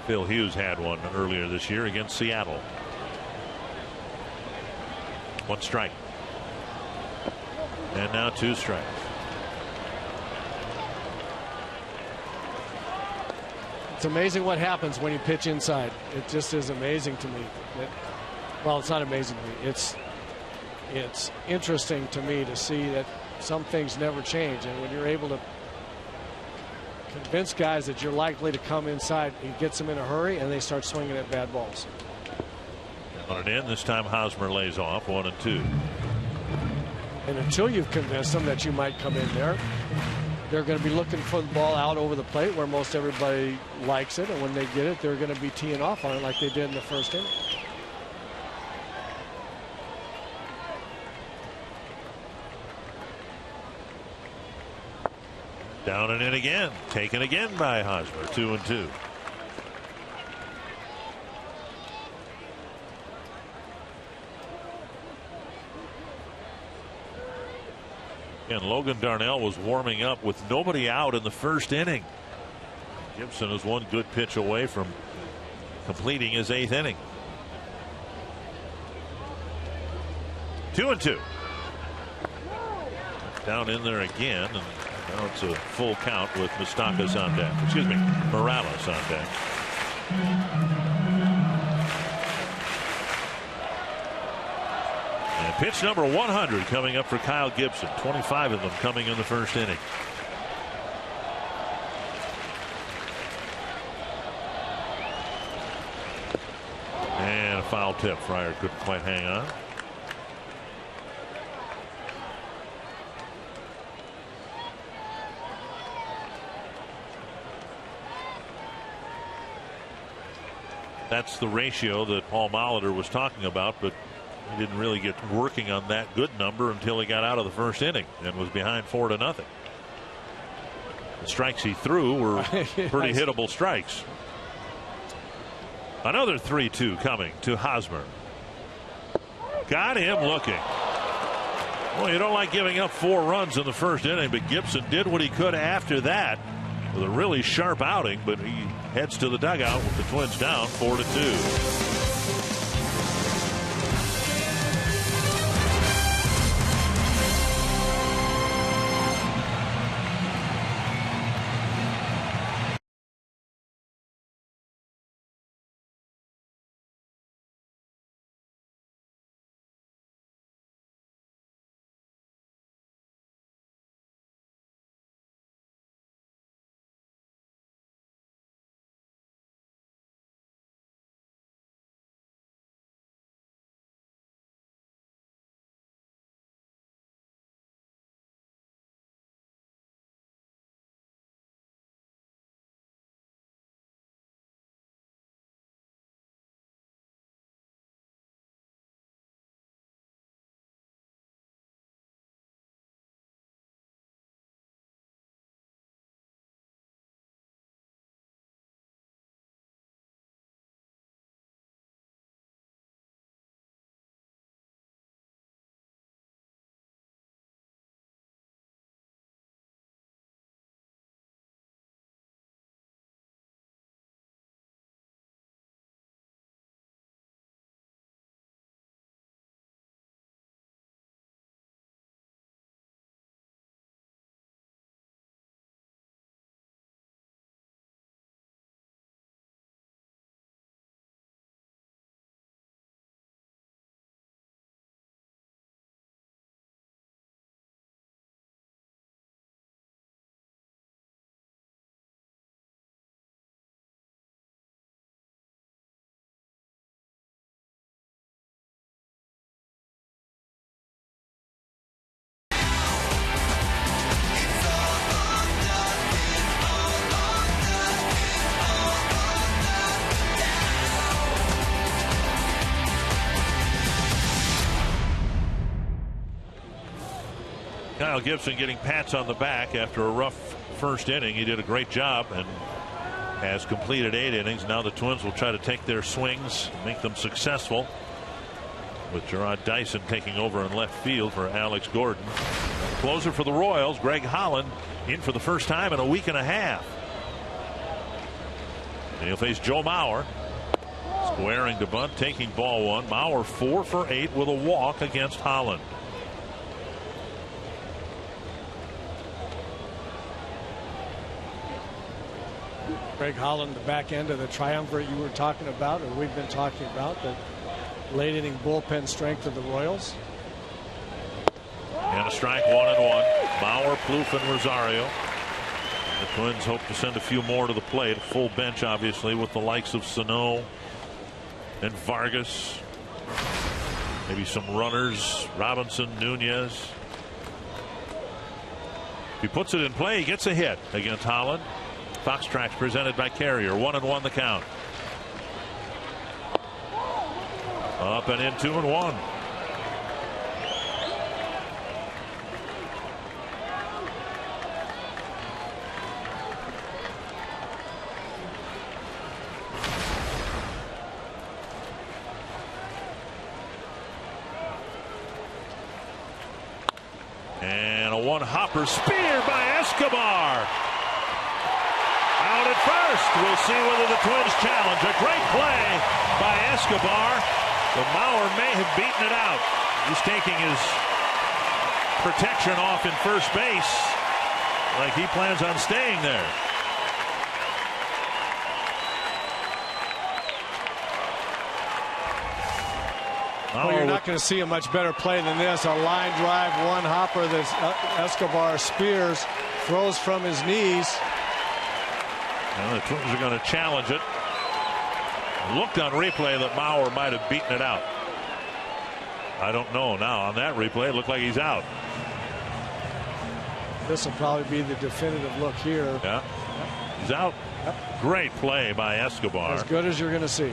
Phil Hughes had one earlier this year against Seattle. 1 strike. And now 2 strikes. It's amazing what happens when you pitch inside. It just is amazing to me. Well, it's not amazing to me. It's interesting to me to see that some things never change, and when you're able to convince guys that you're likely to come inside, it gets them in a hurry, and they start swinging at bad balls. On an end, this time Hosmer lays off 1-2. And until you've convinced them that you might come in there, they're going to be looking for the ball out over the plate where most everybody likes it, and when they get it, they're going to be teeing off on it like they did in the first inning. Down and in again. Taken again by Hosmer. 2-2. And Logan Darnell was warming up with nobody out in the first inning. Gibson is one good pitch away from completing his 8th inning. 2-2. Down in there again, and now it's a full count with Moustakas on deck. Excuse me, Morales on deck. And pitch number 100 coming up for Kyle Gibson. 25 of them coming in the first inning. And a foul tip. Fryer couldn't quite hang on. That's the ratio that Paul Molitor was talking about, but he didn't really get working on that good number until he got out of the first inning and was behind 4-0. The strikes he threw were pretty hittable strikes. Another 3-2 coming to Hosmer. Got him looking. Well, you don't like giving up 4 runs in the first inning, but Gibson did what he could after that with a really sharp outing, but he heads to the dugout with the Twins down 4-2. Kyle Gibson getting pats on the back after a rough first inning. He did a great job and has completed 8 innings. Now the Twins will try to take their swings, make them successful, with Gerard Dyson taking over in left field for Alex Gordon. Closer for the Royals, Greg Holland, in for the first time in a week and a half. And he'll face Joe Mauer. Squaring to bunt, taking ball 1. Mauer 4 for 8 with a walk against Holland. Greg Holland, the back end of the triumvirate you were talking about, or we've been talking about, the late inning bullpen strength of the Royals. And a strike, 1-1. Bauer, Plouffe, and Rosario. The Twins hope to send a few more to the plate. Full bench, obviously, with the likes of Sano and Vargas. Maybe some runners, Robinson, Nunez. He puts it in play. He gets a hit against Holland. Fox Tracks presented by Carrier. 1-1 the count. Up and in, 2-1. And a one-hopper spear by Escobar. Out at first. We'll see whether the Twins challenge. A great play by Escobar. The Mauer may have beaten it out. He's taking his protection off in first base like he plans on staying there. Well, you're not going to see a much better play than this. A line drive, one hopper that Escobar spears, throws from his knees. Well, the Twins are going to challenge it. Looked on replay that Mauer might have beaten it out. I don't know now. On that replay, it looked like he's out. This will probably be the definitive look here. Yeah, he's out. Yep. Great play by Escobar. As good as you're going to see.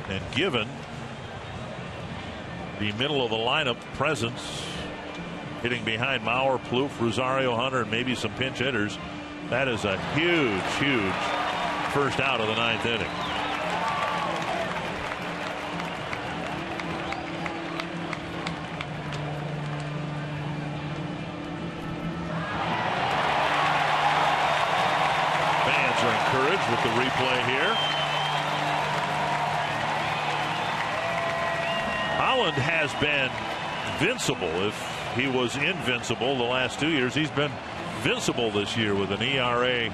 And given the middle of the lineup presence, hitting behind Mauer, Plouffe, Rosario, Hunter, and maybe some pinch hitters, that is a huge, huge first out of the ninth inning. Fans are encouraged with the replay here. Holland has been invincible. If he was invincible the last 2 years, he's been invincible this year with an ERA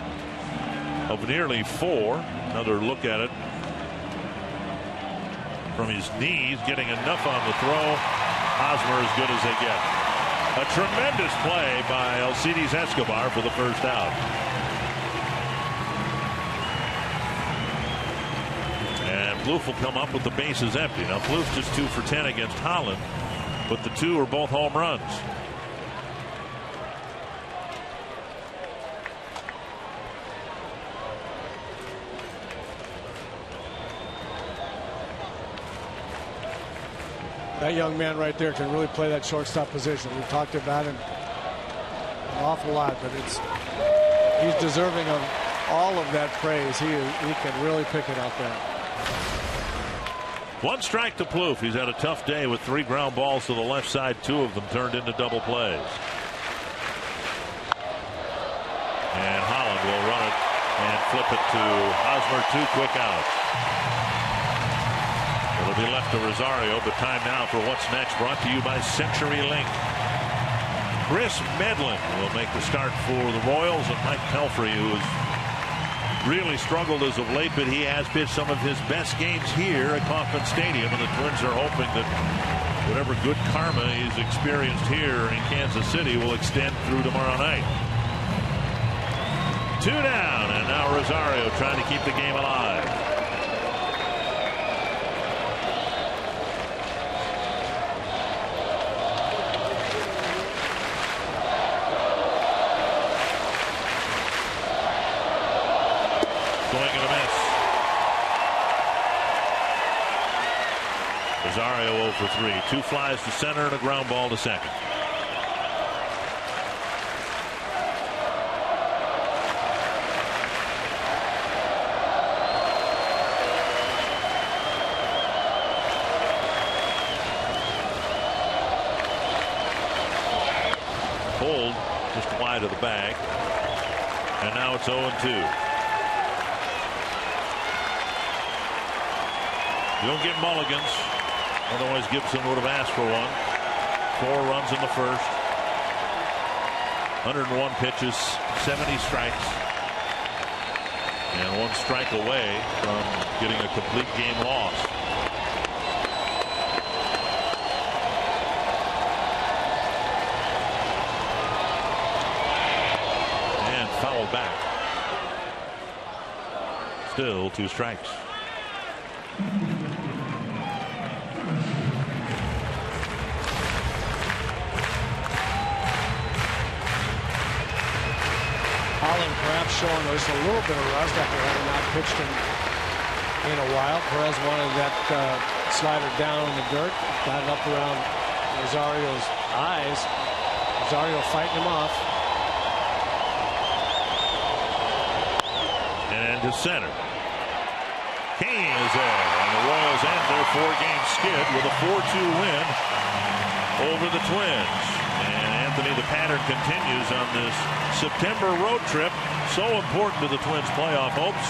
of nearly 4. Another look at it from his knees, getting enough on the throw. Hosmer as good as they get. A tremendous play by Alcides Escobar for the first out. And Plouffe will come up with the bases empty. Now Plouffe just 2 for 10 against Holland, but the 2 are both home runs. That young man right there can really play that shortstop position. We've talked about him an awful lot, but he's deserving of all of that praise. He can really pick it up there. 1 strike to Plouffe. He's had a tough day with 3 ground balls to the left side. 2 of them turned into double plays. And Holland will run it and flip it to Hosmer. 2 quick outs. It'll be left to Rosario, but time now for What's Next, brought to you by CenturyLink. Chris Medlin will make the start for the Royals, and Mike Pelfrey, who has really struggled as of late, but he has pitched some of his best games here at Kauffman Stadium, and the Twins are hoping that whatever good karma he's experienced here in Kansas City will extend through tomorrow night. 2 down, and now Rosario trying to keep the game alive. Rosario 0 for 3. 2 flies to center and a ground ball to second. Pulled just wide of the bag. And now it's 0-2. You don't get mulligans. Otherwise, Gibson would have asked for one. 4 runs in the first. 101 pitches, 70 strikes, and 1 strike away from getting a complete game loss. And fouled back. Still 2 strikes. Holland perhaps showing just a little bit of rust after having not pitched in a while. Perez wanted that slider down in the dirt, got it up around Rosario's eyes. Rosario fighting him off. And to center. Kane is there, and the Royals end their 4-game skid with a 4-2 win over the Twins. And Anthony, the pattern continues on this September road trip, so important to the Twins' playoff hopes.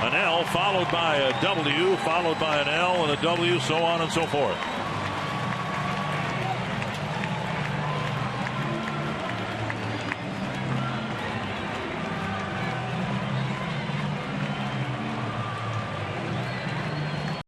An L followed by a W, followed by an L and a W, so on and so forth.